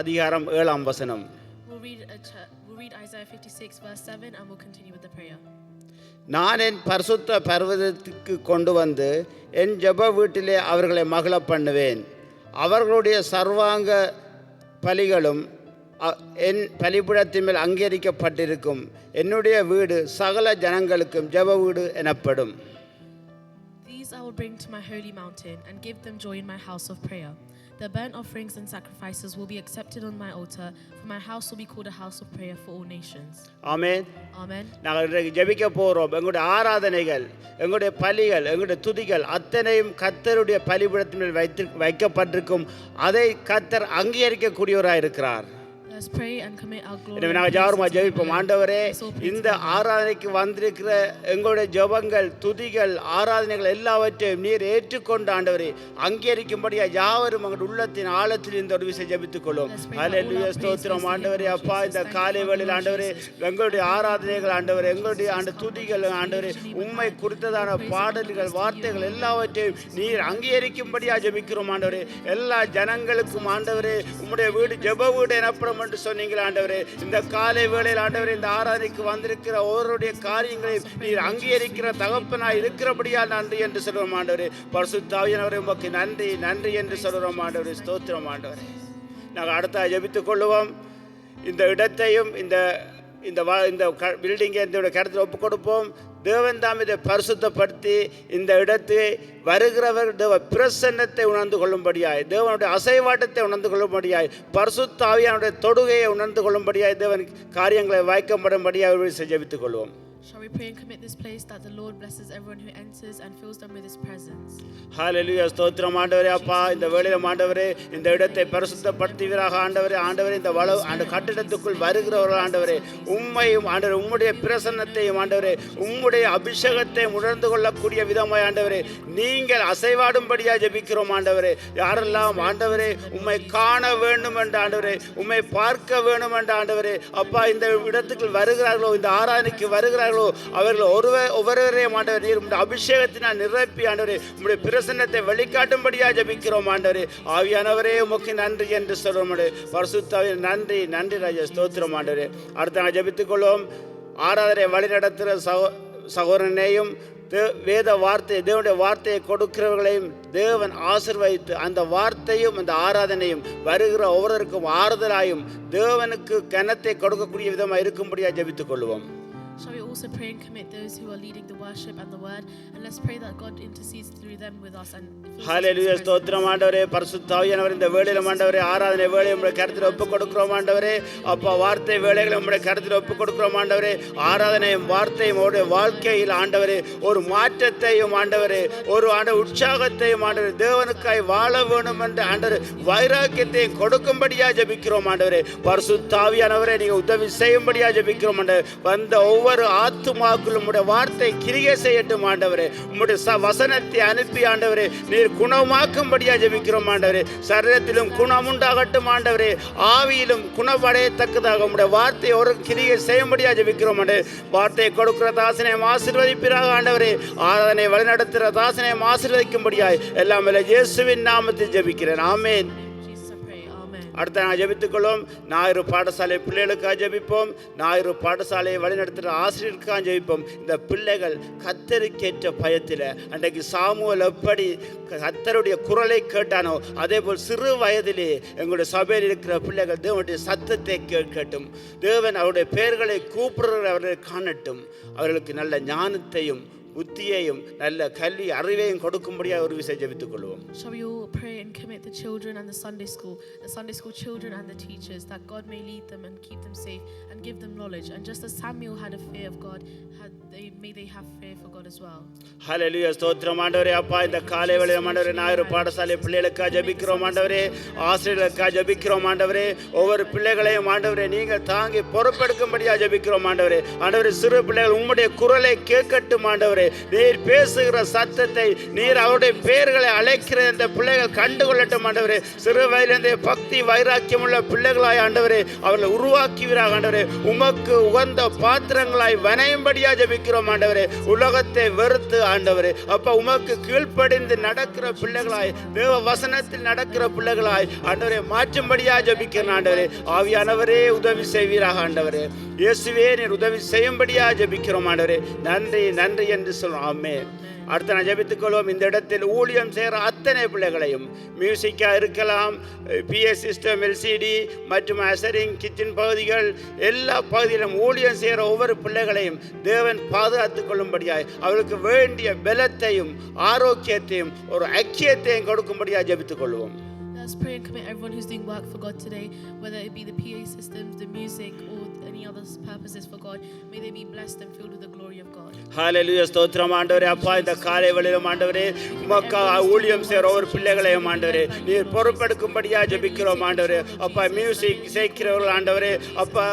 அதிகாரம் 7ஆம் வசனம். We'll read Isaiah 56 verse 7 and we'll continue with the prayer. நான் என் பரிசுத்த பர்வதத்துக்கு கொண்டு வந்து என் ஜெப வீட்டிலே அவர்களை மகிழ பண்ணுவேன். அவர்களுடைய சர்வாங்க பலிகளும் என் பலிபீடத்தின் மேல் அங்கீகரிக்கப்பட்டிருக்கும். என்னுடைய வீடு சகல ஜனங்களுக்கும் ஜெப வீடு எனப்படும். These I will bring to my holy mountain and give them joy in my house of prayer. The burnt offerings and sacrifices will be accepted on my altar, for my house will be called a house of prayer for all nations. Amen. Amen. நாங்கள் இன்றைக்கு ஜெபிக்க போகிறோம். எங்களுடைய ஆராதனைகள், எங்களுடைய பலிகள், எங்களுடைய துதிகள் அத்தனையும் கர்த்தருடைய பலிபீடத்தின் மேல் வைக்கப்பட்டிருக்கும். அதை கர்த்தர் அங்கீகரிக்கக்கூடியவராக இருக்கிறார். Let's pray and commit our glory. எனவே நாங்கள் ஜெபமா ஜெபிப்போம். ஆண்டவரே, இந்த ஆராதனைக்கு வந்திருக்கிற எங்களுடைய ஜெபங்கள், துதிகள், ஆராதனைகள் எல்லாவற்றையும் நீர் ஏற்றுக்கொண்டு ஆண்டவரே அங்கீகரிக்கும்படியா யாவரும் எங்களுடைய உள்ளத்தின் ஆழத்தில் இந்த ஒரு விஷயம் ஜெபித்துக் கொள்ளும். ஹல்லேலூயா, ஸ்தோத்திரம் ஆண்டவரே. அப்பா, இந்த காலை வேளையில் ஆண்டவரே எங்களுடைய ஆராதனைகள் ஆண்டவரே, எங்களுடைய அந்த துதிகள் ஆண்டவரே உம்மை குறித்ததான பாடல்கள், வார்த்தைகள் எல்லாவற்றையும் நீர் அங்கீகரிக்கும்படியா ஜெபிக்கிறோம் ஆண்டவரே. எல்லா ஜனங்களுக்கும் ஆண்டவரே உம்முடைய வீடு ஜெப வீடு எனப்படும் என்று சொன்னீங்கள் ஆண்டவரே. இந்த காலை வேளையில் ஆண்டவரே இந்த ஆராதனைக்கு வந்திருக்கிற ஒவ்வொருடைய காரியங்களையும் நீர் அங்கீகரிக்கிற தகப்பனாய் இருக்கிறபடியால் நன்றி என்று சொல்கிறோம் ஆண்டவரே. பரிசுத்த ஆவியானவரே உமக்கு நன்றி நன்றி என்று சொல்கிறோம் ஆண்டவரே. ஸ்தோத்திரம் ஆண்டவரே. நாங்கள் அடுத்த ஜெபித்துக் கொள்வோம். இந்த இடத்தையும் இந்த பில்டிங்கை இந்த கருத்தில் ஒப்புக் கொடுப்போம். தேவன் தாம் இதை பரிசுத்தப்படுத்தி இந்த இடத்தை வருகிறவர் தேவ பிரசன்னத்தை உணர்ந்து கொள்ளும்படியாய், தேவனுடைய அசைவாட்டத்தை உணர்ந்து கொள்ளும்படியாய், பரிசுத்த ஆவியானுடைய தொடுகையை உணர்ந்து கொள்ளும்படியாய், தேவன் காரியங்களை வாய்க்கப்படும்படியாய் ஜெபித்துக் கொள்வோம். Shall we pray and commit this place that the Lord blesses everyone who enters and fills them with his presence. ஹல்லேலூயா, ஸ்தோத்திரம் ஆண்டவரே. அப்பா, இந்த வேளையில ஆண்டவரே இந்த இடத்தை பரிசுத்தப்படுத்துவீராக ஆண்டவரே. ஆண்டவரே இந்த அந்த கட்டிடத்துக்குள் வருகிறவர்கள் ஆண்டவரே உம்மையும் ஆண்டவரே உம்முடைய பிரசன்னத்தையும் ஆண்டவரே உம்முடைய அபிஷேகத்தையும் உணர்ந்து கொள்ளக்கூடிய விதமாய் ஆண்டவரே நீங்கள் அசைவாடும்படியாக ஜெபிக்கிறோம் ஆண்டவரே. யாரெல்லாம் ஆண்டவரே உம்மை காண வேண்டும் என்ற ஆண்டவரே, உம்மை பார்க்க வேண்டும் என்ற ஆண்டவரே அப்பா இந்த இடத்துக்குள் வருகிறார்களோ, இந்த ஆராதனைக்கு வருகிறார்களோ, அவர்கள் ஒவ்வொருவரையும் ஆண்டவர் நீர் உம்முடைய அபிஷேகத்தினால் நிரப்பி ஆண்டவரே உம்முடைய பிரசன்னத்தை வெளிக்காட்டும்படியாக ஜெபிக்கிறோம் ஆண்டவரே. ஆவியானவரே உமக்கு நன்றி என்று சொல்றோம். பரிசுத்தாவியே நன்றி நன்றி ராஜா, ஸ்தோத்திரம் ஆண்டவரே. அடுத்து நாங்கள் ஜெபித்துக் கொள்வோம். ஆராதனை வழி நடத்துகிற சகோதரனையும் வேத வார்த்தை தேவனுடைய வார்த்தையை கொடுக்கிறவர்களையும் தேவன் ஆசீர்வதித்து அந்த வார்த்தையும் அந்த ஆராதனையும் வருகிற ஒவ்வொருவருக்கும் ஆறுதலாயும் தேவனுக்கு கனத்தை கொடுக்கக்கூடிய விதமாக இருக்கும்படியாக ஜெபித்துக் கொள்வோம். Shall we also pray and commit those who are leading the worship and the word, and let's pray that God intercedes through them with us and ஹல்லேலூயா, ஸ்தோத்திரம் ஆண்டவரே. பரிசுத்த ஆவியானவர் இந்த வேளையில ஆண்டவரே ஆராதனை வேளையை உம்முடைய கரத்தில் ஒப்புக் கொடுக்கிறோம் ஆண்டவரே. அப்பா வார்த்தை வேளைகளை உம்முடைய கரத்தில் ஒப்புக் கொடுக்கிறோம் ஆண்டவரே. ஆராதனையும் வார்த்தையும் அவருடைய வாழ்க்கையில் ஆண்டவரே ஒரு மாற்றத்தையும் ஆண்டவரே ஒரு உற்சாகத்தையும் ஆண்டவரே தேவனுக்காய் வாழ வேண்டும் என்ற ஆண்டவரே வைராக்கியத்தையும் கொடுக்கும்படியா ஜெபிக்கிறோம் ஆண்டவரே. பரிசுத்த ஆவியானவரே நீங்க உதவி செய்யும்படியா ஜெபிக்கிறோம் ஆண்டவரே. வந்த ஒவ்வொரு ஆத்துமாக்களும் உம்முடைய வார்த்தை கிரியை செய்யட்டும் ஆண்டவரே. உம்முடைய வசனத்தை அனுப்பி ஆண்டவரே நீர் குணமாக்கும்படியா ஜெபிக்கிறோம் ஆண்டவரே. சரீரத்திலும் குணம் உண்டாகட்டும் ஆண்டவரே, ஆவியிலும் குணமடையத்தக்கதாக உம்முடைய வார்த்தை ஒரு கிரியை செய்யும்படியா ஜெபிக்கிறோம் ஆண்டவரே. வார்த்தையை கொடுக்கிற தாசனை ஆசீர்வதிப்பீராக ஆண்டவரே. ஆராதனை வழிநடத்துகிற தாசனை ஆசீர்வதிக்கும்படியாய் எல்லாம் இயேசுவின் நாமத்தில் ஜெபிக்கிறேன். ஆமென். அடுத்த நான் ஜெபித்துக்கொள்வோம். ஞாயிறு பாடசாலை பிள்ளைகளுக்காக ஜெபிப்போம். ஞாயிறு பாடசாலையை வழிநடத்துகிற ஆசிரியருக்காக ஜெபிப்போம். இந்த பிள்ளைகள் கர்த்தருக்கேற்ற பயத்தில் அன்றைக்கு சாமுவேல் எப்படி கர்த்தருடைய குரலை கேட்டானோ அதே போல் சிறு வயதிலே எங்களுடைய சபையில் இருக்கிற பிள்ளைகள் தேவனுடைய சத்தத்தை கேட்கட்டும். தேவன் அவருடைய பெயர்களை கூப்பிடுறவர்களை காணட்டும். அவர்களுக்கு நல்ல ஞானத்தையும் புத்தியையும் நல்ல கல்வி அறிவையும் கொடுக்கும்படியாக ஒரு விஷயம் ஜெபித்துக் கொள்வோம். Shall we all pray and commit the children and the Sunday school children and the teachers, that God may lead them and keep them safe and give them knowledge, and just as Samuel had a fear of God, may they have fear for God as well. ஹல்லேலூயா, ஸ்தோத்திரம் ஆண்டவரே. அப்பா இந்த காலை வேளையில் ஆண்டவரே ஞாயிறு பாடசாலை பிள்ளைகளுக்காக ஜெபிக்கிறோம் ஆண்டவரே. ஆசிரியர்களுக்காக ஜெபிக்கிறோம் ஆண்டவரே. ஒவ்வொரு பிள்ளைகளையும் ஆண்டவரே நீங்கள் தாங்கி பொறுப்பெடுக்கும்படியாக ஜெபிக்கிறோம் ஆண்டவரே. ஆண்டவரே சிறு பிள்ளைகள் உம்முடைய குரலை கேட்கட்டும் ஆண்டவரே. நீர் பேசுகிற சத்தத்தை நீர் அவருடைய பெயர்களை அழைக்கிற இந்த பிள்ளைகள் கண்டுகொள்ளட்டும் ஆண்டவரே. சிறு வயதிலிருந்தே பக்தி வைராக்கியம் உள்ள பிள்ளைகளாய் ஆண்டவரே அவர்களை உருவாக்குவீராக ஆண்டவரே. உமக்கு உகந்த பாத்திரங்களாய் வனையும்படியா ஜெபிக்கிறோம் ஆண்டவரே. உலகத்தை வெறுத்து ஆண்டவரே அப்பா உமக்கு கீழ்ப்படிந்து நடக்கிற பிள்ளைகளாய், தேவ வசனத்தில் நடக்கிற பிள்ளைகளாய் ஆண்டவரே மாற்றும்படியா ஜெபிக்கிறேன் ஆண்டவரே. ஆவியானவரே உதவி செய்வீராக ஆண்டவரே. இயேசுவே நீர் உதவி செய்யும்படியா ஜெபிக்கிறோம் ஆண்டவரே. நன்றி நன்றி என்று சொல்றோம். ஆமென். அடுத்த நான் ஜெபித்துக் கொள்வோம். இந்த இடத்தில் ஊழியம் செய்கிற அத்தனை பிள்ளைகளையும், மியூசிக்காக இருக்கலாம், பிஎஸ் சிஸ்டம், எல்சிடி மற்றும் அசரிங் கிச்சன் பகுதிகள், எல்லா பகுதியிலும் ஊழியம் செய்கிற ஒவ்வொரு பிள்ளைகளையும் தேவன் பாதுகாத்துக் கொள்ளும்படியாய் அவர்களுக்கு வேண்டிய பலத்தையும் ஆரோக்கியத்தையும் ஒரு ஐக்கியத்தையும் கொடுக்கும்படியாக ஜெபித்துக் கொள்வோம். Let's pray and commit everyone who's doing work for God today, whether it be the PA systems, the music, or any other purposes for God. May they be blessed and filled with the glory of God. ஹல்லேலூயா. ஸ்தோத்திரம் ஆண்டவரே. அப்பா இந்த காலை வேளையிலும் ஆண்டவரே உமக்கு ஊழியம் செய்கிற ஒவ்வொரு பிள்ளைகளையும் ஆண்டவரே நீர் பொறுப்பெடுக்கும்படியா ஜெபிக்கிறோம் ஆண்டவரே. அப்பா மியூசிக் சேர்க்கிறவர்கள் ஆண்டவரே, அப்பா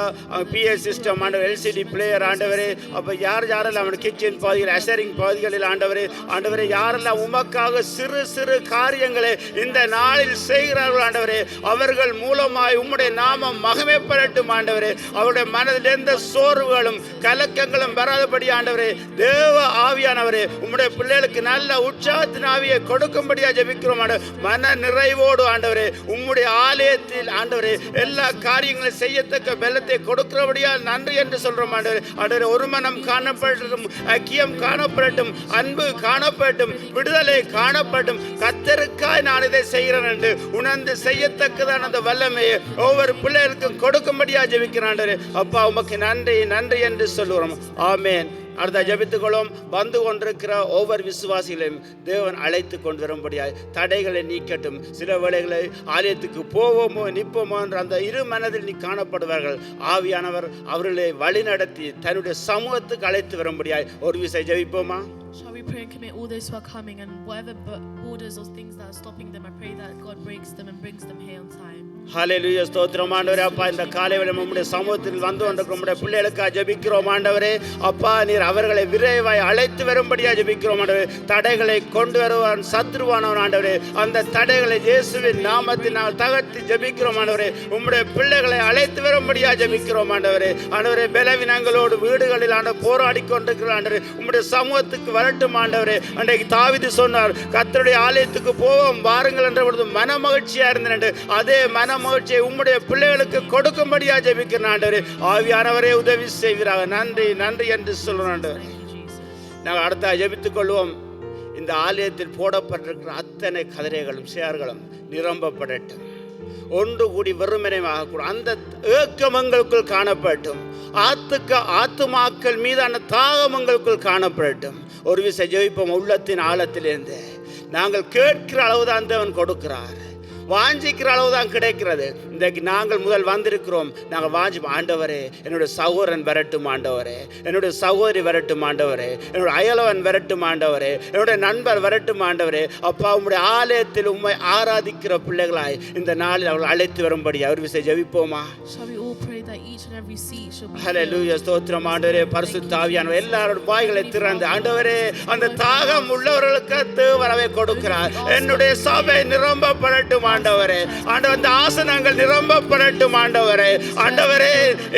பிஏ சிஸ்டம் ஆண்டவர், எல்சிடி பிளேயர் ஆண்டவரே, அப்போ யாரெல்லாம் அவன் கிச்சன் பகுதிகள், அசரிங் பகுதிகளில் ஆண்டவரே ஆண்டவரே யாரெல்லாம் உமக்காக சிறு சிறு காரியங்களை இந்த நாளில் செய்கிறார்கள் ஆண்டவரே, அவர்கள் மூலமாய் உம்முடைய நாமம் மகிமைப்படட்டும் ஆண்டவரே. அவருடைய மனதில் எந்த சோர்வுகளும் கலக்கங்களும் வராதபடி ஆண்டவரே தேவ ஆவியானவரே உம்முடைய பிள்ளைகளுக்கு நல்ல உற்சாகத்தின் ஆவியை கொடுக்கும்படியா ஜெபிக்கிறோம் ஆண்டவரே. மன நிறைவோடு ஆண்டவரே உம்முடைய ஆலயத்தில் ஆண்டவரே எல்லா காரியங்களும் செய்யத்தக்க பலத்தை கொடுக்கிறபடியா நன்றி என்று சொல்றோம் ஆண்டவரே. ஆண்டவரே ஒரு மனம் காணப்படட்டும், ஐக்கியம் காணப்படட்டும், அன்பு காணப்படட்டும், விடுதலை காணப்படட்டும். கர்த்தருக்காய் நான் இதை செய்கிறேன் என்று உணர்ந்து செய்யத்தக்கதான அந்த வல்லமையை ஒவ்வொரு பிள்ளைகளுக்கும் கொடுக்கும்படியா ஜெபிக்கிறேன் ஆண்டவரே. அப்பா உமக்கு நன்றி நன்றி என்று சொல்லுகிறோம். ஆமென். அடுத்த ஜெபித்துக் கொள்வோம். வந்து கொண்டிருக்கிற ஒவ்வொரு விசுவாசிகளையும் தேவன் அழைத்து கொண்டு வரும்படியாய் தடைகளை நீக்கட்டும். சில வேளைகளை ஆலயத்துக்கு போவோமோ நிற்போமோ என்ற அந்த இரு மனதில் நீ காணப்படுவார்கள். ஆவியானவர் அவர்களை வழி நடத்தி தன்னுடைய சமூகத்துக்கு அழைத்து வரும்படியாய் ஒரு விசை ஜெபிப்போமா? Shall we pray and commit all those who are coming and whatever borders or things that are stopping them, I pray that God breaks them and brings them here on time. ஹல்லேலூயா. ஸ்தோத்திரம் ஆண்டவரே. அப்பா இந்த காலை வேளை உம்முடைய சமூகத்தில் வந்து கொண்டிருக்கிற உம்முடைய பிள்ளைகளுக்காக ஜெபிக்கிறோம் ஆண்டவரே. அப்பா நீர் அவர்களை விரைவாய் அழைத்து வரும்படியாக ஜெபிக்கிறோம் ஆண்டவரே. தடைகளை கொண்டு வருவான் சத்ருவானவன் ஆண்டவரே. அந்த தடைகளை இயேசுவின் நாமத்தில் நாங்கள் தகர்த்து ஜெபிக்கிறோம் ஆண்டவரே. உம்முடைய பிள்ளைகளை அழைத்து வரும்படியாக ஜெபிக்கிறோம் ஆண்டவரே. ஆண்டவரே பலவீனங்களோடு வீடுகளில் ஆண்டவர் போராடி கொண்டிருக்கிற ஆண்டவரே உம்முடைய சமூகத்துக்கு வரட்டும் ஆண்டவரே. அன்றைக்கு தாவீது சொன்னார், கர்த்தருடைய ஆலயத்துக்கு போவோம் வாருங்கள் என்ற பொழுது மன மகிழ்ச்சியா இருந்தேன். அதே மன மகிழ்ச்சியை உம்முடைய பிள்ளைகளுக்கு கொடுக்கும்படியா ஜெபிக்கிறேன் ஆண்டவரே. ஆவியானவரே உதவி செய்வீராக. நன்றி நன்றி என்று சொல்றோம் ஆண்டவரே. நாங்கள் அடுத்த ஜெபித்துக் கொள்வோம். இந்த ஆலயத்தில் போடப்பட்டிருக்கிற அத்தனை கதிரைகளும் சேர்களும் நிரம்பப்படட்டும். ஒன்று கூடி வெறுமனையாக அந்த ஏக்கமங்களுக்குள் காணப்படட்டும். ஆத்துமாக்கள் மீதான தாகமங்களுக்குள் காணப்படட்டும். ஒரு விசை ஜெபிப்போம். உள்ளத்தின் ஆழத்திலிருந்து நாங்கள் கேட்கிற அளவுதான் தேவன் கொடுக்கிறார், வாஞ்சிக்கிற அளவு தான் கிடைக்கிறது. இன்றைக்கு நாங்கள் முதல் வந்திருக்கிறோம். நாங்கள் வாஞ்சிப்போம், ஆண்டவரே என்னுடைய சகோதரன் வரட்டும் ஆண்டவரே, என்னுடைய சகோதரி வரட்டும் ஆண்டவரே, என்னுடைய அயலவன் வரட்டும் ஆண்டவரே, என்னுடைய நண்பர் வரட்டும் ஆண்டவரே. அப்பா உம்முடைய ஆலயத்தில் உம்மை ஆராதிக்கிற பிள்ளைகளாய் இந்த நாளில் அவர்கள் அழைத்து வரும்படி அவர் விசை ஜெபிப்போமா? ஹல்லேலூயா. ஸ்தோத்திரம் ஆண்டவரே. பரிசுத்த ஆவியானவர் எல்லாரோட வாய்களை திறந்து ஆண்டவரே அந்த தாகம் உள்ளவர்களுக்கு தேவரவே கொடுக்கிறார். என்னுடைய சபை நிரம்பப்படட்டும் ஆண்டவரே. ஆண்டவர் அந்த ஆசனங்கள் நிரம்பப்படட்டும் ஆண்டவரே. ஆண்டவரே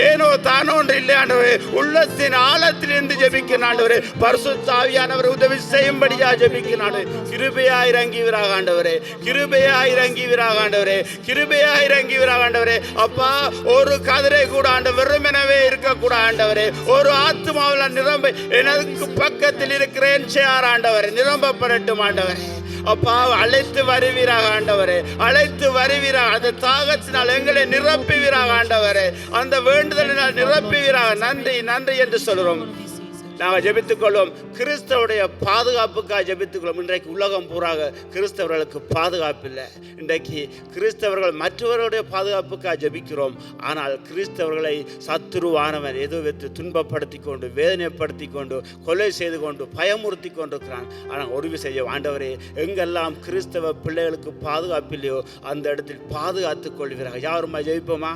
ஏனோ தானோ ஒன்று இல்லை ஆண்டவரே. உள்ளத்தின் ஆழத்திலிருந்து ஜெபிக்கிறேன் ஆண்டவரே. பரிசுத்த ஆவியானவர் உதவி செய்யும்படியா ஜெபிக்கிறேன் ஆண்டவரே. கிருபையாய் இறங்குவீராக ஆண்டவரே. கிருபையாய் இறங்குவீராக ஆண்டவரே. கிருபையாய் இறங்குவீராக ஆண்டவரே. அப்பா ஒரு கதிரை கூட ஆண்டவர் வெறுமெனவே இருக்கக்கூட ஆண்டவரே. ஒரு ஆத்மாவில் நிரம்ப எனக்கு பக்கத்தில் இருக்கிறேன் சேர் ஆண்டவரே நிரம்பப்படட்டும் ஆண்டவரே. அப்பா அழைத்து வருவீராக ஆண்டவரே. அழைத்து வருவீராக. அந்த தாகத்தினால் எங்களை நிரப்புவீராக ஆண்டவரே. அந்த வேண்டுதலினால் நிரப்புவீராக. நன்றி நன்றி என்று சொல்கிறோம். நாங்கள் ஜெபித்துக் கொள்வோம். கிறிஸ்தவருடைய பாதுகாப்புக்காக ஜெபித்துக் கொள்வோம். இன்றைக்கு உலகம் பூராக கிறிஸ்தவர்களுக்கு பாதுகாப்பு இல்லை. இன்றைக்கு கிறிஸ்தவர்கள் மற்றவர்களுடைய பாதுகாப்புக்காக ஜெபிக்கிறோம். ஆனால் கிறிஸ்தவர்களை சத்துருவானவன் ஏதோ வைத்து துன்பப்படுத்தி கொண்டு வேதனைப்படுத்தி கொண்டு கொலை செய்து கொண்டு பயமுறுத்தி கொண்டிருக்கிறான். ஆனால் ஒரு விஷயம் ஆண்டவரே, எங்கெல்லாம் கிறிஸ்தவ பிள்ளைகளுக்கு பாதுகாப்பு இல்லையோ அந்த இடத்தில் பாதுகாத்துக் கொள்வீராக. யாருமா ஜெபிப்போமா?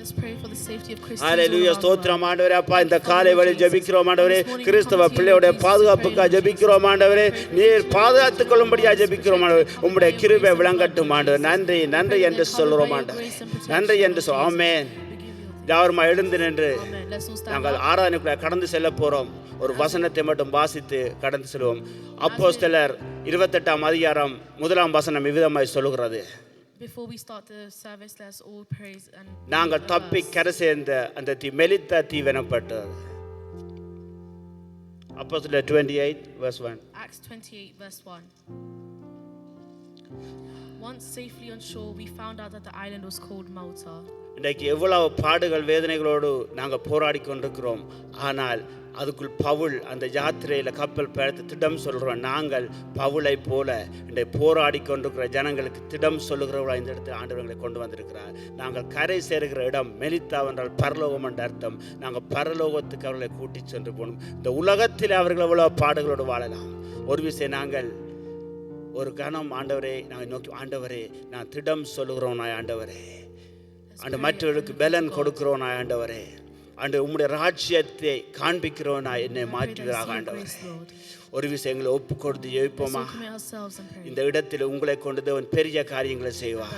Let's pray for the safety of Christians. ஹalleluya ஸ்தோத்திரம் ஆண்டவரே. அப்பா இந்த காலை வேளை ஜெபிக்கிறோம் ஆண்டவரே. கிறிஸ்தவ பிள்ளையோட பாதுகாப்புக்காக ஜெபிக்கிறோம் ஆண்டவரே. நீர் பாதுகாத்துக் கொள்ளும்படியாக ஜெபிக்கிறோம் ஆண்டவரே. உம்முடைய கிருபை விளங்கட்டும் ஆண்டவரே. நன்றி நன்றி என்று சொல்கிறோம் ஆண்டவரே. நன்றி என்று ஆமென். யாவருமா எழுந்து நின்று நாங்கள் ஆராதனைக்குள்ள கடந்து செல்ல போகிறோம். ஒரு வசனத்தை மட்டும் வாசித்து கடந்து செல்வோம். அப்போஸ்தலர் 28ஆம் அதிகாரம் 1ஆம் வசனம் இவ்விதமாய் சொல்லுகிறது. Before we start the service, let's all praise and நாங்கள் தப்பி கரை சேர்ந்த அந்த மெலித்த தீவெனப்பட்டது. அப்போஸ்தலர் 28 verse 1. Acts 28 verse 1. Once safely on shore, we found out that the island was called Malta. இன்றைக்கு எவ்வளவு பாடுகள் வேதனைகளோடு நாங்கள் போராடி கொண்டிருக்கிறோம். ஆனால் அதுக்குள் பவுல் அந்த யாத்திரையில் கப்பல் பயணத்தை திடம் சொல்கிறோம். நாங்கள் பவுலை போல இன்றைய போராடி கொண்டிருக்கிற ஜனங்களுக்கு திடம் சொல்லுகிறவர்களா இந்த இடத்துல ஆண்டவர்களை கொண்டு வந்திருக்கிறார். நாங்கள் கரை சேருகிற இடம் மெலித்தா என்றால் பரலோகம் என்ற அர்த்தம். நாங்கள் பரலோகத்துக்கு அவர்களை கூட்டி சென்று போகணும். இந்த உலகத்தில் அவர்கள் எவ்வளவு பாடுகளோடு வாழலாம். ஒரு விஷயம் நாங்கள் ஒரு கணம் ஆண்டவரே நாங்கள் நோக்கி ஆண்டவரே நான் திடம் சொல்லுகிறோம் நான் ஆண்டவரே ஆண்டு மற்றவர்களுக்கு பலன் கொடுக்கிறோம் நான் ஆண்டவரே ஆண்டு உம்முடைய ராஜ்யத்தை காண்பிக்கிறோம் நான் என்னை மாற்றுகிறாக ஆண்டவரே. ஒரு விஷயங்களை ஒப்பு கொடுத்து ஜெயிப்போமா? இந்த இடத்தில் உங்களை கொண்டு தேவன் பெரிய காரியங்களை செய்வார்.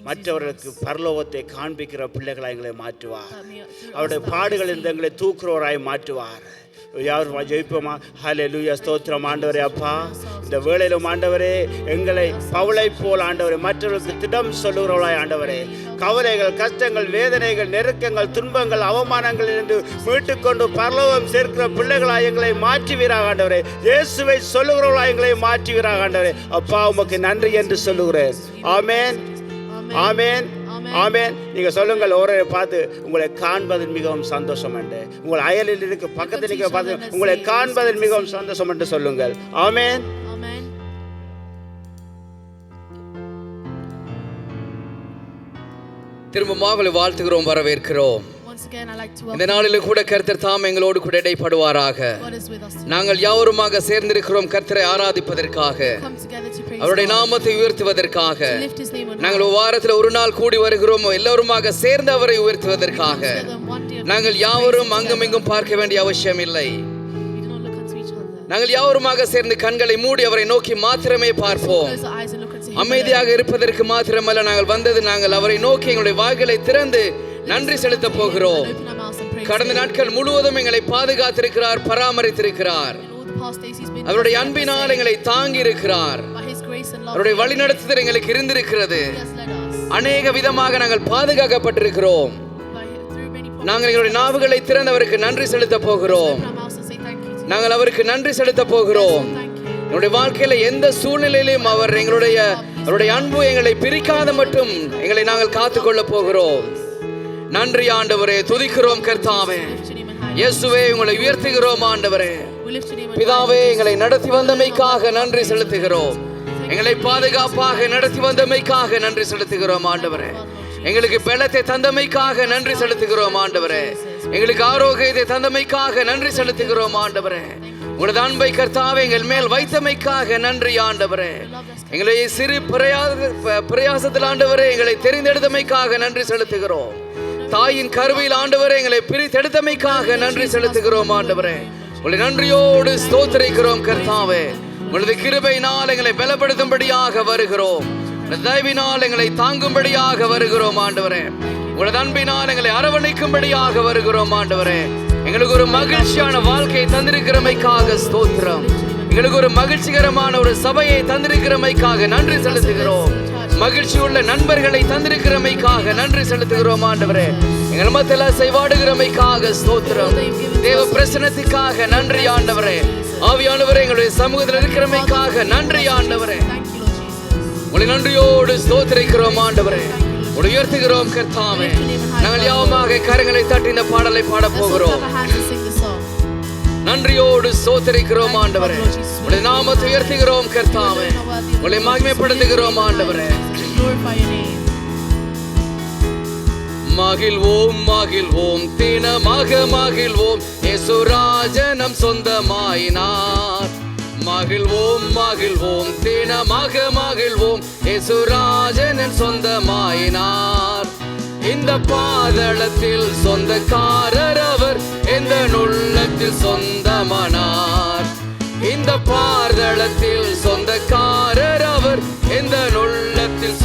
மற்றவர்களுக்கு பரலோகத்தை காண்பிக்கிற பிள்ளைகளை எங்களை மாற்றுவார். அவருடைய பாடுகள் இந்த எங்களை தூக்குறவராய் மாற்றுவார். யாரும் ஜெயிப்போமா? ஹல்லேலூயா ஸ்தோத்திரம் ஆண்டவரே. அப்பா இந்த வேளையிலும் ஆண்டவரே எங்களை பவுலை போல் ஆண்டவரே மற்றவர்களுக்கு திடம் சொல்லுகிறவர்களாய் ஆண்டவரே கவலைகள் கஷ்டங்கள் வேதனைகள் நெருக்கங்கள் துன்பங்கள் அவமானங்களிலிருந்து மீட்டுக்கொண்டு பரலோகம் சேர்க்கிற பிள்ளைகளாய் எங்களை மாற்றுவீராக ஆண்டவரே. இயேசுவை சொல்லுகிறவர்களாய் எங்களை மாற்றுவீராக ஆண்டவரே. அப்பா உமக்கு நன்றி என்று சொல்லுகிறேன். ஆமென் ஆமென் ஆமென். நீங்க சொல்லுங்கள் ஒரே பார்த்து உங்களை காண்பதில் மிகவும் சந்தோஷம் என்று உங்கள் அயலில் இருக்க பக்கத்தில் நிற்க பார்த்து உங்களை காண்பதில் மிகவும் சந்தோஷம் என்று சொல்லுங்கள். ஆமென். திரும்பமாக வாழ்த்துகிறோம் வரவேற்கிறோம். இந்த நாளில் கூட கர்த்தர் தாம் எங்களோடு கூட இடைப்படுவாராக. நாங்கள் யாவருமாக சேர்ந்திருக்கிறோம் கர்த்தரை ஆராதிப்பதற்காக அவருடைய நாமத்தை உயர்த்துவதற்காக. நாங்கள் வாரத்தில் ஒரு நாள் கூடி வருகிறோம் எல்லோருமாக சேர்ந்து அவரை உயர்த்துவதற்காக. நாங்கள் யாவரும் அங்கும் இங்கும் பார்க்க வேண்டிய அவசியம் இல்லை. நாங்கள் யாவருமாக சேர்ந்து கண்களை மூடி அவரை நோக்கி மாத்திரமே பார்ப்போம். அமைதியாக இருப்பதற்கு மாத்திரமல்ல நாங்கள் வந்தது நாங்கள் அவரை நோக்கி எங்களுடைய வாய்களை திறந்து நன்றி செலுத்த போகிறோம். கடந்த நாட்கள் முழுவதும் எங்களை பாதுகாத்திருக்கிறார் பராமரித்திருக்கிறார். அவருடைய அன்பினால் எங்களை தாங்கி இருக்கிறார். அவருடைய வழிநடத்துதல் எங்களுக்கு இருந்திருக்கிறது. அநேக விதமாக நாங்கள் பாதுகாக்கப்பட்டிருக்கிறோம். நாங்கள் எங்களுடைய நாவுகளை திறந்து அவருக்கு நன்றி செலுத்த போகிறோம். நாங்கள் அவருக்கு நன்றி செலுத்த போகிறோம். என்னுடைய வாழ்க்கையில எந்த சூழ்நிலையிலும் அவருடைய அன்பு எங்களை பிரிக்காத மட்டும் எங்களை நாங்கள் காத்துக்கொள்ள போகிறோம். நன்றி ஆண்டவரே, துதிக்கிறோம் கர்த்தாவே. இயேசுவே உங்களை உயர்த்துகிறோம் ஆண்டவரே. பிதாவே எங்களை நடத்தி வந்தமைக்காக நன்றி செலுத்துகிறோம். எங்களை பாதுகாப்பாக நடத்தி வந்தமைக்காக நன்றி செலுத்துகிறோம் ஆண்டவரே. எங்களுக்கு பலத்தை தந்தமைக்காக நன்றி செலுத்துகிறோம் ஆண்டவரே. எங்களுக்கு ஆரோக்கியத்தை தந்தமைக்காக நன்றி செலுத்துகிறோம் ஆண்டவரே. உங்களது அன்பை கர்த்தாவே எங்கள் மேல் வைத்தமைக்காக நன்றி ஆண்டவரே. எங்களை சிறு பிரயாசத்தில் ஆண்டவரே எங்களை தெரிந்தெடுத்தமைக்காக நன்றி செலுத்துகிறோம். தாயின் கருவில் ஆண்டவரே எங்களை பிரித்தெடுத்தமைக்காக நன்றி செலுத்துகிறோம் ஆண்டவரே. உங்களை நன்றியோடு ஸ்தோத்திரிக்கிறோம் கர்த்தாவே. உங்களது கிருபையினால் எங்களை பலப்படுத்தும்படியாக வருகிறோம். தயவினால் எங்களை தாங்கும்படியாக வருகிறோம் ஆண்டவரே. உங்களது அன்பினால் எங்களை அரவணைக்கும்படியாக வருகிறோம் ஆண்டவரே. எங்களுக்கு ஒரு மகிழ்ச்சியான வாழ்க்கையை தந்திருக்கிறமைக்காக ஸ்தோத்திரம். எங்களுக்கு ஒரு மகிழ்ச்சிகரமான ஒரு சபையை தந்திருக்கிறமைக்காக நன்றி செலுத்துகிறோம். மகிழ்ச்சி உள்ள நண்பர்களை தந்திருக்கிறமைக்காக நன்றி செலுத்துகிறோம் ஆண்டவரே. எங்கள் மத்தியில் செய்வாடுகிறமைக்காக ஸ்தோத்திரம். தேவ பிரசன்னத்துக்காக நன்றி ஆண்டவரே. ஆவியானவரே எங்களுடைய சமூகத்தில் இருக்கிறமைக்காக நன்றி ஆண்டவரே. உங்களை நன்றியோடு ஸ்தோத்திரிக்கிறோம் ஆண்டவரே. உயர்த்துகிறோம் கர்த்தாவே. நாங்கள் யாவமாக கரங்களை தட்டி இந்த பாடலை பாட போகிறோம். நன்றியோடு ஸ்தோத்திரிக்கிறோம் ஆண்டவரே. உடைய நாமத்தை உயர்த்துகிறோம் கர்த்தாவே. உங்களை மகிமைப்படுத்துகிறோம் ஆண்டவரே. மகிழ்வோம் மகிழ்வோம் தினமாக மகிழ்வோம் இயேசுராஜனம் சொந்தமாயினார். மகிழ்வோம் மகிழ்வோம் தினமாக மகிழ்வோம் இயேசுராஜனன் சொந்தமாயினார். இந்த பாதளத்தில் சொந்தக்காரர் அவர் எந்த உள்ளத்தில் சொந்தமானார். இந்த பாதளத்தில் சொந்தக்காரர் அவர் எந்த உள்ளத்தில்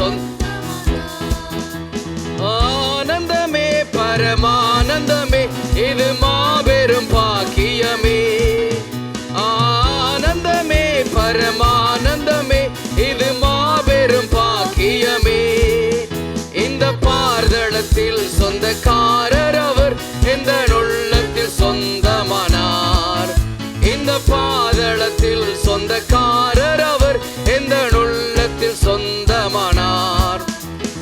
ஆனந்தமே பரமானந்தமே இது மாபெரும் பாக்கியமே. ஆனந்தமே பரமானந்தமே இது மாபெரும் பாக்கியமே. இந்த பாதளத்தில் சொந்தக்காரர் அவர் எந்த உள்ளத்தில் சொந்தமானார். இந்த பாதளத்தில் சொந்தக்காரர் அவர் எந்த உள்ளத்தில் சொந்தமானார்.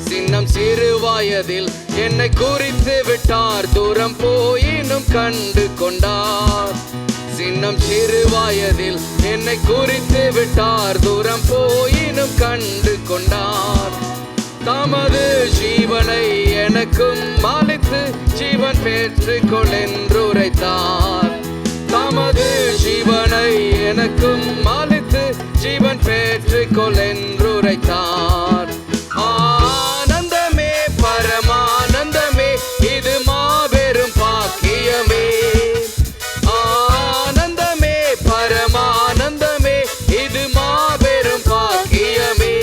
சின்னம் சிறு வயதில் என்னை குறித்து விட்டார், தூரம் போயினும் கண்டு கொண்டார். சின்னம் சிறு வயதில் என்னை குறித்து விட்டார், தூரம் போயினும் கண்டு கொண்டார். தமது ஜீவனை எனக்கும் அளித்து ஜீவன் பெற்றுக்கொள் என்று உரைத்தார். தமது ஜீவனை எனக்கும் அளித்து ஜீவன் பெற்றுக்கொள் என்று உரைத்தார். ஆனந்தமே பரமானந்தமே இது மாபெரும் பாக்கியமே. ஆனந்தமே பரமானந்தமே இது மாபெரும் பாக்கியமே.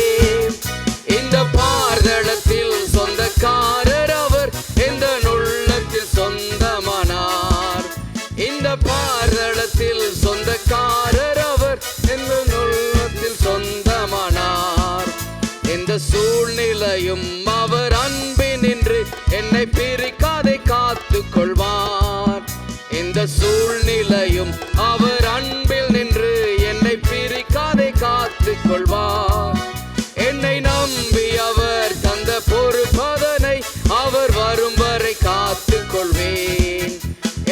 இந்த பாதளத்தில் சொந்தக்காரர் அவர் எந்த உள்ளத்தில் சொந்தமானார். இந்த பாதளத்தில் சொந்தக்காரர் அவர் எந்த உள்ளத்தில் சொந்தமானார். எந்த சூழ்நிலையும் அவர் அன்பினின்று என்னை பிரிக்காதே காத்து கொள்வார். எந்த சூழ்நிலையும் அவர் அன்பில் நின்று என்னை பிரிக்காதே காத்து கொள்வார். என்னை நம்பி அவர் தந்த பொறுப்பதனை அவர் வரும் வரை காத்து கொள்வேன்.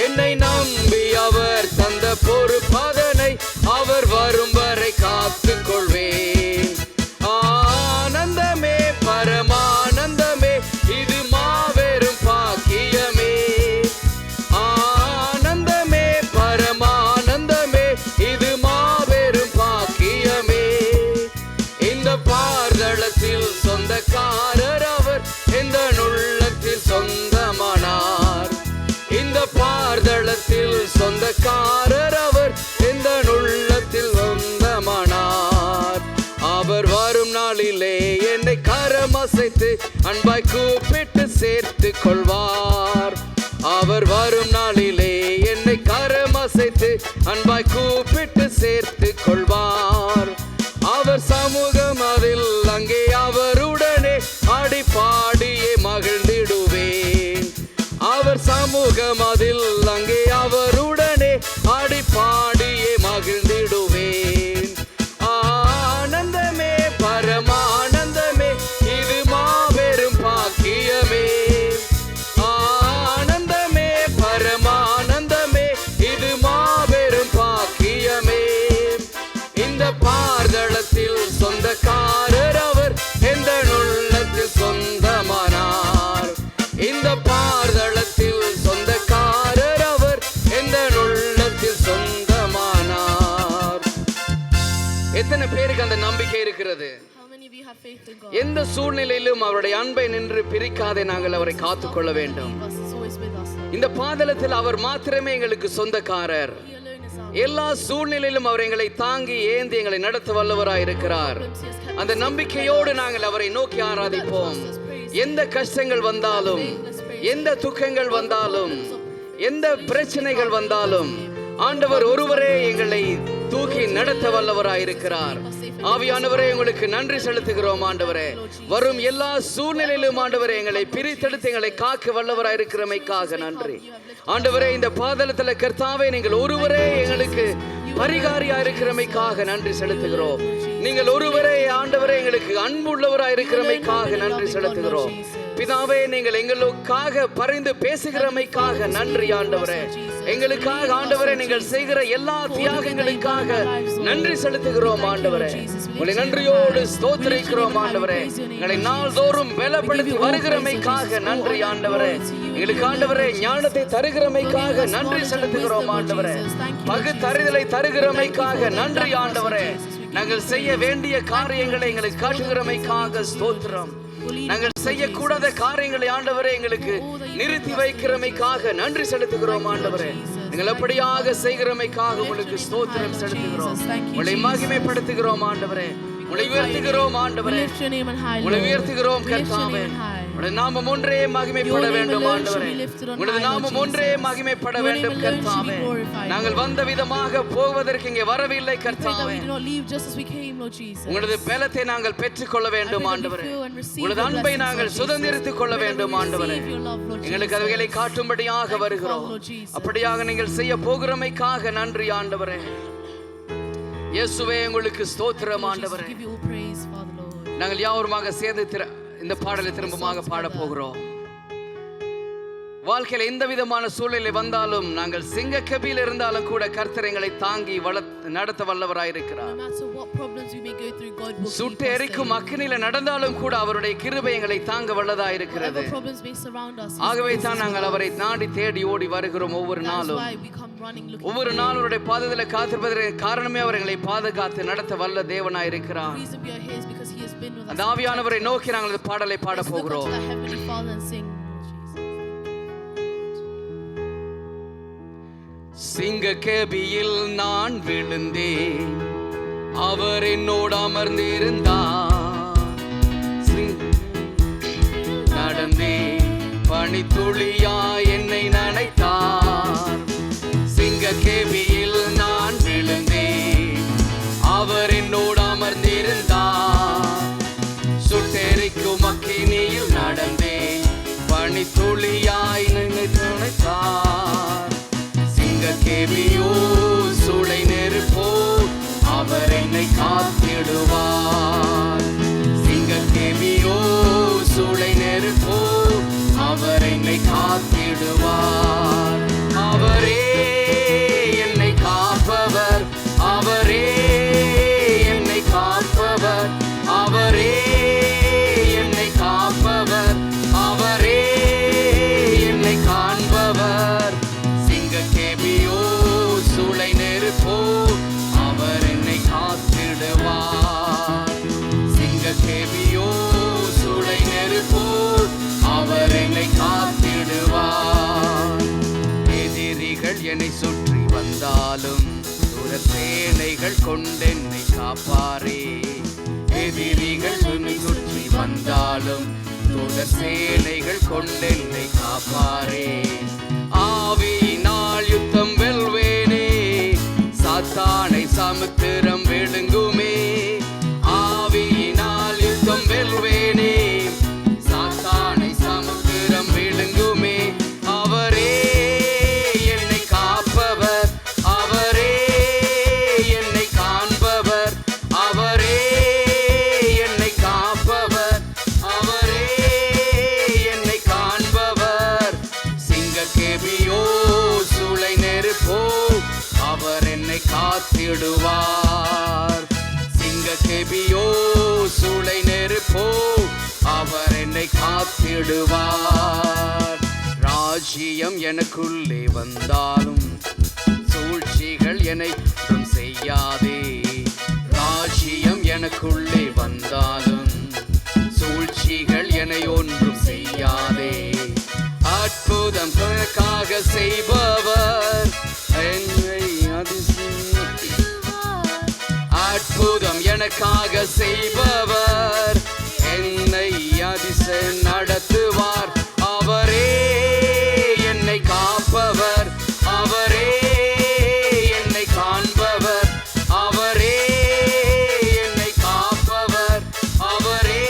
என்னை நம்பி அவர் தந்த பொறுப்பதனை அவர் வரும் வரை காத்து கொள்வேன். ஆனந்தமே பரமானந்தமே இது மாபெரும் பாக்கியமே. ஆனந்தமே பரமானந்தமே இது மாபெரும் பாக்கியமே. இந்த பாதளத்தில் சொந்தக்காரர் அவர் எந்த உள்ளத்தில் சொந்தமானார். இந்த பாதளத்தில் சொந்தக்காரர் அவர் எந்த உள்ளத்தில் சொந்தமானார். அவர் வரும் நாளிலே என்னை கரம் அசைத்து அன்பாய் கூப்பிட்டு சேர்த்து கொள்வார். அவர் வரும் நாளிலே என்னை கரம் அசைத்து அன்பாய் கூப்பிட்டு சேர்த்து கொள்வார். அவர் சமூகம் அதில் அங்கே அவருடனே ஆடி பாடியே மகிழ்ந்திடுவேன். அவர் சமூகம் அதில் அங்கே அவருடனே ஆடி பாடியே மகிழ்ந்திடுவேன். ஆனந்தமே பரமானந்தமே இது மாபெரும் பாக்கியமே. ஆனந்தமே பரமானந்தமே இது மாபெரும் பாக்கியமே. இந்த பாதளத்தில் சொந்தக்காரர் அவர் எந்த உள்ளத்தில் சொந்தமானார். இந்த பாதளத்தில் சொந்தக்காரர் அவர் எந்த உள்ளத்தில் சொந்தமானார். எத்தனை பேருக்கு அந்த நம்பிக்கை இருக்கிறது? How many of you have faith in God? எந்த சூழ்நிலையிலும் அவருடைய அன்பை நின்று பிரிக்காதே நாங்கள் அவரை காத்துக்கொள்ள வேண்டும். Leave us, is always with us. இந்த பாதளத்தில் அவர் மாத்திரமே எங்களுக்கு சொந்தக்காரர். He alone is our எல்லா சூழ்நிலையிலும் அவர் எங்களை தாங்கி ஏந்தி எங்களை நடத்த வல்லவராய் இருக்கிறார். அந்த நம்பிக்கையோடு நாங்கள் அவரை நோக்கி ஆராதிப்போம். எந்த கஷ்டங்கள் வந்தாலும், எந்த துக்கங்கள் வந்தாலும், எந்த பிரச்சனைகள் வந்தாலும் ஆண்டவர் ஒருவரே எங்களை தூக்கி நடத்த வல்லவராய் இருக்கிறார். ஆவியானவரே உங்களுக்கு நன்றி செலுத்துகிறோம் ஆண்டவரே. வரும் எல்லா சூழ்நிலையிலும் ஆண்டவரே எங்களை பிரித்தெடுத்து எங்களை காக்க வல்லவராய் இருக்கிறமைக்காக நன்றி ஆண்டவரே. இந்த பாதளத்துல கர்த்தாவே நீங்கள் ஒருவரே எங்களுக்கு பரிகாரியா இருக்கிறமைக்காக நன்றி செலுத்துகிறோம். நீங்கள் ஒருவரே ஆண்டவரே எங்களுக்கு அன்புள்ளவராய் இருக்கிறமைக்காக நன்றி செலுத்துகிறோம். பிதாவே நீங்கள் எங்களுக்காக பரிந்து பேசுகிறமைக்காக நன்றி ஆண்டவரே. எங்களுக்காக ஆண்டவரே நீங்கள் செய்கிற எல்லா தியாகங்களுக்காக நன்றி செலுத்துகிறோம் ஆண்டவரே. உங்களை நன்றியோடு ஸ்தோத்திரிக்கிறோம் ஆண்டவரே. எங்களை நாள்தோறும் பலப்படுத்தி வருகிறமைக்காக நன்றி ஆண்டவரே. எங்களுக்கு ஆண்டவரே ஞானத்தை தருகிறமைக்காக நன்றி செலுத்துகிறோம் ஆண்டவரே. பகுத்தறிதலை தருகிறமைக்காக நன்றி ஆண்டவரே. நாங்கள் செய்ய வேண்டிய காரியங்களை எங்களுக்கு காட்டுகிறமைக்காக ஸ்தோத்திரம். நாங்கள் செய்யக்கூடாத காரியங்களை ஆண்டவரே எங்களுக்கு நிறுத்தி வைக்கிறமைக்காக நன்றி செலுத்துகிறோம் ஆண்டவரே. நீங்கள் அப்படியாக செய்கிறமைக்காக உங்களுக்கு ஸ்தோத்திரம் செலுத்துகிறோம். உங்களை மகிமைப்படுத்துகிறோம் ஆண்டவரே. உங்களை உயர்த்துகிறோம் ஆண்டவரே. உங்களை உயர்த்துகிறோம் கர்த்தாவே. உடைய நாமம் ஒன்றே மகிமைப்பட வேண்டும் ஆண்டவரே. உடைய நாமம் ஒன்றே மகிமைப்பட வேண்டும் கர்த்தாவே. நாங்கள் வந்த விதமாக போவதற்கு இங்கே வரவில்லை கர்த்தாவே. உங்களது பலத்தை நாங்கள் பெற்றுக்கொள்ள வேண்டும் ஆண்டவரே. உங்களது அன்பை நாங்கள் சுதந்திரித்துக் கொள்ள வேண்டும் ஆண்டவரே. எங்களுக்கு அவைகளை காட்டும்படியாக வருகிறோம். அப்படியாக நீங்கள் செய்ய போகிறமைக்காக நன்றி ஆண்டவரே. இயேசுவே உங்களுக்கு ஸ்தோத்திரம் ஆண்டவரே. நாங்கள் யாவருமாக சேர்ந்து இந்த பாடலை திரும்பமாக பாட போகிறோம். வாழ்க்கையில எந்த விதமான சூழ்நிலை வந்தாலும் நாங்கள் சிங்கக்கபியில் இருந்தாலும் கூட கர்த்தர் எங்களை தாங்கி நடத்த வல்லவராயிருக்கிறார். சுட்டு எரிக்கும் அக்கினியில நடந்தாலும் கூட அவருடைய கிருபை எங்களை தாங்க வல்லதாயிருக்கிறது. ஆகவே தான் நாங்கள் அவரை நாடி தேடி ஓடி வருகிறோம். ஒவ்வொரு நாளும் அவருடைய பாதத்திலே காத்திருப்பதற்கு காரணமே அவர் எங்களை பாதுகாத்து நடத்த வல்ல தேவனாயிருக்கிறார். அந்த ஆவியானவரை நோக்கி நாங்கள் இந்த பாடலை பாட போகிறோம். சிங்கக்கேபியில் நான் விழுந்தேன், அவர் என்னோடு அமர்ந்திருந்தார். நடந்தேன், பனித்துளியா என்னை நனைத்தார். சிங்கக்கேபியில் நான் விழுந்தேன், அவர் என்னோடு அமர்ந்திருந்தார். சுட்டெரிக்கும் அக்கினியில் நடந்தேன், பனித்துளியாய் என்னை நனைத்தார். சிங்கக்கேபியோ சூளை நெருப்போ அவர் என்னை காத்திடுவார். சிங்கக்கேபியோ சூளை நெருப்போ அவர் என்னை காத்திடுவார். அவரே என்னை காப்பவர், அவரே என்னை காப்பவர், அவரே என்னை காப்பவர், அவரே என்னை காண்பவர். சிங்கக்கேபியோ சூளை நெருப்போ அவர் என்னை காத்திடுவார். சிங்கக்கேபியோ சூளை நெருப்போ அவர் என்னை காத்திடுவார். எதிரிகள் என்னை சுற்றி வந்தாலும் தூர சேனைகள் கொண்டென்னை காப்பாரே. எதிரிகள் என்னை சுற்றி வந்தாலும் தூர சேனைகள் கொண்டென்னை காப்பாரே. ஆவியினால் யுத்தம் வெல்வேனே, சாத்தானை சமுத்திரம் விழுங்குமே. ஆவியினால் யுத்தம் வெல்வேனே, சாத்தானை சமுத்திரம் விழுங்குமே. அவரே என்னை காப்பவர், அவரே என்னை காண்பவர், அவரே என்னை காப்பவர், அவரே என்னை காண்பவர். சிங்கக்கேபியோ சூளை நெருப்போ அவர் என்னை காத்திடுவார். சிங்கக்கேபியோ சூளை நெருப்போ அவர் என்னை காத்திடுவார். ராஜ்யம் எனக்குள்ளே வந்தாலும் சூழ்ச்சிகள் என்னை ஒன்றும் செய்யாதே. ராஜ்யம் எனக்குள்ளே வந்தாலும் சூழ்ச்சிகள் என்னை ஒன்றும் செய்யாதே. அற்புதம் எனக்காக செய்பவர் என்னை அற்புதம் எனக்காக செய்பவர் என்னை அதிசய நடத்துவார். அவரே என்னை காப்பவர், அவரே என்னை காண்பவர், அவரே என்னை காப்பவர், அவரே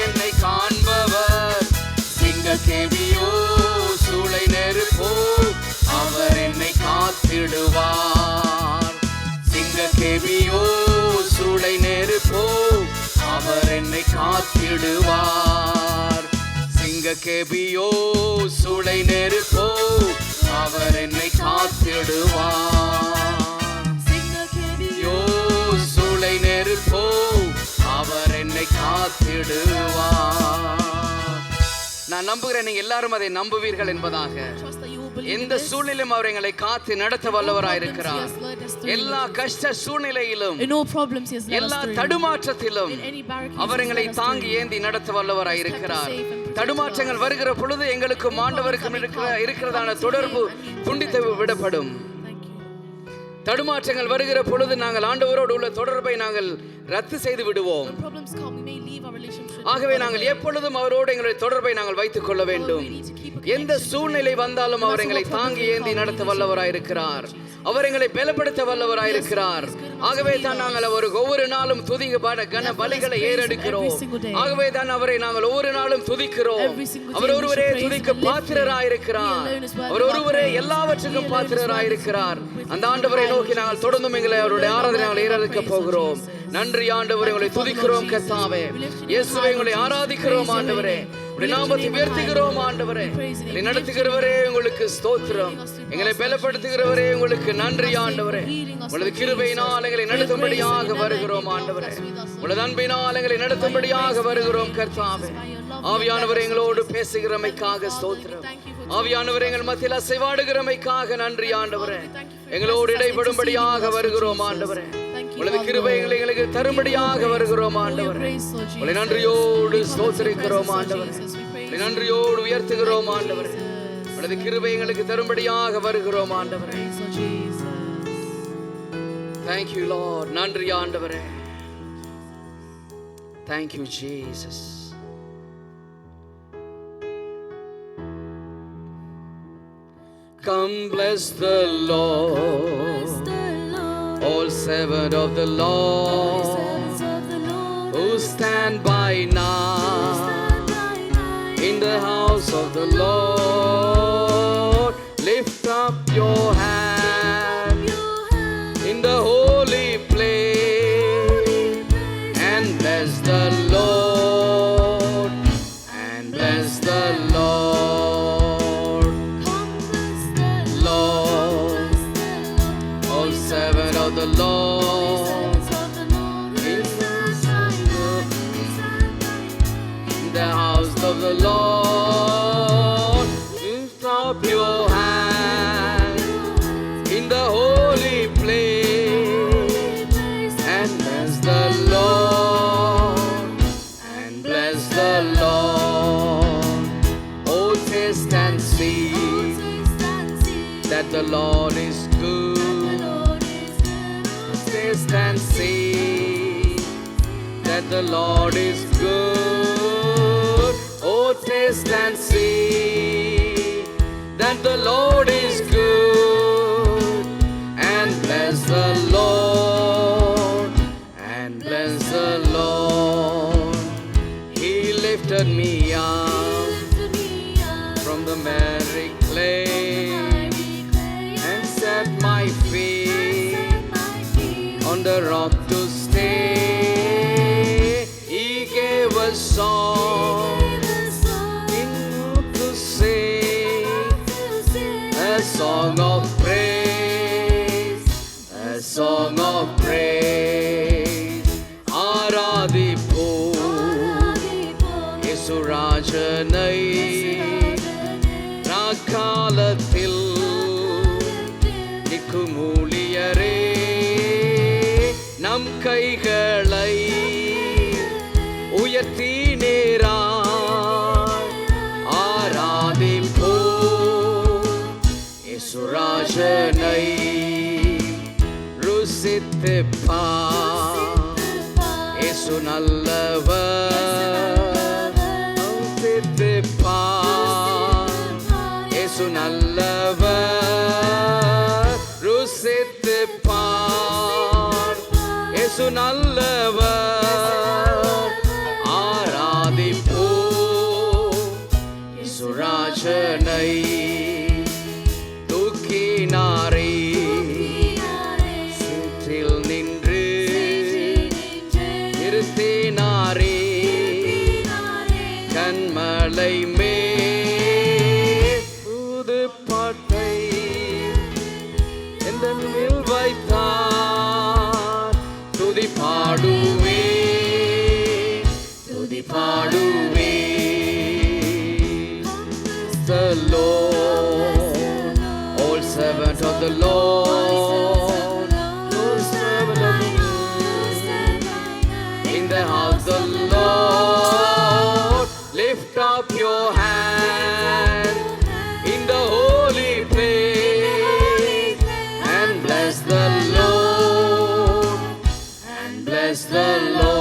என்னை காண்பவர். சிங்கக்கேபியோ சூளை நெருப்போ அவர் என்னை காத்திடுவார். சிங்கக்கேபியோ சூளை நெருப்போ அவர் என்னை காத்திடுவார். சிங்கக்கேபியோ சூளை நெருப்போ அவர் என்னை காத்திடுவார். சிங்கக்கேபியோ சூளை நெருப்போ அவர் என்னை காத்திடுவார். நான் நம்புகிறேன் நீங்க எல்லாரும் அதை நம்புவீர்கள் என்பதாக. எந்த சூழ்நிலையும் அவர் எங்களை காத்து நடத்த வல்லவராயிருக்கிறார். எல்லா கஷ்ட சூழ்நிலையிலும், எல்லா தடுமாற்றத்திலும் அவர் எங்களை தாங்கி ஏந்தி நடத்த வல்லவராயிருக்கிறார். தடுமாற்றங்கள் வருகிற பொழுது எங்களுக்கும் ஆண்டவருக்கும் இருக்கிறதான தொடர்பு துண்டித்து விடப்படும். தடுமாற்றங்கள் வருகிற பொழுது நாங்கள் ஆண்டவரோடு உள்ள தொடர்பை நாங்கள் ரத்து செய்து விடுவோம். ஆகவே நாங்கள் எப்பொழுதும் அவரோடு எங்களுடைய தொடர்பை நாங்கள் வைத்துக் கொள்ள வேண்டும். எந்த சூழ்நிலை வந்தாலும் அவர் எங்களை தாங்கி ஏந்தி நடத்த வல்லவராயிருக்கிறார். அவர் எங்களை பலப்படுத்த வல்லவராயிருக்கிறார். ஆகவே தான் நாங்கள் அவர் ஒவ்வொரு நாளும் கன பலிகளை ஏறெடுக்கிறோம். ஆகவே தான் அவரை நாங்கள் ஒவ்வொரு நாளும் துதிக்கிறோம். அவர் ஒருவரே துதிக்க பாத்திரராயிருக்கிறார். அவர் ஒருவரே எல்லாவற்றுக்கும் பாத்திரராயிருக்கிறார். அந்த ஆண்டவரை நோக்கி நாங்கள் தொடர்ந்தும் எங்களை அவருடைய ஆராதனை நாங்கள் ஏறெடுக்க போகிறோம். நன்றி ஆண்டவரே, உங்களை துதிக்கிறோம் கர்த்தாவே. இயேசுவே, உங்களை ஆராதிக்கிறோம் ஆண்டவரே. உம்முடைய நாமத்தை உயர்த்துகிறோம் ஆண்டவரே. எங்களை நடத்துகிறவரே உங்களுக்கு ஸ்தோத்திரம். எங்களை பலப்படுத்துகிறவரே உங்களுக்கு நன்றி ஆண்டவரே. உங்களது கிருபையினால் எங்களை நடத்தும்படியாக வருகிறோம் ஆண்டவரே. உங்களது அன்பினால் எங்களை நடத்தும்படியாக வருகிறோம் கர்த்தாவே. ஆவியானவரே, எங்களோடு பேசுகிறமைக்காக ஸ்தோத்திரம். ஆவியானவரே, எங்கள் மத்தியில் அசைவாடுகிறமைக்காக நன்றி ஆண்டவரே. எங்களோடு இடைபடும்படியாக வருகிறோம் ஆண்டவரே. உங்களது கிருபை எங்களுக்கு தரும்படியாக வருகிறோம் ஆண்டவரே. உங்களை நன்றியோடு ஸ்தோத்திரிக்கிறோம் ஆண்டவரே. உங்களை நன்றியோடு உயர்த்துகிறோம் ஆண்டவரே. உங்களது கிருபை எங்களுக்கு தரும்படியாக வருகிறோம் ஆண்டவரே. Thank you Lord. நன்றி ஆண்டவரே. Thank you Jesus. Come bless the Lord, all servants of the Lord, who stand by night in the house of the Lord. Lift up your hand in the holy place and bless the Lord, and bless the Lord. Lord, all servants of the Lord, in the house of the Lord. Lift up your hand in the holy place and bless the Lord, and bless the Lord. Oh, taste and see that the Lord is good. Taste and see that the Lord is good. Oh, taste and see that the Lord is good. And bless the Lord, and bless the Lord. He lifted me up from the miry clay and set my feet on the rock to stay. He gave a song to sing, a song of praise, a song of praise. ஆராதிப்போ இயேசுராஜனை ராக்காலத்தில் நிக்குமூலியரே. நம் கைகளை உயர்த்தி நேராய் ஆராதிப்போ இயேசுராஜனை. ருசித்து பார் இயேசு நல்லவர். ருசித்து பார் இயேசு நல்லவர். ருசித்து பார் இயேசு நல்லவர். ஆராதிப்போ இயேசுராஜனை. தூக்கினாரே சிற்றில் நின்று நிறுத்தினாரே கண்மலை மேல் புது பாட்டை servant of the Lord, who's servant of the Lord. In the house of the Lord, lift up your hand in the holy place and bless the Lord, and bless the Lord.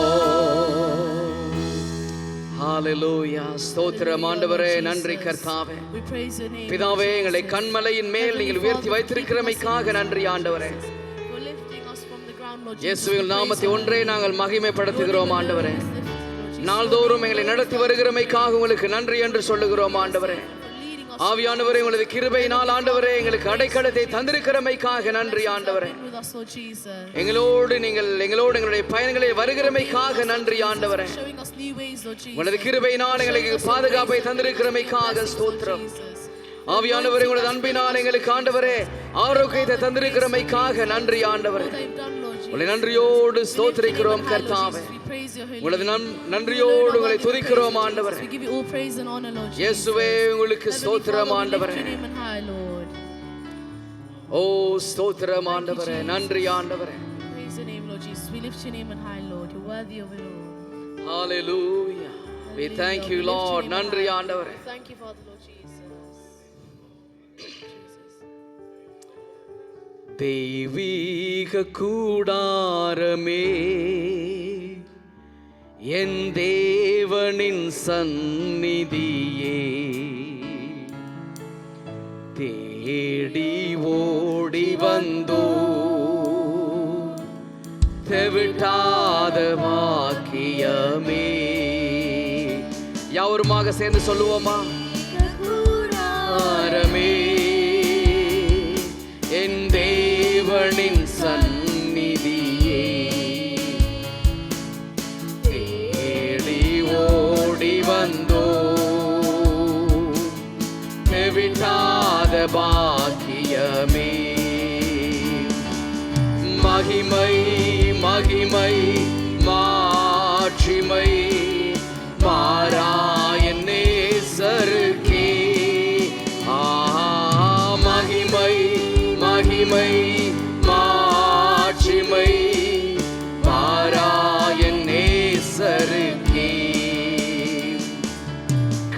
Hallelujah. ஸ்தோத்திரம் ஆண்டவரே, நன்றி கர்த்தாவே. We praise your name. பிதாவே, எங்களை கண்மலையின் மேல் நீங்கள் உயர்த்தி வைத்திருக்கிறமைக்காக நன்றி ஆண்டவரே. For lifting us from the ground, Lord Jesus. இயேசுவின் நாமத்தை ஒன்றே நாங்கள் மகிமைப்படுத்துகிறோம் ஆண்டவரே. நாள்தோறும் எங்களை நடத்தி வருகிறமைக்காக உங்களுக்கு நன்றி என்று சொல்லுகிறோம் ஆண்டவரே. ஆவியானவரே, உங்களது கிருபையினால் ஆண்டவரே எங்களுக்கு அடைக்கலத்தை தந்திருக்கிறமைக்காக நன்றி ஆண்டவரே. எங்களோடு எங்களுடைய பயணங்களை வருகிறமைக்காக நன்றி ஆண்டவரே. உங்களது கிருபையினால் எங்களுக்கு பாதுகாப்பை தந்திருக்கிறமைக்காக ஸ்தோத்திரம். ஆவியானவரே, உங்களது அன்பினால் எங்களுக்கு ஆண்டவரே ஆரோக்கியத்தை தந்திருக்கிறமைக்காக நன்றி ஆண்டவரே. உங்களை நன்றியோடு ஸ்தோத்திரிக்கிறோம் கர்த்தாவே. உங்களது நன்றியோடு உங்களை துதிக்கிறோம் ஆண்டவரே. இயேசுவே, உங்களுக்கு ஸ்தோத்திரம் ஆண்டவரே. ஓ ஸ்தோத்திரம் ஆண்டவரே, நன்றி ஆண்டவரே. Hallelujah. We thank you Lord. நன்றி ஆண்டவரே. தெய்வீக கூடாரமே, என் தேவனின் சந்நிதியே, தேடி ஓடி வந்தோ தெவிட்டாத வாக்கியமே. யாவருமாக சேர்ந்து சொல்லுவோமா? கூடாரமே, என் தேவனின் சந்நிதியே, தேடி ஓடி வந்தோ தெவிட்டாத பாக்கியமே. மகிமை மகிமை மாட்சிமை மாறாயன் நேசருக்கே. மகிமை மகிமை மாட்சிமை மாறாயன் நேசருக்கே.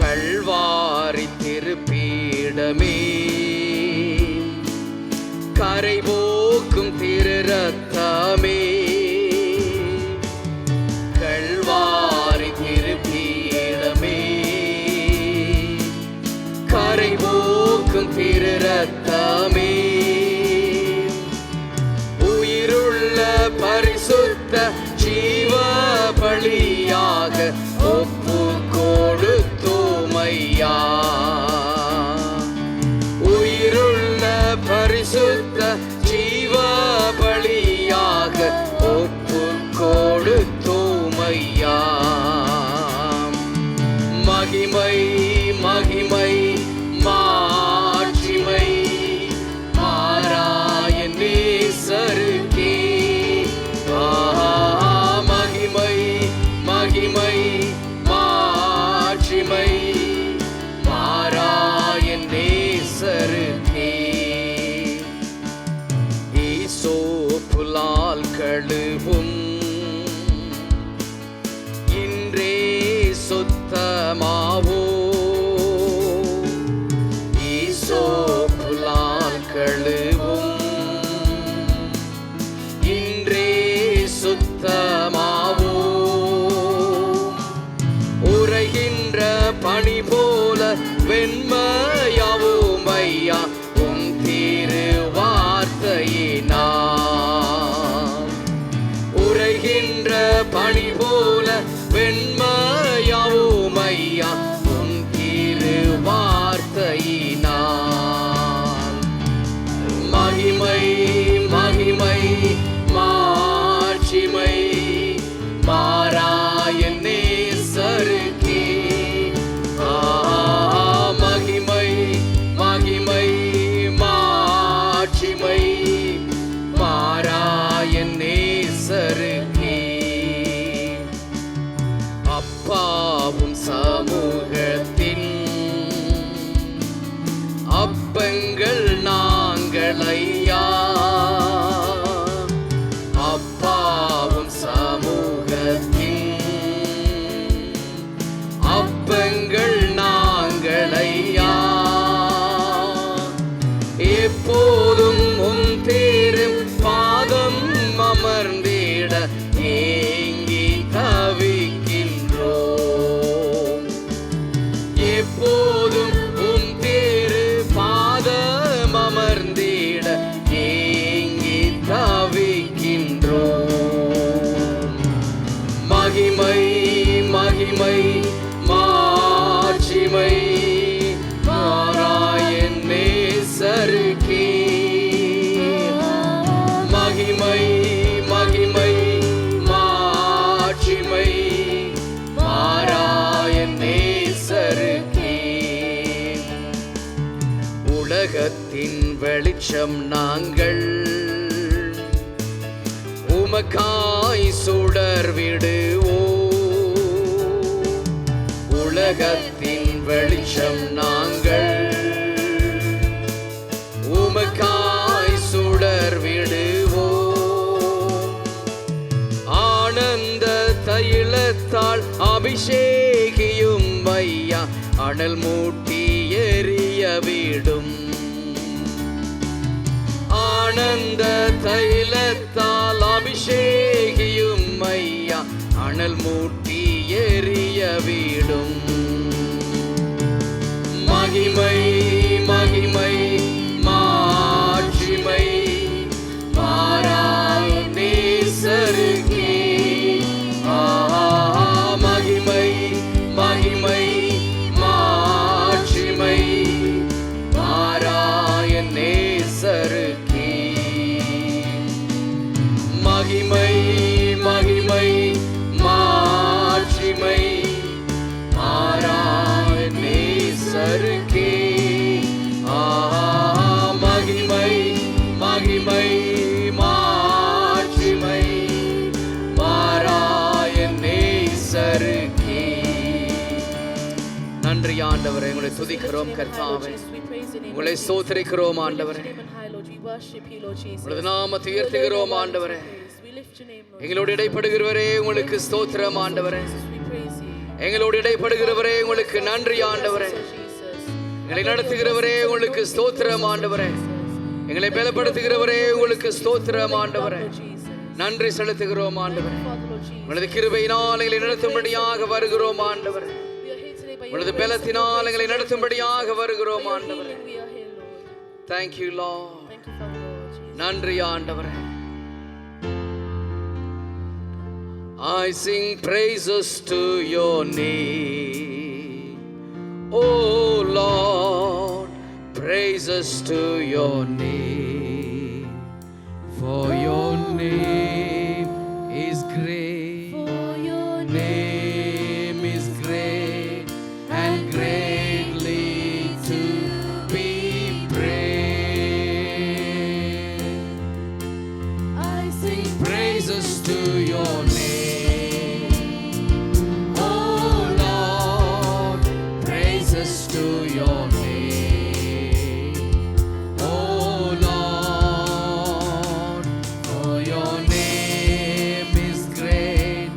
கல்வாரி திருப்பீடமே, கரை போக்கும் திரு ரத்தமே, கல்வாரி திருப்பீடமே, கரை போக்கும் திரு ரத்தமே. உயிருள்ள பரிசுத்த ஜீவ பலியாக ஒப்பு கொடுத்தோமையா. உயிருள்ள பரிசுத்த ஜீவ பலியாக ஒப்பு கொடுத்தோமையா. மகிமை மகிமை மாட்சிமை மாறாயன் நேசருக்கே. மகிமை மகிமை மாட்சிமை மாறாயன் நேசருக்கே. ஈசோப்புலால் கழுவும் இன்றே சுத்தமாவோ. ஈசோப்புலால் கழுவும் இன்றே சுத்தமாவோ. உரைகின்ற பனி போல வெண்மையாவும் ஐயா உம் திரு வார்த்தையினால். உரைகின்ற பனி போல வெண்மையாவும் ஐயா உம் திரு வார்த்தையினால். மகிமை மகிமை மாட்சிமை மாறாயன் நேசருக்கே. மகிமை மகிமை மாட்சிமை மாறாயன் நேசருக்கே. அப்பாவும் சமூகத்தின் அப்பங்கள் நாங்கள் வெளிச்சம் நாங்கள், உமக்காய் சுடர் விடுவோ. உலகத்தின் வெளிச்சம் நாங்கள், உமக்காய் சுடர் விடுவோ. ஆனந்த தைலத்தால் அபிஷேகியும் ஐயா, அனல் மூட்டி எரிய விடும். ஆனந்த தைலத்தால் அபிஷேகியும் ஐயா, அனல் மூட்டி எரிய விடும். மகிமை மகிமை மாட்சிமை மாறாய் நேசருக்கே. மகிமை மகிமை மாட்சிமை மாறாய நேசருக்கே. மகிமை மகிமை மாட்சிமை மாறாய நேசருக்கே. மகிமை மகிமை மாட்சிமை மாறாய நேசருக்கே. நன்றி ஆண்டவரே, உங்களை துதிக்கிறோம் கர்த்தாவே, உங்களை ஸ்தோத்திரிக்கிறோம் ஆண்டவரே, உங்களது நாமத்தை உயர்த்துகிறோம் ஆண்டவரே. எங்களோடு இடைப்படுகிறவரே உங்களுக்கு ஸ்தோத்திரம் ஆண்டவரே. எங்களோடு இடைப்படுகிறவரே உங்களுக்கு நன்றி ஆண்டவரே. எங்களை நடத்துகிறவரே உங்களுக்கு ஸ்தோத்திரம் ஆண்டவரே. எங்களை பலப்படுத்துகிறவரே உங்களுக்கு ஸ்தோத்திரம் ஆண்டவரே. நன்றி செலுத்துகிறோம் ஆண்டவரே. உங்களது கிருபையினால் எங்களை நடத்தும்படியாக வருகிறோம் ஆண்டவரே. உங்களது பலத்தினால் எங்களை நடத்தும்படியாக வருகிறோம் ஆண்டவரே. Thank you Lord. நன்றி ஆண்டவரே. I sing praises to your name, oh Lord, praises to your name, for your name is great, for your name is great and greatly to be praised. I sing praises to your name. To your name, oh Lord, for your name is great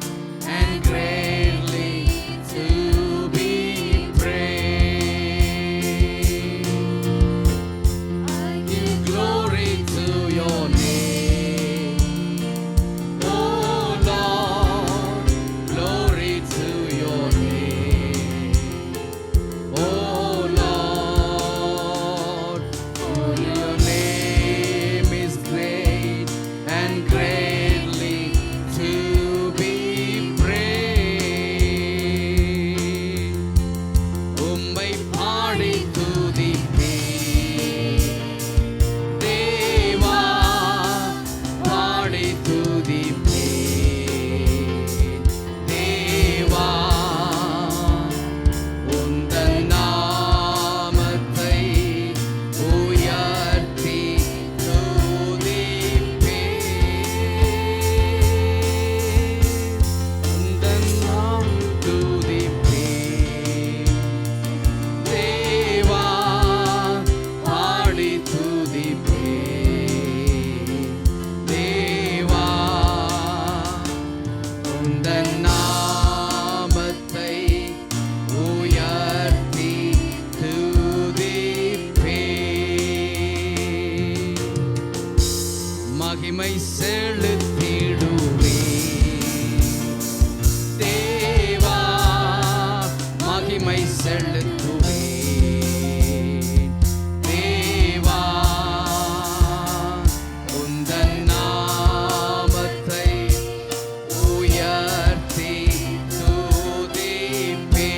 and greatly to be praised. I give glory to your name, oh Lord, glory to your name. மகிமை செலுத்திடுவே தேவா, மகிமை செலுத்துவே தேவா, உந்தன் நாமத்தை உயர்த்தி துதிப்பே.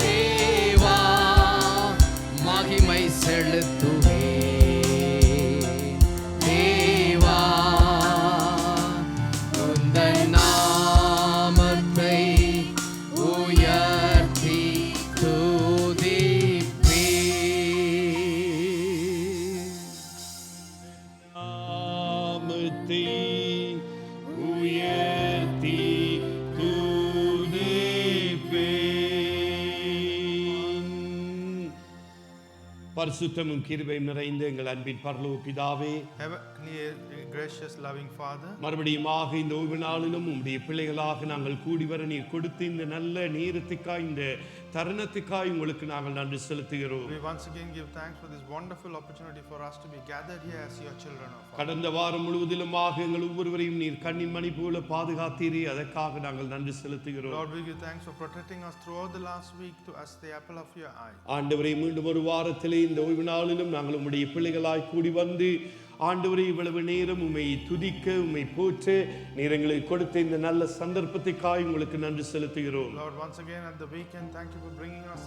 தேவா பரிசுத்தமும் கிருபையும் நிறைந்த எங்கள் அன்பின் பரலோக பிதாவே, Heavenly, gracious, loving Father, மறுபடியுமாக இந்த ஓய்வு நாளிலும் உம்முடைய பிள்ளைகளாக நாங்கள் கூடி வர நீர் கொடுத்து இந்த நல்ல நேரத்துக்காய் இந்த தருணத்துக்காய் உங்களுக்கு நாங்கள் நன்றி செலுத்துகிறோம். we once again give thanks for this wonderful opportunity for us to be gathered here as your children of God. கடந்த வாரம் முழுவதிலுமாக எங்கள் ஒவ்வொருவரையும் நீர் கண்ணின் மணி போல பாதுகாத்தீரே, அதற்காக நாங்கள் நன்றி செலுத்துகிறோம். Lord, we give thanks for protecting us throughout the last week to us the apple of your eye. ஆண்டவரே, மீண்டும் ஒரு வாரத்திலே இந்த ஓய்வு நாளிலும் நாங்கள் உம்முடைய பிள்ளைகளாய் கூடி வந்து ஆண்டவரே இவ்வளவு நேரம் உம்மை துதிக்க உம்மை போற்ற நீர் எங்களுக்கு கொடுத்த இந்த நல்ல சந்தர்ப்பத்துக்காய் உங்களுக்கு நன்றி செலுத்துகிறோம். Lord, once again at the weekend, thank you for bringing us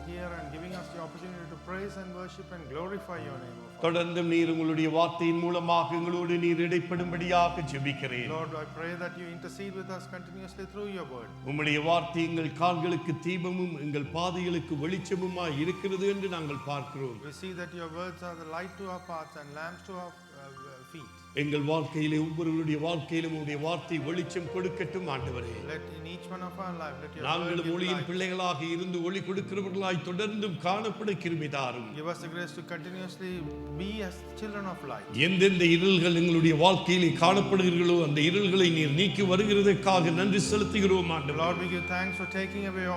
here and giving us the opportunity to praise and worship and glorify your name. தொடர்ந்தும் நீர் உங்களுடைய வார்த்தையின் மூலமாக எங்களோடு நீர் இடைப்படும்படியாக ஜெபிக்கிறேன். Lord, I pray that you intercede with us continuously through your word. உம்முடைய வார்த்தை எங்கள் கால்களுக்கு தீபமும் எங்கள் பாதைகளுக்கு வெளிச்சமுமாய் இருக்கிறது என்று நாங்கள் பார்க்கிறோம். We see that your words are the light to our paths and lamps to our feet. எங்கள் வாழ்க்கையிலே ஒவ்வொருவருடைய வாழ்க்கையிலும் உம்முடைய வார்த்தை வெளிச்சம் கொடுக்கட்டும் ஆண்டவரே. Let in each one of our life, let your word நாங்கள் give ஒளியின் light. பிள்ளைகளாக இருந்து ஒளி கொடுக்கிறவர்களாய் தொடர்ந்தும் காணப்பட கிருபை தாரும். Give us the grace to continuously be as children of light. எந்தெந்த இருள்கள் எங்களுடைய வாழ்க்கையிலே காணப்படுகிறீர்களோ அந்த இருள்களை நீர் நீக்கி வருகிறதற்காக நன்றி செலுத்துகிறோம் ஆண்டவரே. Lord, we give thanks for taking away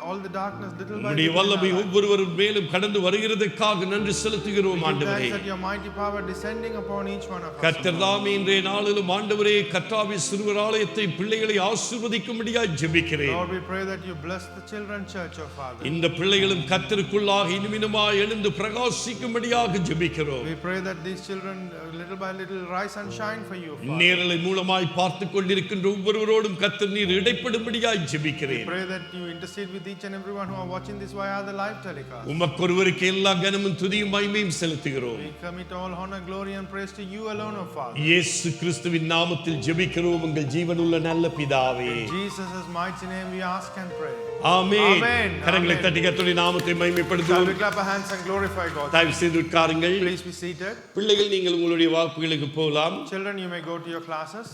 all the darkness little by உம்முடைய little. வல்லமை ஒவ்வொருவரும் மேலும் கடந்து வருகிறதற்காக நன்றி செலுத்துகிறோம் We give ஆண்டவரே. thanks that your mighty power descending upon each one of us. கர்த்தர் தாமே இன்றைய நாளிலும் ஆண்டவரே கர்த்தாவின் சிறுவர் ஆலயத்தை பிள்ளைகளை ஆசீர்வதிக்கும்படியாய் ஜெபிக்கிறேன். Lord, we pray that you bless the children church, oh Father. இந்த பிள்ளைகளும் கர்த்தருக்குள்ளாக இனிமினுமாய் எழுந்து பிரகாசிக்கும்படியாக ஜெபிக்கிறோம். We pray that these children little by little rise and shine for you, Father. நேரலை மூலமாய் பார்த்து கொண்டிருக்கின்ற ஒவ்வொருவரோடும் கர்த்தர் நீர் இடைப்படும்படியாய் We ஜெபிக்கிறேன். pray that you intercede with each and everyone who are watching this via the live telecast. உமக்கொருவருக்கு எல்லா கனமும் துதியும் மகிமையும் செலுத்துகிறோம். We commit all honor, glory and praise to you alone, oh Father. இயேசு கிறிஸ்துவின் நாமத்தில் ஜெபிக்கிறோம் எங்கள் ஜீவனுள்ள நல்ல பிதாவே. In Jesus' mighty name we ask and pray. Amen. Amen. கரங்களை Amen. தட்டி கர்த்தருடைய நாமத்தை Shall மகிமைப்படுத்துவோம். we clap our hands and glorify God? தயவு செய்து உட்காருங்கள். Please be seated. பிள்ளைகள், நீங்கள் உங்களுடைய வகுப்புகளுக்கு போகலாம். Children, you may go to your classes.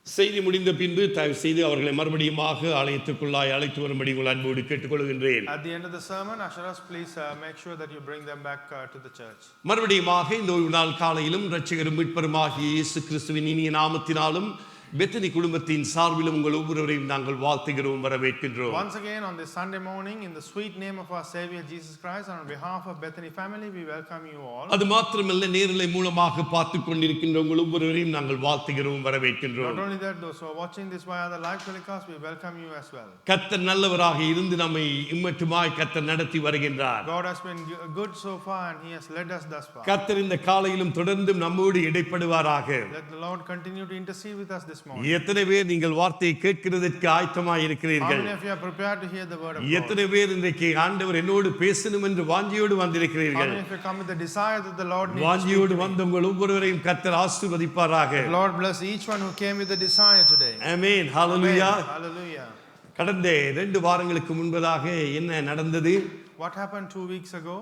செய்தி முடிந்த பின்பு தயவு செய்து அவர்களை மறுபடியுமாக ஆலயத்துக்குள்ளாய் அழைத்து வரும்படி உங்கள் அன்போடு கேட்டுக்கொள்கின்றேன். At the end of the sermon, Asheras, please make sure that you bring them back to the church. மறுபடியுமாக இந்த ஒரு நாள் காலையிலும் இரட்சகரும் மீட்பருமாகிய இயேசு கிறிஸ்துவின் இனிய நாமத்தினாலும் பெத்தனி குடும்பத்தின் சார்பிலும் உங்கள் ஒவ்வொருவரையும் நாங்கள் வாழ்த்துகிறோம், வரவேற்கின்றோம். Once again on this Sunday morning, in the sweet name of our Savior Jesus Christ, and on behalf of Bethany family, we welcome you all. அது மாத்திரமல்ல, நேரலை மூலமாக பார்த்து கொண்டிருக்கின்ற உங்கள் ஒவ்வொருவரையும் நாங்கள் வாழ்த்துகிறோம், வரவேற்கின்றோம். Not only that, those who are watching this via the live telecast, we welcome you as well. கர்த்தர் நல்லவராக இருந்து நம்மை இம்மட்டுமாய் கர்த்தர் நடத்தி வருகின்றார். God has been good so far and he has led us thus far. கர்த்தர் இந்த காலையிலும் தொடர்ந்தும் நம்மோடு இடைப்படுவாராக. Let the Lord continue to intercede with us this morning. எத்தனை பேர் நீங்கள் வார்த்தையை கேட்கிறதற்கு ஆயத்தமாய் How இருக்கிறீர்கள்? many of you are prepared to hear the word of God? எத்தனை பேர் இன்றைக்கு ஆண்டவர் என்னோடு பேசணும் என்று வாஞ்சியோடு How வந்திருக்கிறீர்கள்? many of you come with the desire that the Lord needs to speak வாஞ்சியோடு to me? வந்த உங்கள் ஒவ்வொருவரையும் கர்த்தர் ஆசீர்வதிப்பாராக. Lord bless each one who came with a desire today. Amen. Amen. Hallelujah. Hallelujah. கடந்த 2 வாரங்களுக்கு முன்பதாக என்ன நடந்தது? What happened 2 weeks ago?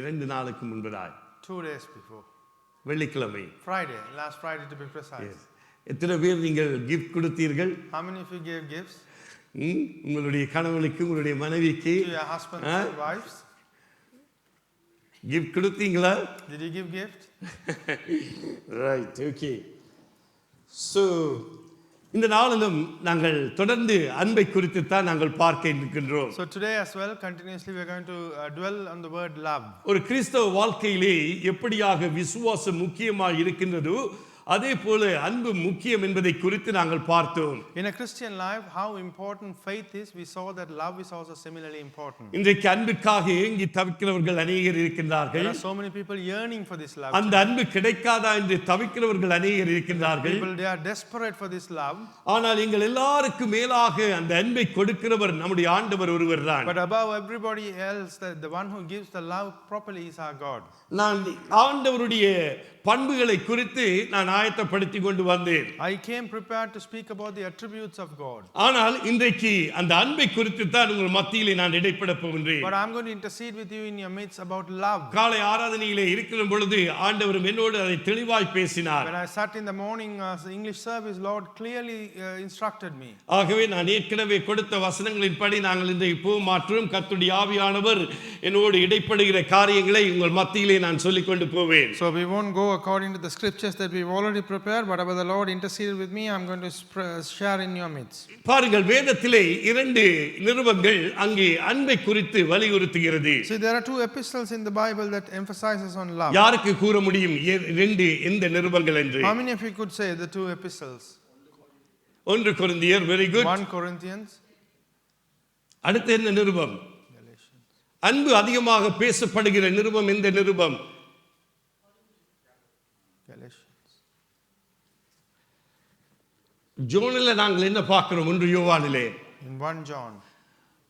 2 நாளுக்கு முன்பதாக 2 days before. வெள்ளிக்கிழமை. Friday, last Friday to be precise. எத்தனை பேர் நீங்கள் gift கொடுத்தீர்கள்? How many of you gave gifts உங்களுடைய கணவனுக்கு, உங்களுடைய மனைவிக்கு to your husbands and wives? gift கொடுத்தீங்களா? Did you give gift? Right, okay. So இந்த நாளிலும் நாங்கள் தொடர்ந்து அன்பை குறித்து தான் நாங்கள் பார்க்க இருக்கின்றோம். So today as well, continuously we are going to dwell on the word love. ஒரு கிறிஸ்தவ வாழ்க்கையிலே எப்படியாக விசுவாசம் முக்கியமாக இருக்கின்றதோ அதே போல அன்பு முக்கியம் என்பதை குறித்து நாங்கள் பார்த்தோம். In a Christian life, how important faith is, we saw that love is also similarly important. இன்றைக்கு அன்புக்காக ஏங்கி தவிக்கிறவர்கள் அநேகர் இருக்கின்றார்கள். There are so many people yearning for this love. அந்த அன்பு கிடைக்காதா என்று தவிக்கிறவர்கள் அநேகர் இருக்கின்றார்கள். People, they are desperate for this love. ஆனால் எங்கள் எல்லாருக்கும் மேலாக அந்த அன்பை கொடுக்கிறவர் நம்முடைய ஆண்டவர் ஒருவர் தான். But above everybody else, the one who gives the love properly is our God. நான் ஆண்டவருடைய பண்புகளை குறித்து நான் ஆயத்தப்படுத்தி கொண்டு வந்தேன். I came prepared to speak about the attributes of God. ஆனால் இன்றைக்கு அந்த அன்பை குறித்து தான் உங்கள் மத்தியிலே நான் இடைப்பட போகின்றேன். But I'm going to intercede with you in your midst about love. காலை ஆராதனையிலே இருக்கிற பொழுது ஆண்டவர் என்னோடு அதை தெளிவாய் பேசினார். When I sat in the morning English service, Lord clearly instructed me. ஆகவே நான் ஏற்கனவே கொடுத்த வசனங்களின்படி நாங்கள் இன்றைக்கு போக மாற்றோம். கர்த்தருடைய ஆவியானவர் என்னோடு இடைப்படுகிற காரியங்களை உங்கள் மத்தியிலே நான் சொல்லிக் கொண்டு போவேன். So we won't go according to the scriptures that we've already prepared. Whatever the Lord interceded with me, I'm going to share in your midst. பாருங்கள், வேதத்திலே இரண்டு நிருபங்கள் அங்கே அன்பை குறித்து வலியுறுத்துகிறது. See, there are two epistles in the Bible that emphasizes on love. யாருக்கு கூற முடியும் இரண்டு எந்த நிருபங்கள் என்று? How many of you could say the two epistles? 1 கொரிந்தியர், very good. 1 Corinthians. அடுத்த என்ன நிருபம்? அன்பு அதிகமாக பேசப்படுகிற நிருபம் எந்த நிருபம்? ஜோனிலே நாங்கள் என்ன பார்க்கிறோம்? 1 யோவானிலே. In 1 John.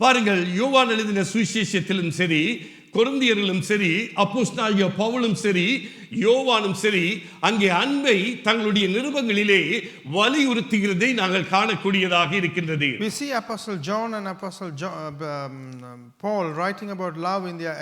பாருங்கள், யோவான் எழுதின சுவிசேஷத்திலும் சரி, கொரிந்தியரிலும் சரி, அப்போஸ்தலனாகிய பவுலும் சரி, யோவானும் சரி, அங்கே அன்பை தங்களுடைய நிருபங்களிலே வலியுறுத்துகிறதை நாங்கள் காணக்கூடியதாக இருக்கின்றது. We see Apostle John and Apostle Paul writing about love in the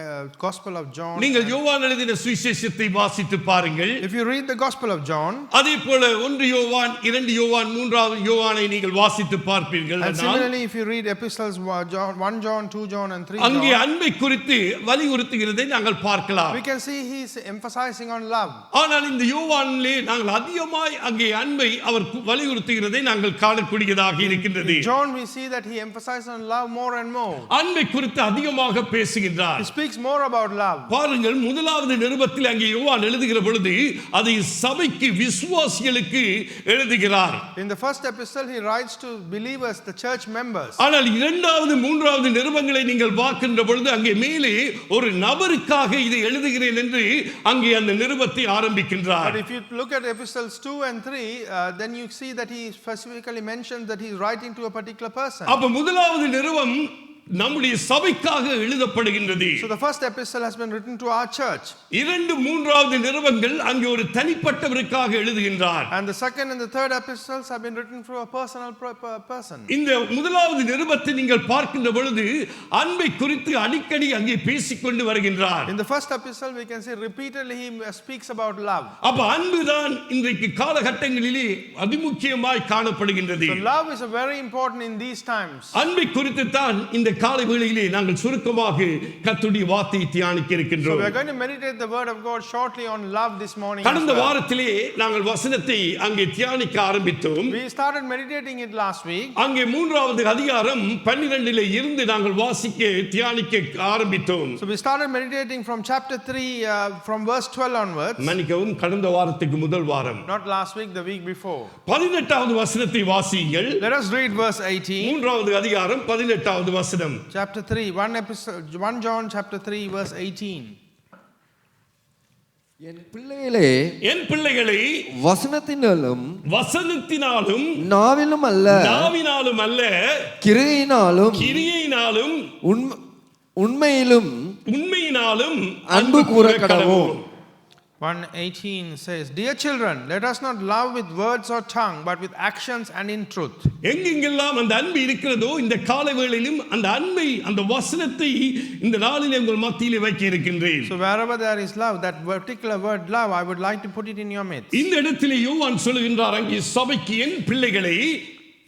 Gospel of John. நீங்கள் யோவான் எழுதின சுவிசேஷத்தை வாசித்து பாருங்கள். If you read the Gospel of John, அதேபோல 1 யோவான், 2 யோவான், 3 யோவானை நீங்கள் வாசித்து பார்ப்பீர்கள். and similarly if you read epistles 1 John, 2 John and 3 அங்கே John, அன்பை குறித்து வலியுறுத்துகிறதை நாங்கள் பார்க்கலாம். we can see he is emphasizing on love. ஆனால் இந்த யோவானிலே நாங்கள் அதிகமாய் அங்கே அன்பை அவர் வலியுறுத்துகிறதை நாங்கள் காணக்கூடியதாக இருக்கின்றது. John, we see that he emphasizes on love more and more. அன்பை குறித்து அதிகமாக பேசுகின்றார். He speaks more about love. பாருங்கள், முதலாவது நிருபத்தில் அங்கே யோவான் எழுதுகிற பொழுது அதை சபைக்கு, விசுவாசிகளுக்கு எழுதுகிறார். In the first epistle he writes to believers, the church members. ஆனால் இரண்டாவது, மூன்றாவது நிருபங்களை நீங்கள் பார்க்கின்ற பொழுது அங்கே மேலே ஒரு நபருக்காக இதை எழுதுகிறேன் என்று அங்கே அந்த நிருபத்தை ஆரம்பிக்கின்றார். But if you look at epistles 2 and 3, then you see that he specifically mentions that he is writing to a particular person. அப்ப முதலாவது நிருபம் நம்முடைய சபைக்காக எழுதப்படுகின்றது. So the first epistle has been written to our church. இரண்டு, மூன்றாவது நிருபங்கள் அங்கே ஒரு தனிப்பட்டவருக்காக எழுதுகின்றார். And the second and the third epistles have been written for a personal person. இந்த முதலாவது நிருபத்தை நீங்கள் பார்க்கின்ற பொழுது அன்பை குறித்து அடிக்கடி அங்கே பேசிக்கொண்டு வருகின்றார். In the first epistle we can see repeatedly he speaks about love. அப்ப அன்புதான் இன்றைக்கு காலகட்டங்களிலே அதிமுக்கியமாய் காணப்படுகின்றது. So love is very important in these times. அன்பை குறித்து தான் இந்த காலை வேளையிலே நாங்கள் சுருக்கமாக கர்த்தருடைய வார்த்தையை தியானிக்க So இருக்கின்றோம். we are going to meditate the word of God shortly on love this morning. கடந்த வாரத்திலே நாங்கள் வசனத்தை அங்கே தியானிக்க ஆரம்பித்தோம். We started meditating it last week. அங்கே 3வது அதிகாரம் 12 இருந்து நாங்கள் வாசிக்க தியானிக்க ஆரம்பித்தோம். So we started meditating from chapter 3 from verse 12 onwards. மன்னிக்கவும், கடந்த வாரத்துக்கு முதல் வாரம். Not last week, the week before. 18வது வசனத்தை வாசியுங்கள். Let us read verse 18. 3வது அதிகாரம் 18வது வசனம். Chapter 3, 1 John chapter 3 verse 18. என் பிள்ளைகளே, என் பிள்ளைகளை வசனத்தினாலும் நாவிலும் அல்ல, நாவினாலும் அல்ல, கிரியையினாலும் உண்மையிலும் அன்பு கூற கடவோம். 1:18 says, Dear children, let us not love with words or tongue, but with actions and in truth. எங்கெங்கெல்லாம் அந்த அன்பு இருக்கிறதோ இந்த காலை வேளையிலும் அந்த அன்பை, அந்த வசனத்தை இந்த நாளிலே உங்கள் மத்தியிலே வைக்க இருக்கின்றேன். So wherever there is love, that particular word love, I would like to put it in your midst. இந்த இடத்திலே யோவான் சொல்லுகின்றார், அங்கே சபைக்கு என் பிள்ளைகளை,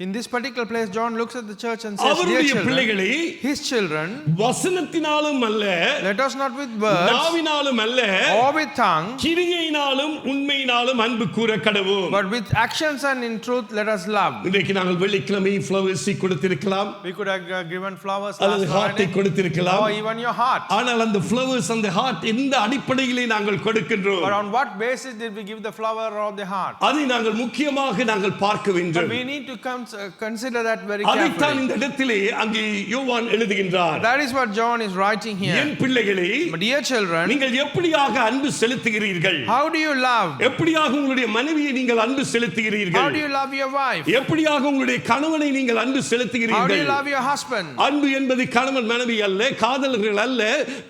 in this particular place John looks at the church and says, Dear children, his children, வசனத்தினாலும் அல்ல, let us not with words, நாவினாலும் அல்ல, or with tongue, கிரியையினாலும் உண்மையினாலும் அன்பு கூற கடவோம். but with actions and in truth let us love. இன்றைக்கு நாங்கள் வெள்ளிக்கிழமை flowers கொடுத்திருக்கலாம், we could have given flowers அல்லது heart கொடுத்திருக்கலாம், or even your heart. ஆனால் அந்த flowers and the heart எந்த அடிப்படையிலே நாங்கள் கொடுக்கின்றோம்? But on what basis did we give the flower or the heart? அதை நாங்கள் முக்கியமாக நாங்கள் பார்க்க வேண்டும். But we need to come consider that very அதைத்தான் carefully. இந்த இடத்திலே அங்கே யோவான் எழுதுகின்றார். That is what John is writing here. என் பிள்ளைகளே, My dear children, நீங்கள் எப்படியாக அன்பு செலுத்துகிறீர்கள்? how do you love? எப்படியாக உங்களுடைய மனைவியை நீங்கள் அன்பு How செலுத்துகிறீர்கள்? do you love your wife? எப்படியாக உங்களுடைய கணவனை நீங்கள் அன்பு How do செலுத்துகிறீர்கள்? you love your husband? அன்பு என்பது கணவன் மனைவி அல்ல, காதலர்கள் அல்ல,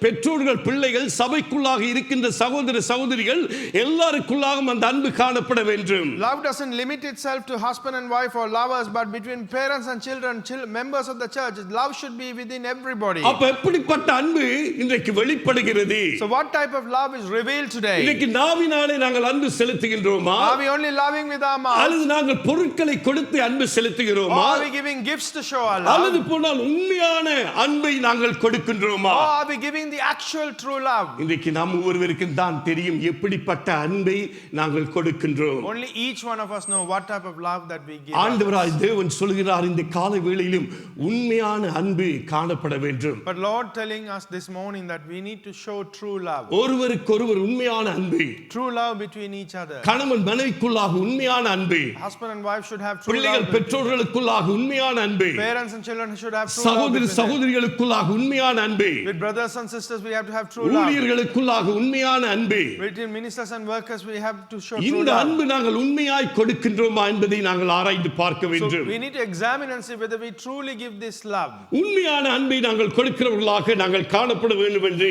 பெற்றோர்கள் பிள்ளைகள், சபைக்குள்ளாக இருக்கின்ற சகோதர சகோதரிகள் எல்லாருக்குள்ளாகவும் அந்த அன்பு காணப்பட வேண்டும். Love doesn't limit itself to husband and wife or lovers, but between parents and children, members of the church. Love should be within everybody. அப்ப எப்படிப்பட்ட அன்பு இன்றைக்கு வெளிப்படுகிறது? So what type of love is revealed today? இன்னைக்கு நாவினாலே நாங்கள் அன்பு செலுத்துகின்றோமா? Are we only loving with our mouth? அல்லது நாங்கள் பொருட்களை கொடுத்து அன்பு Or செலுத்துகிறோமா? are we giving gifts to show our love? அல்லது போனால் உண்மையான அன்பை நாங்கள் கொடுக்கின்றோமா? Or are we giving the actual true love? இன்றைக்கு நாம் ஒவ்வொருவருக்கும் தான் தெரியும் எப்படிப்பட்ட அன்பை நாங்கள் கொடுக்கின்றோம். Only each one of us know what type of love that we give. ஆண்டவராய் தேவன் சொல்கிறார், இந்த காலை வேளையிலும் உண்மையான அன்பு காணப்பட வேண்டும். But Lord telling us this morning that we need to show true love. ஒருவருக்கொருவர் உண்மையான அன்பு, True love between each other. கணவன் மனைவிக்குள்ளாக உண்மையான அன்பு, Husband and wife should have true பிள்ளைகள் love. பெற்றோர்களுக்குள்ளாக உண்மையான அன்பு, Parents and children should have true love. சகோதர between them. சகோதரிகளுக்குள்ளாக உண்மையான அன்பு, With brothers and sisters we have to have true love. ஊழியர்களுக்குள்ளாக உண்மையான அன்பு. Between ministers and workers we have to show true இந்த love. அன்பு நாங்கள் உண்மையாய் கொடுக்கின்றோமா என்பதை நாங்கள் ஆராய்ந்து பார்க்க So வேண்டும். we need to examine and see whether we truly give this love. உண்மையான அன்பை நாங்கள் கொடுக்கிறவர்களாக நாங்கள் காணப்பட வேண்டும் என்று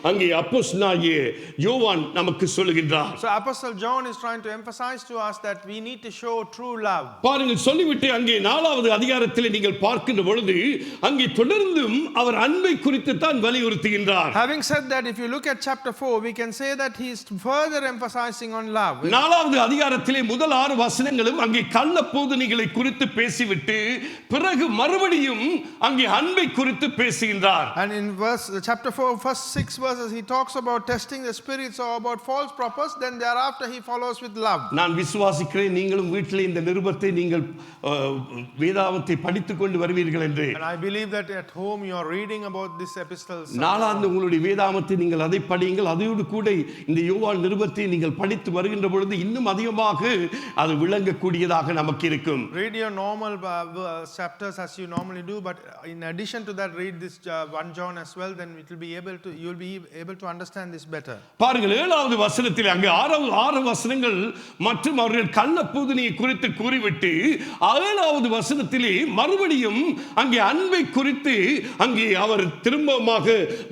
அங்கே அப்போஸ்தலனாகிய யோவான் நமக்கு சொல்லுகின்றார். So Apostle John is trying to emphasize to us that we need to show true love. பாருங்கள், சொல்லிவிட்டு அங்கே 4வது அதிகாரத்தில் நீங்கள் பார்க்கின்ற பொழுது அங்கே தொடர்ந்தும் அவர் அன்பை குறித்து தான் வலியுறுத்துகின்றார். Having said that, if you look at chapter 4, we can say that he is further emphasizing on love. 4வது அதிகாரத்திலே முதல் 6 வசனங்களும் அங்கே கள்ள போதனைகளை குறித்து பேசிவிட்டு பிறகு மறுபடியும் அங்கே அன்பை குறித்து பேசுகின்றார். And in chapter 4, first 6 verses, he talks about testing the spirits or about false prophets. Then thereafter he follows with love. நான் விசுவாசிக்கிறேன் நீங்களும் வீட்டிலே இந்த நிருபத்தை நீங்கள் வேதாகமத்தை படித்துக் கொண்டு வருவீர்கள் என்று. And I believe that at home you are reading about this epistles. நாளாந்து உங்களுடைய வேதாகமத்தை நீங்கள் அதை படியுங்கள். அதோடு கூட இந்த யோவான் நிருபத்தை நீங்கள் படித்து வருகின்ற பொழுது இன்னும் அதிகமாக அது விளங்கக்கூடியதாக நமக்கு இருக்கும். Read your normal chapters as you normally do, but in addition to that, read this 1 John as well. Then it will be able to, you will be able to understand this better. பாருங்கள், 7வது வசனத்தில் அங்கே 6 வசனங்கள் மற்றும் அவர்கள் கள்ள போதனையை குறித்து கூறிவிட்டு 7வது வசனத்திலே மறுபடியும் அங்கே அன்பை குறித்து அங்கே அவர் திரும்பமாக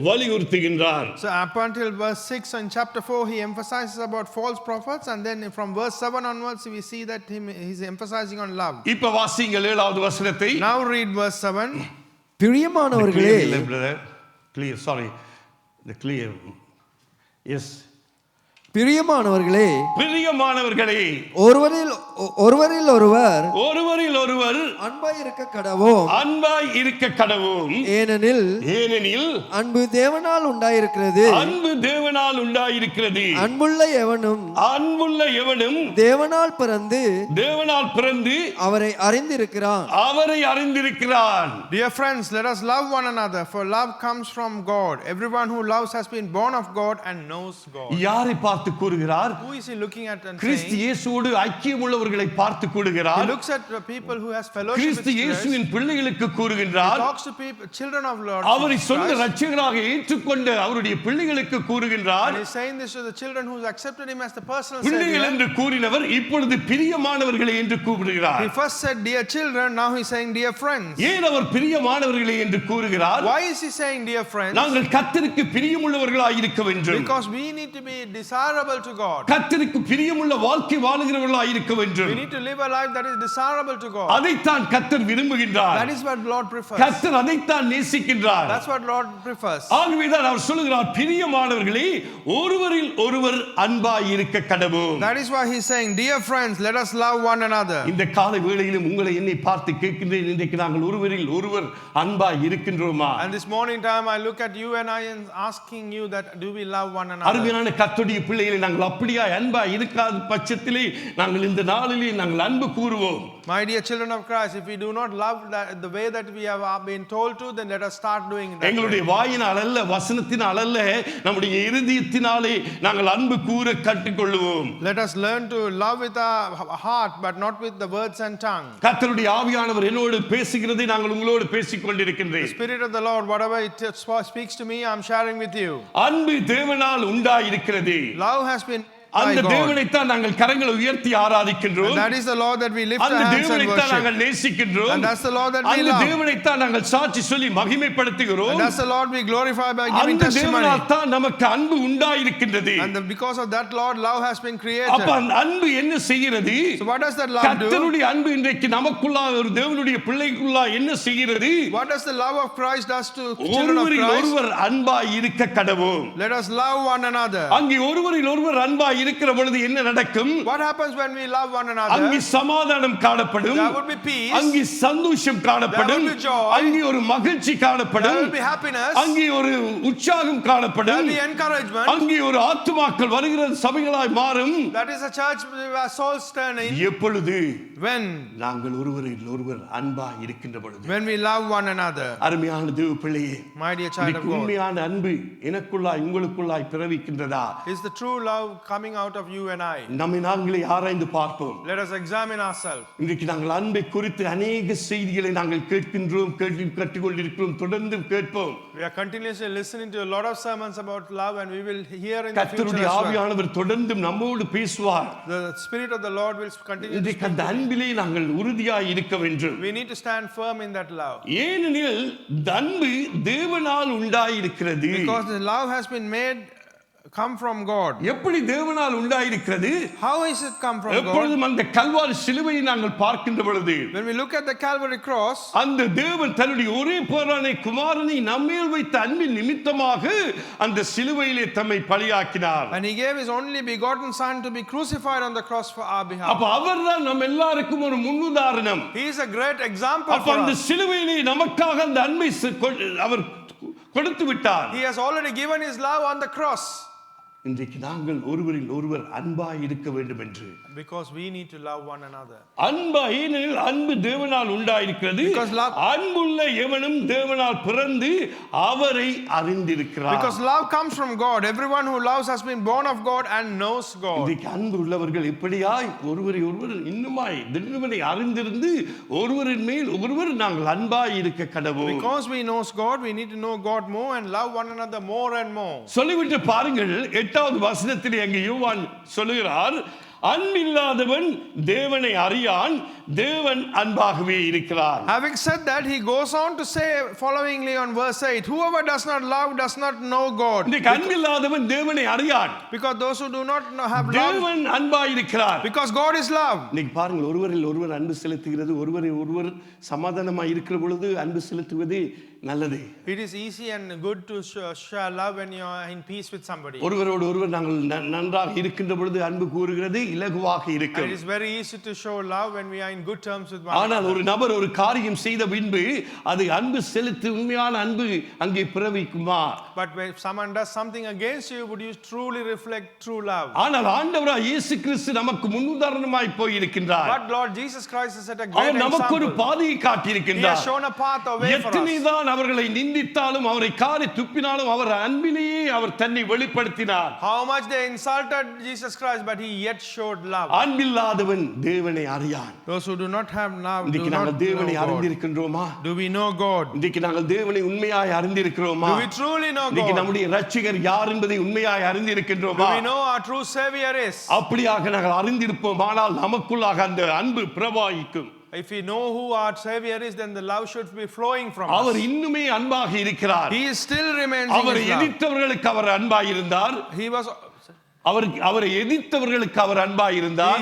வலியுறுத்துகின்றார். So up until verse 6 in chapter 4, he emphasizes about false prophets, and then from verse 7 onwards we see that he's emphasizing on love. இப்ப வாசிங்கள் 7வது வசனத்தை. Now read verse 7. பிரியமானவர்களே, Clear, sorry. The clear. Yes. பிரியமானவர்களே, பிரியமானவர்களே, ஒருவரில் ஒருவர் அன்பாய் இருக்க கடவோம். அன்பாய் இருக்க கடவோம். ஏனெனில் அன்பு தேவனால் உண்டாயிருக்கிறது. அன்புள்ள எவனும் தேவனால் பிறந்து அவரை அறிந்திருக்கிறான். Dear friends, let us love one another, for love comes from God. Everyone who loves has been born of God and knows God. யாரை பார்த்து கூறுகிறார்? Who is he looking at and Kristu saying? இயேசுவோடு ஐக்கியம் உள்ளவர்களை பார்த்து He கூறுகிறார். looks at the people who has fellowship with Kristu Christ. இயேசுவின் பிள்ளைகளுக்கு He கூறுகின்றார். talks to people, children of Lord அவரை Jesus சொந்த Christ. இரட்சகராக ஏற்றுக்கொண்ட அவருடைய பிள்ளைகளுக்கு கூறுகின்றார். And he's saying this to the children who accepted him as the personal பிள்ளைகள் savior. என்று கூறினவர் இப்பொழுது பிரியமானவர்களே என்று கூறுகிறார். He first said dear children, now he's saying dear friends. ஏன் அவர் பிரியமானவர்களே என்று கூறுகிறார்? Why is he saying dear friends? நாங்கள் கர்த்தருக்கு பிரியமுள்ளவர்களாய் இருக்க வேண்டும். Because we need to be desirable to God. கர்த்தருக்கு பிரியமுள்ள வாழ்க்கை வாழுகிறவர்களாய் இருக்க வேண்டும். We need to live a life that is desirable to God. அதைத்தான் கர்த்தர் விரும்புகின்றார். That is what Lord prefers. கர்த்தர் அதைத்தான் நேசிக்கின்றார். That's what Lord prefers. ஆகவேதான் அவர் சொல்லுகிறார், பிரியமானவர்களே, ஒருவரில் ஒருவர் அன்பாய் இருக்க கடவோம். That is why he's saying dear friends, let us love one another. இந்த காலை வேளையிலும் உங்களை என்னை பார்த்து கேட்கின்றேன், இன்றைக்கு நாங்கள் ஒருவரில் ஒருவர் அன்பாய் இருக்கின்றோமா? And this morning time I look at you and I am asking you that do we love one another? அருமையான கர்த்தருடைய பிள்ளைகளை நாங்கள் அப்படியே அன்பாய் இருக்காத பட்சத்திலே நாங்கள் இந்த நாளிலே நாங்கள் அன்பு கூறுவோம். My dear children of Christ, if we do not love that, the way that we have been told to, then let us start doing that. எங்களுடைய வாயினால் அல்ல, வசனத்தினால் அல்ல, நம்முடைய இருதயத்தினாலே நாங்கள் அன்பு கூற கற்றுக்கொள்வோம். Let us learn to love with our heart, but not with the words and tongue. கர்த்தருடைய ஆவியானவர் என்னோடு பேசுகிறதை நாங்கள் உங்களோடு பேசிக் கொண்டிருக்கின்றேன். The Spirit of the Lord, whatever it speaks to me, I am sharing with you. அன்பு தேவனால் உண்டாயிருக்கிறது. Love has been அந்த தேவனை தான் நாங்கள் கரங்களை உயர்த்தி ஆராதிக்கின்றோம். And that is the Lord that we lift our அந்த hands and தேவனை தான் worship. நாங்கள் நேசிக்கின்றோம். And that's the Lord that we அந்த love. தேவனை தான் நாங்கள் சாட்சி சொல்லி மகிமைப்படுத்துகிறோம். And that's the Lord we glorify by giving அந்த testimony. தேவனால் தான் நமக்கு அன்பு உண்டாயிருக்கின்றது. And because of that Lord, love has been created. அப்ப அந்த அன்பு என்ன செய்கிறது? So what does that love do? கர்த்தருடைய அன்பு இன்றைக்கு நமக்குள்ளா ஒரு தேவனுடைய பிள்ளைக்குள்ளா என்ன செய்கிறது? What does the love of Christ does to children of ஒருவரில் Christ? ஒருவர் அன்பாய் இருக்க கடவோம். Let us love one another. அங்கே ஒருவரில் ஒருவர் அன்பாய் இருக்கிற பொழுது என்ன நடக்கும்? What happens when we love one another? அங்கே சமாதானம் காணப்படும். There would be peace. அங்கே சந்தோஷம் காணப்படும். There will be joy. அங்கே ஒரு மகிழ்ச்சி காணப்படும். There will be happiness. அங்கே ஒரு உற்சாகம் There காணப்படும். will be encouragement. அங்கே ஒரு ஆத்துமாக்கள் வருகிற சபைகளாய் மாறும். That is a church where souls turn in. எப்பொழுது When நாங்கள் ஒருவரில் ஒருவர் அன்பாய் இருக்கின்ற பொழுது. when we love one another. அருமையான தேவ பிள்ளையே, My dear child of God, உண்மையான அன்பு எனக்குள்ளாய் உங்களுக்குள்ளாய் பிறவிக்கின்றதா? is the true love coming out of you and I? நம்மை நாங்களே ஆராய்ந்து பார்ப்போம். Let us examine ourselves. இன்றைக்கு நாங்கள் அன்பை குறித்து அநேக செய்திகளை நாங்கள் கேட்கின்றோம், கற்றுக்கொண்டிருக்கிறோம், தொடர்ந்து கேட்போம். We are continuously listening to a lot of sermons about love, and we will hear in the future கர்த்தருடைய as well. ஆவியானவர் தொடர்ந்து நம்மோடு பேசுவார். The Spirit of the Lord will continue to இன்றைக்கு speak. அந்த அன்பிலே நாங்கள் உறுதியாய் இருக்க வேண்டும். We need to stand firm in that love. ஏனெனில் அன்பு தேவனால் உண்டாயிருக்கிறது. Because the love has been made come from God. எப்படி தேவனால் உண்டாயிருக்கிறது? How is it come from God? எப்பொழுதும் அந்த கல்வாரி சிலுவையை நாங்கள் பார்க்கின்ற பொழுது, When we look at the Calvary cross, அந்த தேவன் தன்னுடைய ஒரே பேரான குமாரனை நம்மேல் வைத்த அன்பின் நிமித்தமாக அந்த சிலுவையிலே தம்மை பலியாக்கினார். and He gave His only begotten Son to be crucified on the cross for our behalf. அப்ப அவர்தான் நம்ம எல்லாருக்கும் ஒரு முன்னுதாரணம். He is a great example அப்ப for அந்த us. சிலுவையிலே நமக்காக அந்த அன்பை அவர் கொடுத்து விட்டார். He has already given His love on the cross. இன்றைக்கு நாங்கள் ஒருவரில் ஒருவர் அன்பாய் இருக்க வேண்டும் என்று. Because we need to love one another. அன்பாய், ஏனெனில் அன்பு தேவனால் உண்டாயிருக்கிறது. அன்புள்ள எவனும் தேவனால் பிறந்து அவரை அறிந்திருக்கிறார். Because love comes from God. Everyone who loves has been born of God and knows God. இன்றைக்கு அன்பு உள்ளவர்கள் எப்படியாய் ஒருவரை ஒருவர் இன்னுமாய் தேவனை அறிந்திருந்து ஒருவரின் மேல் ஒருவர் நாங்கள் அன்பாய் இருக்க கடவோம். Because we know God, we need to know God more and love one another more and more. சொல்லிவிட்டு பாருங்கள், 8வது வசனத்தில் அங்கே யோவான் சொல்லுகிறார், அன்பில்லாதவன் தேவனை அறியான், தேவன் அன்பாகவே இருக்கிறார். Having said that, he goes on to say followingly on verse 8, whoever does not love does not know God. இன்றைக்கு அன்பில்லாதவன் தேவனை அறியான். Because those who do not have love, தேவன் அன்பாய் இருக்கிறார். because God is love. இன்னைக்கு பாருங்கள், ஒருவரில் ஒருவர் அன்பு செலுத்துகிறது, ஒருவரை ஒருவர் சமாதானமாய் இருக்கிற பொழுது அன்பு செலுத்துவது நல்லது. It is easy and good to share love when you are in peace with somebody. ஒருவரோடு ஒருவர் நாங்கள் நன்றாக இருக்கின்ற பொழுது அன்பு கூறுகிறது இலகுவாக இருக்கும். It is very easy to show love when we are in good terms with one ஆனால் another. ஒரு நபர் ஒரு காரியம் செய்த பின்பு அது அன்பு செலுத்து உண்மையான அன்பு அங்கே பிறவிக்குமா? But if someone does something against you, would you truly reflect true love? ஆனால் ஆண்டவராகிய இயேசு கிறிஸ்து நமக்கு முன்னுதாரணமாய் போய் இருக்கின்றார். But Lord Jesus Christ has set a great அவர் நமக்கு ஒரு example. பாதையை காட்டி He has இருக்கின்றார். shown a path of way for us. எத்தனைதான் அவர்களை நிந்தித்தாலும் அவரை காரி துப்பினாலும் அவர் அன்பிலேயே அவர் தன்னை வெளிப்படுத்தினார். How much they insulted Jesus Christ, but he yet showed love. அன்பில்லாதவன் தேவனை அறியான். Those who do not have love do இன்றைக்கு not நாங்கள் தேவனை know God. அறிந்திருக்கின்றோமா? Do we know God? இன்றைக்கு நாங்கள் தேவனை உண்மையாய் அறிந்திருக்கிறோமா? Do we truly know இன்றைக்கு God? நம்முடைய இரட்சகர் யார் என்பதை உண்மையாய் Do அறிந்திருக்கின்றோமா? we know our true Savior is? அப்படியாக நாங்கள் அறிந்திருப்போம், ஆனால் நமக்குள்ளாக அந்த அன்பு பிரவாகிக்கும். If we know who our Savior is, then the love should be flowing from our us. இன்னுமே அன்பாக இருக்கிறார். He still remains in அவரை his love. எதிர்த்தவர்களுக்கு அவர் அன்பாய் இருந்தார். அவரை எதிர்த்தவர்களுக்கு அவர் அன்பாய் இருந்தார்.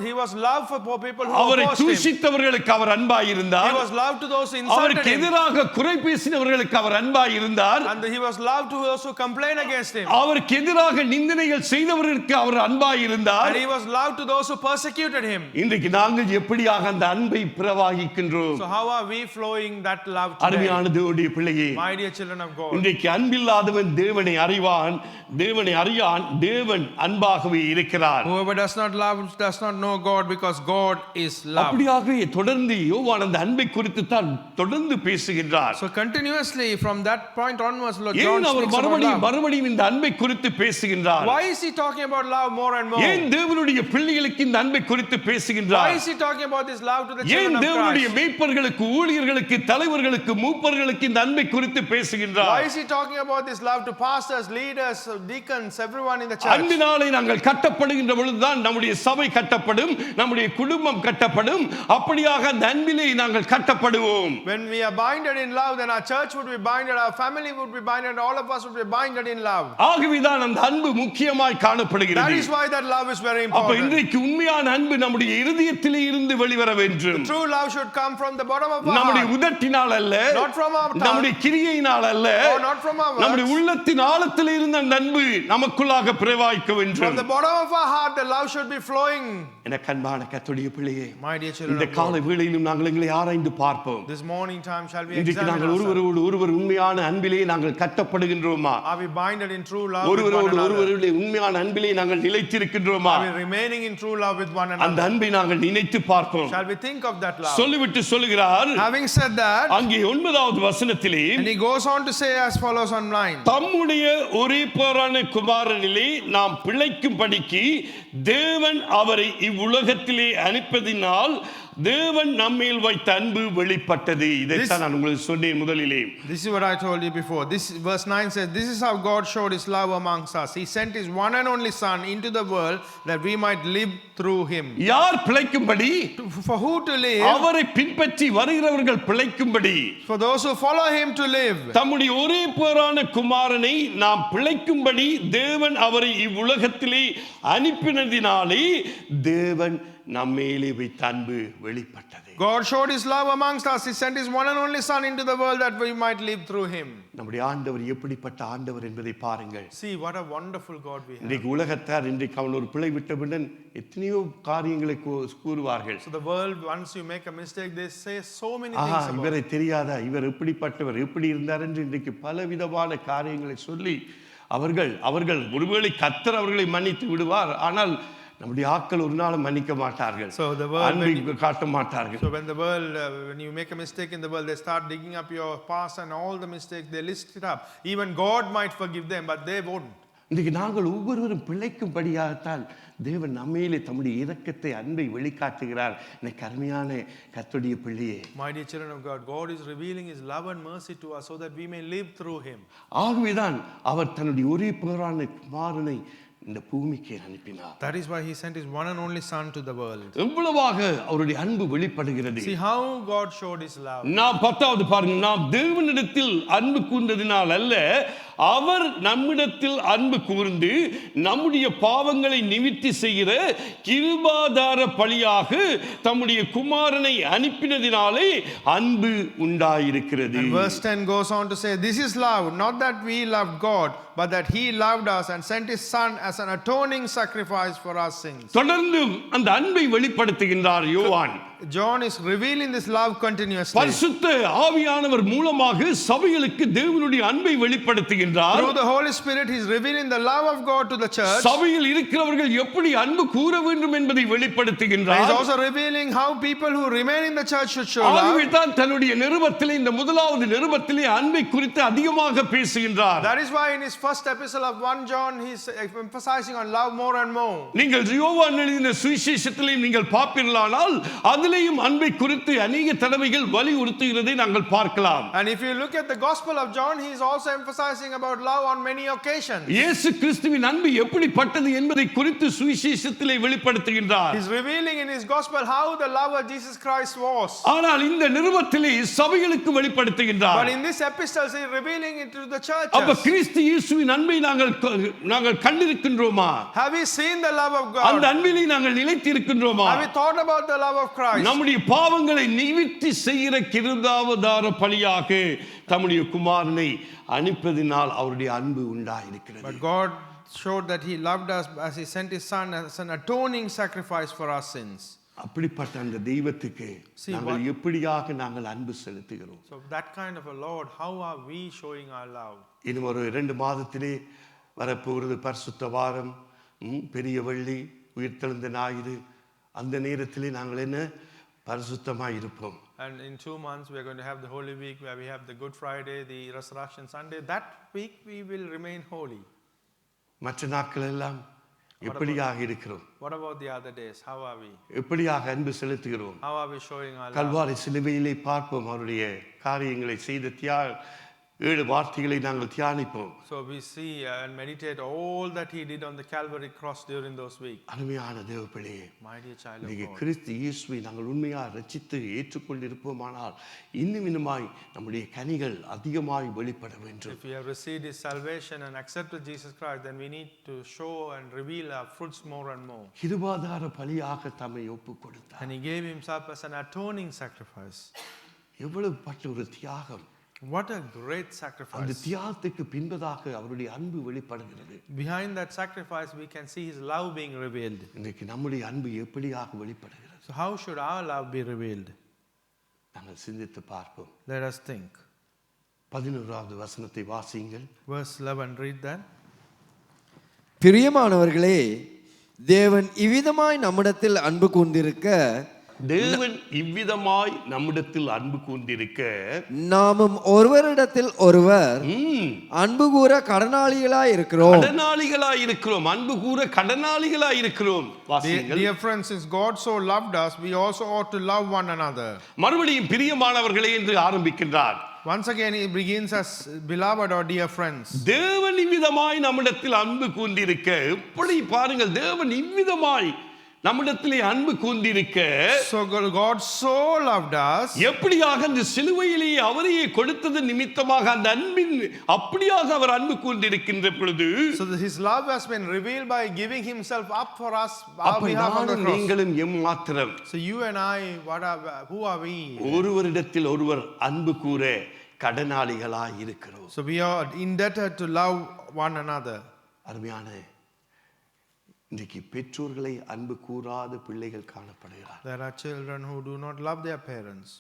He was love for poor people who அவரை opposed him. தூஷித்தவர்களுக்கு அவர் அன்பாய் இருந்தார். He was love to those who insulted அவருக்கு him. எதிராக குறை பேசினவர்களுக்கு அவர் அன்பாய் இருந்தார். And he was love to those who complain against him. அவருக்கு எதிராக நிந்தனைகள் செய்தவர்களுக்கு அவர் அன்பாய் இருந்தார். And he was love to those who persecuted him. இன்றைக்கு நாங்கள் எப்படியாக அந்த அன்பை பிரவாகிக்கின்றோம்? So how are we flowing that love today? அருமையான தேவனுடைய பிள்ளையே, My dear children of God. இன்றைக்கு அன்பில்லாதவன் தேவனை அறிவான், தேவனை அறியான், தேவன் அன்பாகவே இருக்கிறார். Whoever does not love does not know God, because God is love. அப்படியாகவே தொடர்ந்து யோவான் அந்த அன்பை குறித்து தான் தொடர்ந்து பேசுகின்றார். So continuously from that point onwards, Lord John ஏன் அவர் speaks about love. மறுபடியும் இந்த அன்பை குறித்து பேசுகின்றார்? Why is he talking about love more and more? ஏன் தேவனுடைய பிள்ளைகளுக்கு இந்த அன்பை குறித்து பேசுகின்றார்? Why is he talking about this love to the children ஏன் of தேவனுடைய Christ? மேய்ப்பர்களுக்கு, ஊழியர்களுக்கு, தலைவர்களுக்கு, மூப்பர்களுக்கு இந்த அன்பை குறித்து பேசுகின்றார்? Why is he talking about this love to pastors, leaders, deacons, everyone in the church? அன்பினாலே நாங்கள் கட்டப்படுகின்ற பொழுதுதான் நம்முடைய சபை கட்டப்படும், நம்முடைய குடும்பம் கட்டப்படும். அப்படியாக அந்த அன்பிலே நாங்கள் கட்டப்படுவோம். When we are binded in love, then our church would be binded, our family would be binded, all of us would be binded in love. ஆகவேதான் அந்த அன்பு முக்கியமாய் காணப்படுகிறது. That is why that love is very அப்ப important. இன்றைக்கு உண்மையான அன்பு நம்முடைய இருதயத்திலே இருந்து வெளிவர வேண்டும். True love should come from the bottom of our நம்முடைய heart, உதட்டினால் அல்ல, not from our tongue, நம்முடைய கிரியையினால் அல்ல, or not from our நம்முடைய words. உள்ளத்தின் ஆழத்திலே இருந்த அந்த அன்பு நமக்குள்ளாக பிரவாகிக்க From வேண்டும். the bottom of our heart, the love should be flowing. எனக்கு அன்பான கர்த்தருடைய பிள்ளையே, My dear children இந்த of God, காலை வேளையிலும் நாங்கள் எங்களை ஆராய்ந்து பார்ப்போம். this morning time shall we இன்றைக்கு examine நாங்கள் ourselves. ஒருவரோடு ஒருவர் உண்மையான அன்பிலே நாங்கள் கட்டப்படுகின்றோமா? Are we binded in true love with one ஒருவரோடு another? ஒருவருடைய உண்மையான அன்பிலே நாங்கள் நிலைத்திருக்கின்றோமா? Are we remaining in true love with one அந்த another? அன்பை நாங்கள் நினைத்து பார்ப்போம். Shall we think of that love? சொல்லிவிட்டு சொல்லுகிறார், Having said that, அங்கே 9வது வசனத்திலே and he goes on to say as follows online. தம்முடைய ஒரே பேரான குமாரனிலே நாம் பிழைக்கும்படிக்கு தேவன் அவரை இவ்வுலகத்திலே அனுப்பதினால் தேவன் நம்மேல் வைத்த அன்பு வெளிப்பட்டது. இதைத்தான் நான் உங்களுக்கு சொன்னேன் முதலிலே. This is what I told you before. This verse 9 says, this is how God showed his love amongst us. He sent his one and only son into the world that we might live through him. யார் பிழைக்கும்படி? For who to live? அவரை பின்பற்றி வருகிறவர்கள் பிழைக்கும்படி. For those who follow him to live. தம்முடைய ஒரே பேரான குமாரனை நாம் பிழைக்கும்படி தேவன் அவரை இவ்வுலகத்திலே அனுப்பினதினாலே தேவன் நம்மேலே வைத்த அன்பு வெளிப்பட்டது. God showed his love amongst us. He sent his one and only son into the world that we might live through him. நம்முடைய ஆண்டவர் எப்படிப்பட்ட ஆண்டவர் என்பதை பாருங்கள். See what a wonderful God we have. இன்றைக்கு உலகத்தார் இன்றைக்கு அவன் ஒரு பிழை விட்டவுடன் எத்தனையோ காரியங்களை கூறுவார்கள். So the world, once you make a mistake, they say so many things about இவரை தெரியாதா, இவர் எப்படிப்பட்டவர், எப்படி இருந்தார் என்று இன்றைக்கு பலவிதமான காரியங்களை சொல்லி அவர்கள் ஒருவேளை கர்த்தர் அவர்களை மன்னித்து விடுவார், ஆனால் நம்முடைய ஆட்கள் ஒரு நாள் மன்னிக்க மாட்டார்கள். So the world, அன்பை காட்ட மாட்டார்கள். so when the world, when you make a mistake in the world, they start digging up your past and all the mistakes, they list it up. Even God might forgive them, but they won't. இன்றைக்கு நாங்கள் ஒவ்வொருவரும் பிழைக்கும்படியாகத்தான் தேவன் நம்மேலே தம்முடைய இரக்கத்தை, அன்பை வெளிக்காட்டுகிறார். எனக்கு அருமையான கர்த்தருடைய பிள்ளையே, My dear children of God, God is revealing his love and mercy to us so that we may live through him. ஆகவேதான் அவர் தன்னுடைய ஒரே பேரான குமாரனை இந்த பூமிக்கு அனுப்பினார். That is why he sent his one and only son to the world. எவ்வளவாக அவருடைய அன்பு வெளிப்படுகிறது. See how God showed his love. நாம் 10வது பாருங்க, நாம் தேவனிடத்தில் அன்பு கூர்ந்ததினால் அல்ல, அவர் நம்மிடத்தில் அன்பு கூர்ந்து நம்முடைய பாவங்களை நிவிர்த்தி செய்கிற கிருபாதார பலியாக தம்முடைய குமாரனை அனுப்பினதினாலே அன்பு உண்டாயிருக்கிறது. And verse 10 goes on to say, this is love, not that we loved God, but that he loved us and sent his son as an atoning sacrifice for our sins. தொடர்ந்து அந்த அன்பை வெளிப்படுத்துகின்றார் யோவான். John is revealing this love continuously. பரிசுத்த ஆவியானவர் மூலமாக சபைகளுக்கு தேவனுடைய அன்பை வெளிப்படுத்துகின்றார். Through the Holy Spirit he is revealing the love of God to the church. சபையில் இருக்கிறவர்கள் எப்படி அன்பு கூற வேண்டும் என்பதை He is வெளிப்படுத்துகின்றார். also revealing how people who remain in the church should show love. ஆகவேதான் தன்னுடைய நிருபத்திலே, இந்த முதலாவது நிருபத்திலே அன்பை குறித்து அதிகமாக பேசுகின்றார். That is why in his first epistle of 1 John he is emphasizing on love more and more. நீங்கள் யோவான் எழுதின சுவிசேஷத்திலே நீங்கள் பார்ப்பீர்களானால் அதிலேயும் அன்பை குறித்து அநேக தடவைகள் வலியுறுத்துகிறதை நாங்கள் பார்க்கலாம். And if you look at the gospel of John, he is also emphasizing about love on many occasions. இயேசு கிறிஸ்துவின் அன்பு எப்படிப்பட்டது என்பதை குறித்து சுவிசேஷத்திலே வெளிப்படுத்துகின்றார். He is revealing in his gospel how the love of Jesus Christ was. ஆனால் இந்த நிருபத்திலே சபைகளுக்கு வெளிப்படுத்துகின்றார். But in this epistle he is revealing it to the அப்ப churches. கிறிஸ்து இயேசுவின் அன்பை நாங்கள் கண்டிருக்கின்றோமா? Have we seen the love of அந்த God? அன்பிலே நாங்கள் நிலைத்திருக்கின்றோமா? Have we thought about the love of Christ? நம்முடைய பாவங்களை நிவிர்த்தி செய்கிற கிருபாதார பலியாக தம்முடைய குமாரனை அனுப்பியதினால் அவருடைய அன்பு உண்டாயிருக்கிறது. But God showed that he loved us as he sent his son as an atoning sacrifice for our sins. அப்படிப்பட்ட அந்த தெய்வத்துக்கு நாங்கள் எப்படியாக நாங்கள் அன்பு செலுத்துகிறோம்? So that kind of a Lord, how are we showing our love? இன்னும் ஒரு 2 மாதத்திலே வரப்போகிறது பரிசுத்த வாரம். பெரிய வெள்ளி உயிர்த்தெழுந்த ஞாயிறு அந்த நேரத்திலே நாங்கள் என்ன பரிசுத்தமாய் இருப்போம். And in 2 months we are going to have the Holy Week where we have the Good Friday, the Resurrection Sunday. That week we will remain holy. மற்ற நாட்கள் எல்லாம் எப்படியாக இருக்கிறோம்? What about the other days? How are we? எப்படியாக அன்பு செலுத்துகிறோம்? How are we showing our love? Kalvari சிலுவையிலே பார்ப்போம் அவருடைய காரியங்களை செய்த 7 வார்த்தைகளை நாங்கள் தியானிப்போம். So we see and meditate all that he did on the Calvary cross during those weeks. அருமையான தேவப்பிள்ளையே, My dear child of நீங்க God, கிறிஸ்து இயேசுவை நாங்கள் உண்மையாக ரட்சித்து ஏற்றுக்கொண்டிருப்போமானால் இன்னும் நம்முடைய கனிகள் அதிகமாய் வெளிப்பட வேண்டும். if we have received his salvation and accepted Jesus Christ, then we need to show and reveal our fruits more and more. கிருபாதார பலியாக தம்மை ஒப்புக் கொடுத்தார். And he gave himself as an atoning sacrifice. எவ்வளவு பட்ட ஒரு தியாகம்! What a great அந்த sacrifice. தியாகத்துக்கு பின்பதாக அவருடைய அன்பு வெளிப்படுகிறது. Behind that sacrifice we can see his love being revealed. இன்றைக்கு நம்முடைய அன்பு எப்படியாக வெளிப்படுகிறது? So how should our love be revealed? நாங்கள் சிந்தித்து பார்ப்போம். Let us think. 11வது வசனத்தை வாசியுங்கள். Verse 11, read that. பிரியமானவர்களே, தேவன் இவ்விதமாய் நம்மிடத்தில் அன்பு கூர்ந்திருக்க, தேவன் இவ்விதமாய் நம்மிடத்தில் அன்பு கூர்ந்திருக்க, நாமும் ஒருவரிடத்தில் ஒருவர் அன்பு கூற கடனாளிகளாய் இருக்கிறோம். அன்பு கூற கடனாளிகளாய் இருக்கிறோம். Dear friends, since God so loved us, we also ought to love one another. மறுபடியும் பிரியமானவர்களே என்று ஆரம்பிக்கின்றார். Once again he begins as beloved or dear friends. தேவன் இவ்விதமாய் நம்மிடத்தில் அன்பு கூர்ந்திருக்க, எப்படி பாருங்கள், தேவன் இவ்விதமாய் நம்மிடத்திலே அன்பு கூர்ந்திருக்க, So God so loved us, எப்படியாக அந்த சிலுவையிலே அவரையே கொடுத்தது நிமித்தமாக அந்த அன்பின் அப்படியாக அவர் அன்பு கூர்ந்திருக்கின்ற பொழுது, so that his love has been revealed by giving himself up for us our behalf on the cross. நீங்களும் எம்மாத்திரம், So you and I, who are we? ஒருவரிடத்தில் ஒருவர் அன்பு கூற கடனாளிகளாய் இருக்கிறோம். So we are indebted to love one another. அருமையான இன்றைக்கு பெற்றோர்களை அன்பு கூறாத பிள்ளைகள் காணப்படுகிறார். There are children who do not love their parents.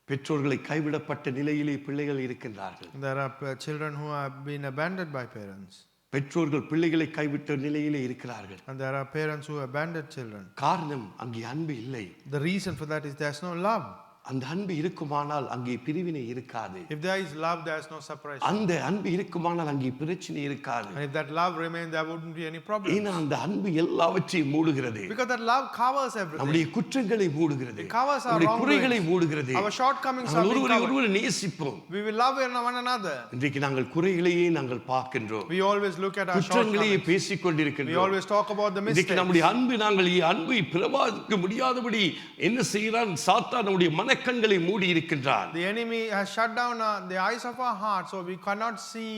பெற்றோர்களை கைவிடப்பட்ட நிலையிலே பிள்ளைகள் இருக்கின்றார்கள். There are children who have been abandoned by parents. பெற்றோர்கள் பிள்ளைகளை கைவிட்ட நிலையிலே இருக்கிறார்கள். And there are parents who abandon children. காரணம் அங்கே அன்பு இல்லை. The reason for that is there's no love. அந்த அன்பு இருக்குமானால் அங்கே பிரிவினை இருக்காது. If there is love, there is no separation. அந்த அன்பு இருக்குமானால் அங்கே பிரச்சனை இருக்காது. And if that love remains, there wouldn't be any problem. ஏன்னா அந்த அன்பு எல்லாவற்றையும் மூடுகிறது. Because that love covers everything. நம்முடைய குற்றங்களை மூடுகிறது. It covers our நம்முடைய wrongdoings. குறைகளை மூடுகிறது. Our shortcomings are being covered. ஒருவரை நேசிப்போம். We will love one another. இன்றைக்கு நாங்கள் குறைகளையே நாங்கள் பார்க்கின்றோம். We always look at our குற்றங்களையே shortcomings. பேசிக் கொண்டிருக்கின்றோம். We always talk about the mistakes. இன்றைக்கு நம்முடைய அன்பு நாங்கள் அன்பை பிரவாதிக்க முடியாதபடி என்ன செய்கிறான்? சாத்தான் நம்முடைய மனக்கண்களை மூடி இருக்கின்றான். The enemy has shut down the eyes of our heart, so we cannot see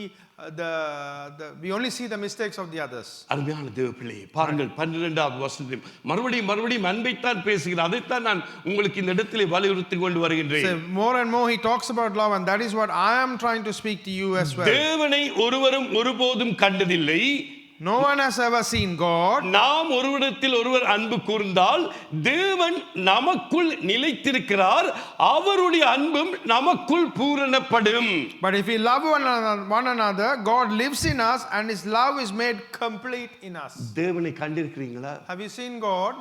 we only see the mistakes of the others. அருமையான தேவப்பிள்ளையே, பாருங்கள் 12வது வசனத்தில் மறுபடியும் அன்பைத்தான் பேசுகிறார். அதைத்தான் நான் உங்களுக்கு இந்த இடத்திலே வலியுறுத்தி கொண்டு வருகின்றேன். So more and more he talks about love, and that is what I am trying to speak to you as well. தேவனை ஒருவரும் ஒருபோதும் கண்டதில்லை. No one has ever seen God. நாம் ஒருவரிடத்தில் ஒருவர் அன்பு கூர்ந்தால் தேவன் நமக்குள் நிலைத்திருக்கிறார், அவருடைய அன்பும் நமக்குள் பூரணப்படும். But if we love one another, God lives in us and his love is made complete in us. தேவனை கண்டிருக்கிறீங்களா? Have you seen God?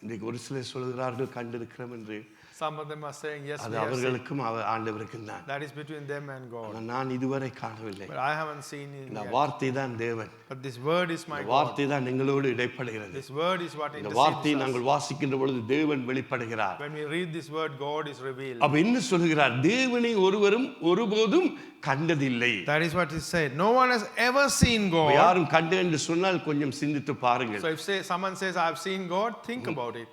இன்றைக்கு ஒரு சிலர் சொல்கிறார்கள் கண்டிருக்கிறோம் என்று. Some of them are saying yes, அது அவர்களுக்கும் ஆண்டவருக்கும் தான். that is between them and God. நான் இதுவரை காணவில்லை. But I haven't seen it இந்த yet. வார்த்தை தான் தேவன். But this word is my God. வார்த்தை தான் எங்களோடு இடைப்படுகிறது. This word is what இந்த intercedes வார்த்தையை us. நாங்கள் வாசிக்கின்ற பொழுது தேவன் வெளிப்படுகிறார். When we read this word, God is revealed. அப்ப என்ன சொல்கிறார்? தேவனை ஒருவரும் ஒருபோதும் கண்டதில்லை. That is what he said. No one has ever seen God. யாரும் கண்டு என்று சொன்னால் கொஞ்சம் சிந்தித்து பாருங்கள். So if someone says I have seen God, think about it.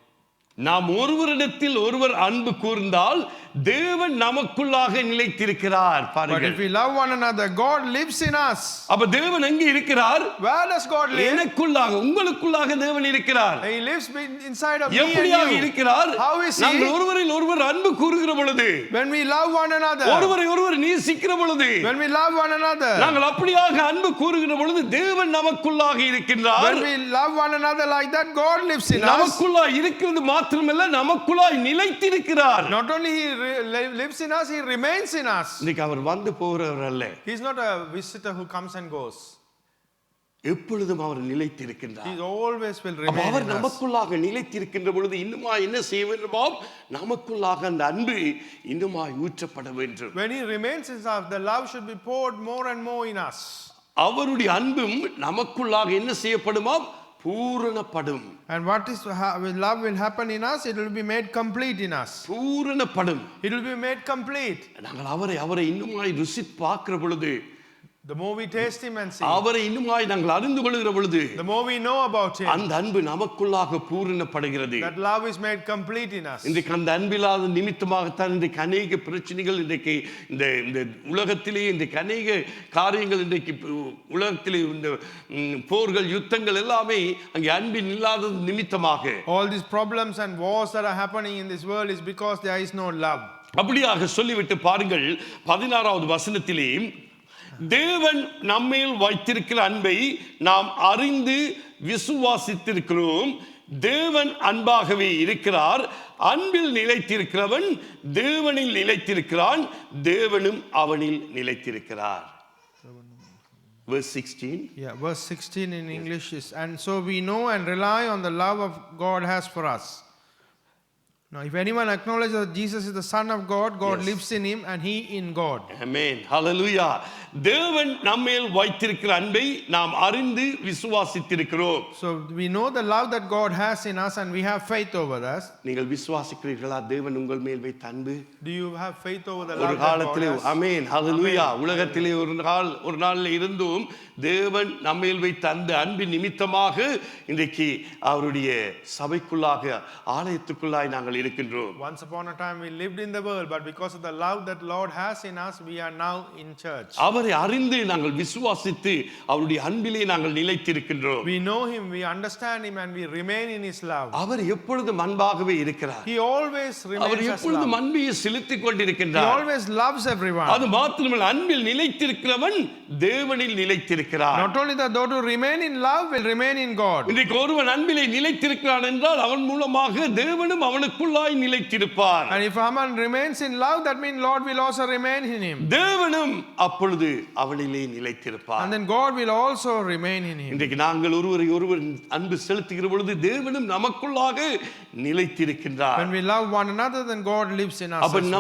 நாம் ஒருவரிடத்தில் ஒருவர் அன்பு கூர்ந்தால் தேவன் நமக்குள்ளாக நிலைத்திருக்கிறார். But பாருங்கள், if we love one another, God lives in us. அப்ப தேவன் எங்கே இருக்கிறார்? Where does God live? எனக்குள்ளாக, உங்களுக்குள்ளாக தேவன் இருக்கிறார். He lives inside of me and எப்படியாக you. இருக்கிறார்? How is he? நாங்கள் ஒருவரில் ஒருவர் அன்பு கூறுகிற பொழுது, When we love one another. ஒருவரை ஒருவர் நேசிக்கிற பொழுது, When we love one another. நாங்கள் அப்படியாக அன்பு கூறுகிற பொழுது தேவன் நமக்குள்ளாக இருக்கின்றார். When we love one another like that, God lives in us. நமக்குள்ளாய் இருக்கிறது மாத்திரமல்ல, நமக்குள்ளாய் நிலைத்திருக்கிறார். Not only he lives in us, he remains in us. இன்னைக்கு அவர் வந்து போகிறவர் அல்ல. He's not a visitor who comes and goes. எப்பொழுதும் அவர் நிலைத்திருக்கின்றார். He always will அப்ப remain our in us. நமக்குள்ளாக நிலைத்திருக்கின்ற பொழுது இன்னுமா என்ன செய்ய வேண்டுமாம்? நமக்குள்ளாக அந்த அன்பு இன்னுமாய் ஊற்றப்பட வேண்டும். When he remains in us, the love should be poured more and more in us. அவருடைய அன்பும் நமக்குள்ளாக என்ன செய்யப்படுமாம்? பூரணப்படும். And what is love will happen in us? It will be made complete in us. பூரணப்படும். It will be made complete. நாங்கள் அவரை இன்னுமாய் ருசித்து பார்க்கிற பொழுது, The more we taste him and see, அவரை இன்னுமாய் நாங்கள் அறிந்து கொள்கிற பொழுது, the more we know about him, அந்த அன்பு நமக்குள்ளாக பூரணப்படுகிறது. that love is made complete in us. இன்றைக்கு அந்த அன்பில்லாத நிமித்தமாகத்தான் இன்றைக்கு அநேக பிரச்சனைகள், இன்றைக்கு இந்த உலகத்திலே இன்றைக்கு அநேக காரியங்கள், இன்றைக்கு உலகத்திலே இந்த போர்கள், யுத்தங்கள் எல்லாமே அங்கே அன்பின் இல்லாத நிமித்தமாக. All these problems and wars that are happening in this world is because there is no love. அப்படியாக சொல்லிவிட்டு பாருங்கள் 16வது வசனத்திலே, தேவன் நம்மேல் வைத்திருக்கிற அன்பை நாம் அறிந்து விசுவாசித்திருக்கிறோம். தேவன் அன்பாகவே இருக்கிறார். அன்பில் நிலைத்திருக்கிறவன் தேவனில் நிலைத்திருக்கிறான், தேவனும் அவனில் நிலைத்திருக்கிறார். Verse 16. Yeah, verse 16 in English is, and so we know and rely on the love of God has for us. Now, if anyone acknowledges that Jesus is the Son of God, God Yes. lives in him and he in God. Amen. Hallelujah. தேவன் நம்மேல் வைத்திருக்கிற அன்பை நாம் அறிந்து விசுவாசித்திருக்கிறோம். So we know the love that God has in us and we have faith over us. நீங்கள் விசுவாசிக்கிறீர்களா தேவன் உங்கள் மேல் வைத்த அன்பு? Do you have faith over the ஒரு love that God காலத்திலே has? ஆமென் ஹalleluya. உலகத்திலே ஒரு நாள்ல இருந்தும் தேவன் நம்மேல் வைத்த அந்த அன்பின் நிமித்தமாக இன்றைக்கு அவருடைய சபைக்குள்ளாக ஆலயத்துக்குள்ளாய் நாங்கள் இருக்கின்றோம். Once upon a time we lived in the world, but because of the love that Lord has in us, we are now in church. அவரை அறிந்து நாங்கள் விசுவாசித்து அவருடைய அன்பிலே நாங்கள் நிலைத்திருக்கின்றோம். We know him, we understand him and we remain in his love. அவர் எப்பொழுதும் அன்பாகவே இருக்கிறார். He always our remains as எப்பொழுதும் love. அன்பையை செலுத்திக் He கொண்டிருக்கின்றார். always loves everyone. அது மாத்திரமல்ல, அன்பில் நிலைத்திருக்கிறவன் தேவனில் நிலைத்திருக்கிறார். Not only that, those who remain in love will remain in God. இன்றைக்கு ஒருவன் அன்பிலே நிலைத்திருக்கிறான் என்றால் அவன் மூலமாக தேவனும் அவனுக்குள்ளாய் நிலைத்திருப்பார். And if someone remains in love, that means Lord will also remain in him. தேவனும் அப்பொழுது அவனிலே நிலைத்திருப்பார். And then God will also remain in him. இன்றைக்கு நாங்கள் ஒருவரை ஒருவர் அன்பு செலுத்துகிற பொழுது தேவனும் நமக்குள்ளாக நிலைத்திருக்கின்றார். When we love one another, then God lives in us. அப்ப as well.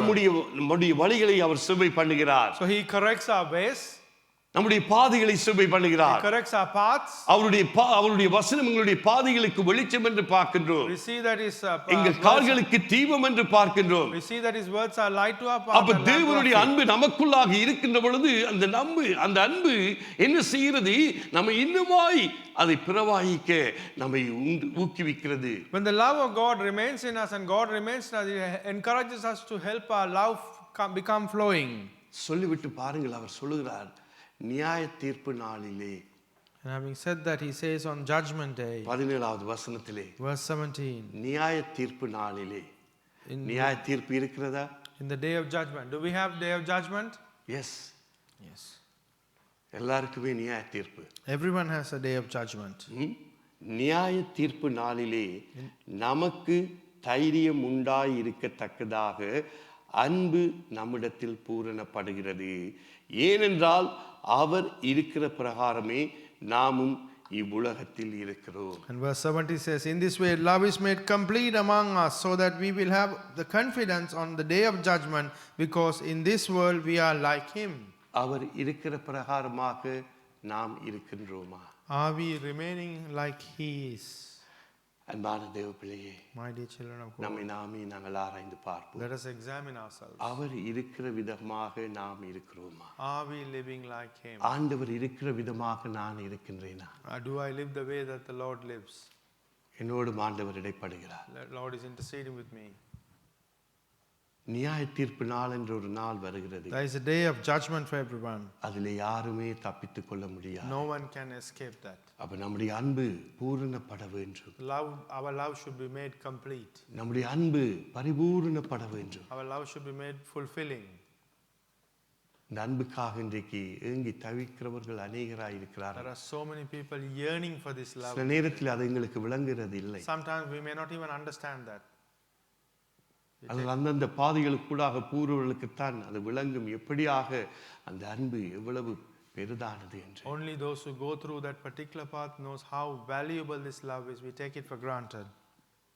நம்முடைய வழிகளை அவர் செவ்வை பண்ணுகிறார். So he corrects our ways. நம்முடைய பாதைகளை செவ்வை He பண்ணுகிறார். corrects our paths. அவருடைய வசனம் எங்களுடைய பாதைகளுக்கு வெளிச்சம் என்று பார்க்கின்றோம். We see that his எங்கள் கால்களுக்கு தீபம் என்று பார்க்கின்றோம். we see that his words are light to our path. அப்ப and lamp to our தேவனுடைய feet. அன்பு நமக்குள்ளாக இருக்கின்ற பொழுது அந்த அன்பு என்ன செய்கிறது? நம்ம இன்னுமாய் அதை பிரவாகிக்க நம்மை ஊக்குவிக்கிறது. When the love of God remains in us and God remains in us, it encourages us to help our love become flowing. சொல்லிவிட்டு பாருங்கள், அவர் சொல்லுகிறார், நியாய தீர்ப்பு நாளிலே. And having said that, he says on judgment day, 17வது வசனத்திலே, verse 17, நியாய தீர்ப்பு நாளிலே. நியாய தீர்ப்பு இருக்கிறதா? in the day of judgment. Do we have day of judgment? Yes. Yes. எல்லாருக்குமே நியாய தீர்ப்பு. Everyone has a day of judgment. நியாய தீர்ப்பு நாளிலே நமக்கு தைரியம் உண்டாய் இருக்கத்தக்கதாக அன்பு நம்மிடத்தில் பூரணப்படுகிறது. ஏனென்றால் அவர் இருக்கிற பிரகாரமே நாமும் இவ்வுலகத்தில் இருக்கிறோம். And verse 70 says, in this way love is made complete among us, so that we will have the confidence on the day of judgment, because in this world we are like him. அவர் இருக்கிற பிரகாரமாக நாம் இருக்கின்றோமா? Are we remaining like he is? அன்பான தேவ பிள்ளையே, My dear children of God, நம்மை நாங்கள் ஆராய்ந்து பார்ப்போம். let us examine ourselves. அவர் இருக்கிற விதமாக நாம் இருக்கிறோமா? Are we living like him? ஆண்டவர் இருக்கிற விதமாக நான் இருக்கின்றேனா? Do I live the way that the Lord lives? என்னோடு ஆண்டவர் இடைப்படுகிறார். The Lord is interceding with me. நியாய தீர்ப்பு நாள் என்ற ஒரு நாள் வருகிறது. There is a day of judgment for everyone. அதிலே யாருமே தப்பித்துக் கொள்ள முடியாது. No one can escape that. அப்ப நம்முடைய அன்பு பூரணப்பட வேண்டும். Our love should be made complete. நம்முடைய அன்பு பரிபூரணப்பட வேண்டும். Our love should be made fulfilling. இந்த அன்புக்காக இன்றைக்கு ஏங்கி தவிக்கிறவர்கள் அநேகராய் இருக்கிறார்கள். There are so many people yearning for this love. சில நேரத்தில் அது எங்களுக்கு விளங்குறது இல்லை. Sometimes we may not even understand that. அது அந்தந்த பாதைகளுக்கூடாக கூறுவர்களுக்குத்தான் அது விளங்கும், எப்படியாக அந்த அன்பு எவ்வளவு பெரிதானது என்று. Only those who go through that particular path knows how valuable this love is. We take it for granted.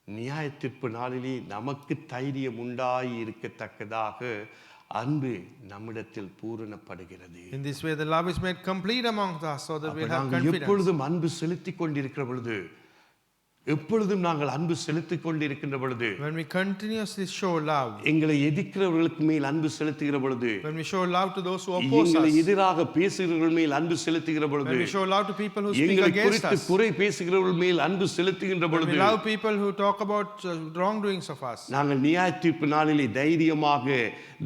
நியாயத்தீர்ப்பு நாளிலே நமக்கு தைரியம் உண்டாய் இருக்கத்தக்கதாக அன்பு நம்மிடத்தில் பூரணப்படுகிறது. In this way, the love is made complete amongst us, so that we have நாங்கள் confidence. எப்பொழுதும் அன்பு செலுத்திக் கொண்டிருக்கிற பொழுது, எப்பொழுதும் நாங்கள் அன்பு செலுத்திக் கொண்டிருக்கின்ற பொழுது, When we continuously show love, எங்களை எதிர்க்கிறவர்களுக்கு மேல் அன்பு செலுத்துகிற பொழுது, when we show love to those who oppose எங்களை us, எதிராக பேசுகிறவர்கள் மேல் அன்பு செலுத்துகிற பொழுது, when we show love to people who speak எங்களை against குறித்து us, குறை பேசுகிறவர்கள் மேல் அன்பு செலுத்துகின்ற when we பொழுது, love people who talk about wrongdoings of us, நாங்கள் நியாயத்தீர்ப்பு நாளிலே தைரியமாக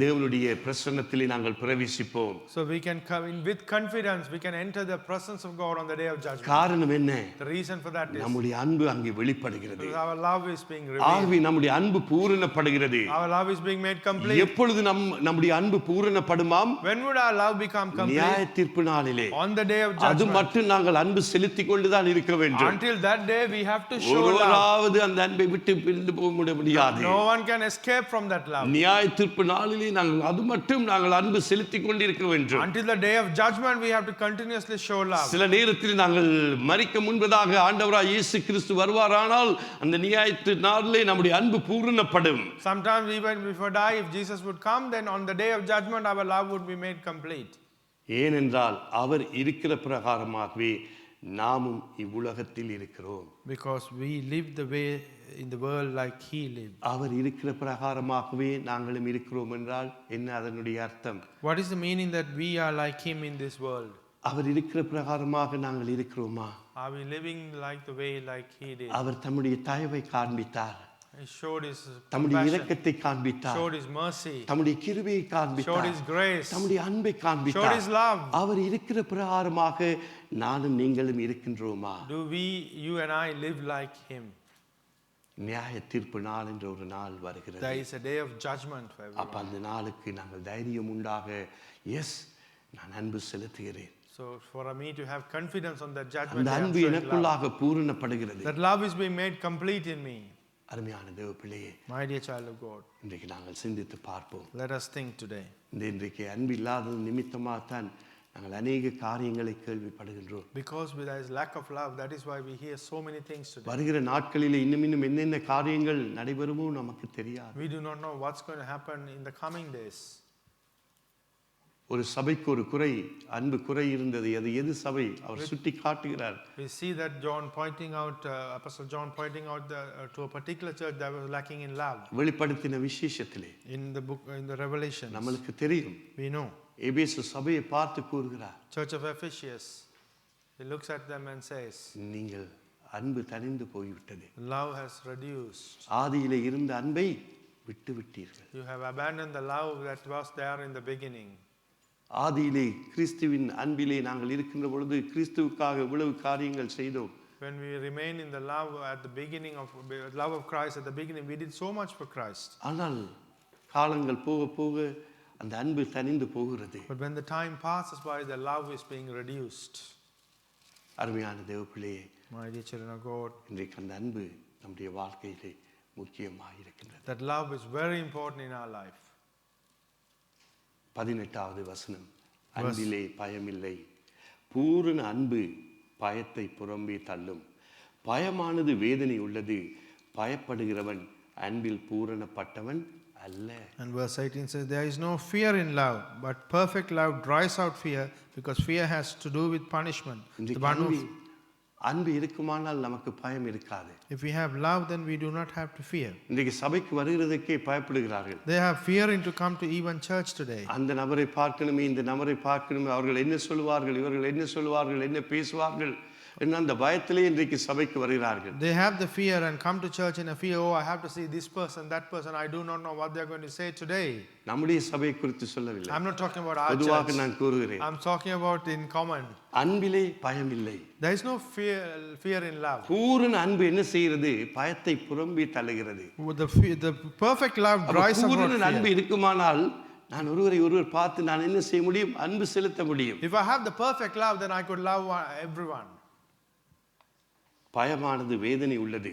தேவனுடைய பிரசன்னத்திலே நாங்கள் பிரவேசிப்போம். so we can come in with confidence, we can enter the presence of God on the day of judgment. காரணம் என்ன? The reason for that is நம்முடைய அன்பு அங்கே வெளிப்படுகிறது. because our love is being revealed. ஆகவே நம்முடைய அன்பு பூரணப்படுகிறது. Our love is being made complete. எப்பொழுது நம்முடைய அன்பு பூரணப்படுமாம்? When would our love become complete? நியாயத்தீர்ப்பு நாளிலே. On the day of அது judgment. மட்டும் நாங்கள் அன்பு செலுத்திக் கொண்டுதான் இருக்க வேண்டும். Until that day we have to show love. ஒருவராவது அந்த அன்பை விட்டு பிரிந்து போக முடியாது. No one can escape from that love. நியாயத்தீர்ப்பு நாளிலே நாங்கள் அது மட்டும் நாங்கள் அன்பு செலுத்திக் கொண்டிருக்க வேண்டும். Until the day of judgment we have to continuously show love. சில நேரத்தில் நாங்கள் மரிக்க முன்பதாக ஆண்டவராய் இயேசு கிறிஸ்து வருவாரானால் அந்த நியாயத்து நாளிலே நம்முடைய அன்பு பூரணப்படும். Sometimes even before die, if Jesus would come, then on the day of judgment our love would be made complete. ஏனென்றால் அவர் இருக்கிற பிரகாரமாகவே நாமும் இவ்வுலகத்தில் இருக்கிறோம். Because we live the way in the world like he lived. அவர் இருக்கிற பிரகாரமாகவே நாங்களும் இருக்கிறோம் என்றால் என்ன அதனுடைய அர்த்தம்? What is the meaning that we are like him in this world? அவர் இருக்கிற பிரகாரமாக நாங்கள் இருக்கிறோமா? Are we living like the way like he did? அவர் தம்முடைய தயவை காண்பித்தார். He showed his தம்முடைய compassion, இரக்கத்தை காண்பித்தார். showed his mercy, தம்முடைய கிருபையை showed காண்பித்தார். his grace, தம்முடைய அன்பை showed காண்பித்தார். his love. அவர் இருக்கிற பிரகாரமாக நானும் நீங்களும் இருக்கின்றோமா? Do we, you and I, live like him? நியாய தீர்ப்பு நாள் என்ற ஒரு நாள் வருகிறது. There is a day of judgment for அப்ப everyone. அந்த நாளுக்கு நாங்கள் தைரியம் உண்டாக எஸ் நான் அன்பு செலுத்துகிறேன். So for me to have confidence on that judgment, அந்த day, I'm அன்பு showing love. எனக்குள்ளாக பூரணப்படுகிறது. That love is being made complete in me. அருமையான தேவ பிள்ளையே, My dear child of God, இன்றைக்கு நாங்கள் சிந்தித்து பார்ப்போம். let us think today. இன்றைக்கு அன்பு இல்லாத நிமித்தமாகத்தான் நாங்கள் அநேக காரியங்களை கேள்விப்படுகின்றோம். Because there is lack of love, that is why we hear so many things today. வருகிற நாட்களிலே இன்னும் என்னென்ன காரியங்கள் நடைபெறுமோ நமக்கு தெரியாது. We do not know what's going to happen in the coming days. ஒரு சபைக்கு ஒரு குறை, அன்பு குறை இருந்தது. அது எது சபை? அவர் சுட்டி காட்டுகிறார். We see that John pointing out, Apostle John pointing out to a particular church that was lacking in love. வெளிப்படுத்தின விசேஷத்திலே In the book, in the Revelation, நம்மளுக்கு தெரியும். we know. எபேசு சபையை பார்த்து கூறுகிறார், Church of Ephesus, he looks at them and says, நீங்கள் அன்பு தணிந்து போய்விட்டது. love has reduced. ஆதியிலே இருந்த அன்பை விட்டு விட்டீர்கள். You have abandoned the love that was there in the beginning. ஆதியிலே கிறிஸ்துவின் அன்பிலே நாங்கள் இருக்கின்ற பொழுது கிறிஸ்துவுக்காக இவ்வளவு காரியங்கள் செய்தோம். When we remain in the love at the beginning of love of Christ at the beginning, we did so much for Christ. ஆனால் காலங்கள் போக போக அந்த அன்பு தணிந்து போகிறது. But when the time passes by, the love is being reduced. அருமையான தேவ பிள்ளையே, My dear children of God, இன்றைக்கு அந்த அன்பு நம்முடைய வாழ்க்கையிலே முக்கியமாக இருக்கின்றது. that love is very important in our life. 18வது வசனம், அன்பிலே பயமில்லை, பூரண அன்பு பயத்தை புறம்பே தள்ளும், பயமானது வேதனை உள்ளது, பயப்படுகிறவன் அன்பில் பூரணப்பட்டவன் அல்ல. And verse 18 says, there is no fear in love, but perfect love drives out fear, because fear has to do with punishment. The one who, அன்பு இருக்குமானால் நமக்கு பயம் இருக்காது. if we have love, then we do not have to fear. இன்றைக்கு சபைக்கு வருகிறதுக்கே பயப்படுகிறார்கள். They have fearing to come to even church today. அந்த நபரை பார்க்கணுமே, இந்த நபரை பார்க்கணுமே, அவர்கள் என்ன சொல்வார்கள், இவர்கள் என்ன சொல்வார்கள், என்ன பேசுவார்கள் என்ன அந்த பயத்திலே இன்றைக்கு சபைக்கு வருகிறார்கள். They have the fear and come to church in a fear. Oh, I have to see this person, that person. I do not know what they are going to say today. நம்முடைய சபை குறித்து சொல்லவில்லை, I'm not talking about our பொதுவாக church. நான் கூறுகிறேன். I'm talking about in common. அன்பிலே பயமில்லை. There is no fear in love. பூரண அன்பு என்ன செய்கிறது? பயத்தை புறம்பே தள்ளுகிறது. The perfect love drives out பூரண அன்பு fear. இருக்குமானால் நான் ஒருவரை பார்த்து நான் என்ன செய்ய முடியும்? அன்பு செலுத்த முடியும். If I have the perfect love, then I could love everyone. பயமானது வேதனை உள்ளது.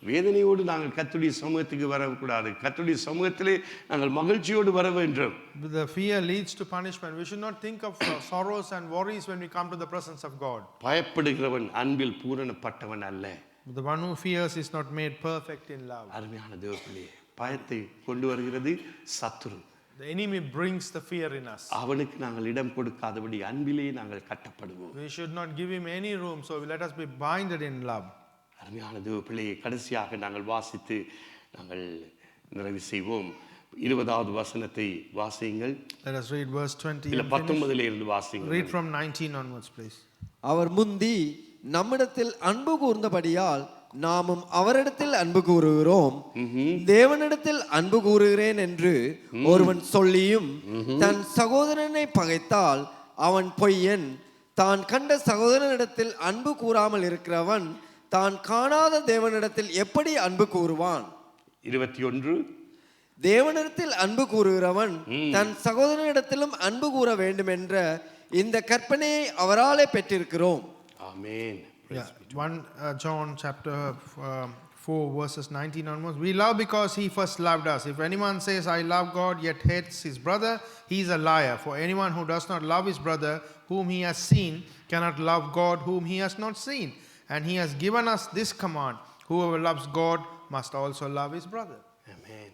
வேதனையோடு நாங்கள் கர்த்தருடைய சமூகத்துக்கு வரக்கூடாது. கர்த்தருடைய சமூகத்திலே நாங்கள் மகிழ்ச்சியோடு வர வேண்டும். The fear leads to punishment. We should not think of sorrows and worries when we come to the presence of God. பயப்படுகிறவன் அன்பில் பூரணப்பட்டவன் அல்ல. The one who fears is not made perfect in love. அருமையான தேவப்பிள்ளையே, பயத்தை கொண்டு வருகிறது சத்துரு. The enemy brings the fear in us. அவனுக்கு நாங்கள் இடம் கொடுக்காதபடி அன்பிலே நாங்கள் கட்டப்படுவோம். We should not give him any room, so let us be binded in love. அருமையான தேவப்பிள்ளையை, கடைசியாக நாங்கள் வாசித்து நாங்கள் நிறைவு செய்வோம். 20வது வசனத்தை வாசியுங்கள். Let us read verse 20. இல்ல 19 இருந்து வாசியுங்கள். Read from 19 onwards, please. அவர் முந்தி நம்மிடத்தில் அன்பு கூர்ந்தபடியால் நாமும் அவரிடத்தில் அன்பு கூறுகிறோம். தேவனிடத்தில் அன்பு கூறுகிறேன் என்று ஒருவன் சொல்லியும் தன் சகோதரனை பகைத்தால் அவன் பொய்யன். தான் கண்ட சகோதரனிடத்தில் அன்பு கூறாமல் இருக்கிறவன் தான் காணாத தேவனிடத்தில் எப்படி அன்பு கூறுவான்? 21. தேவனிடத்தில் அன்பு கூறுகிறவன் தன் சகோதரனிடத்திலும் அன்பு கூற வேண்டும் என்ற இந்த கற்பனையை அவராலே பெற்றிருக்கிறோம். ஆமென். Yeah, 1 John chapter 4 verses 19 onwards. We love because he first loved us. If anyone says I love God yet hates his brother, he is a liar. For anyone who does not love his brother whom he has seen cannot love God whom he has not seen. And he has given us this command: whoever loves God must also love his brother. ஆமென்.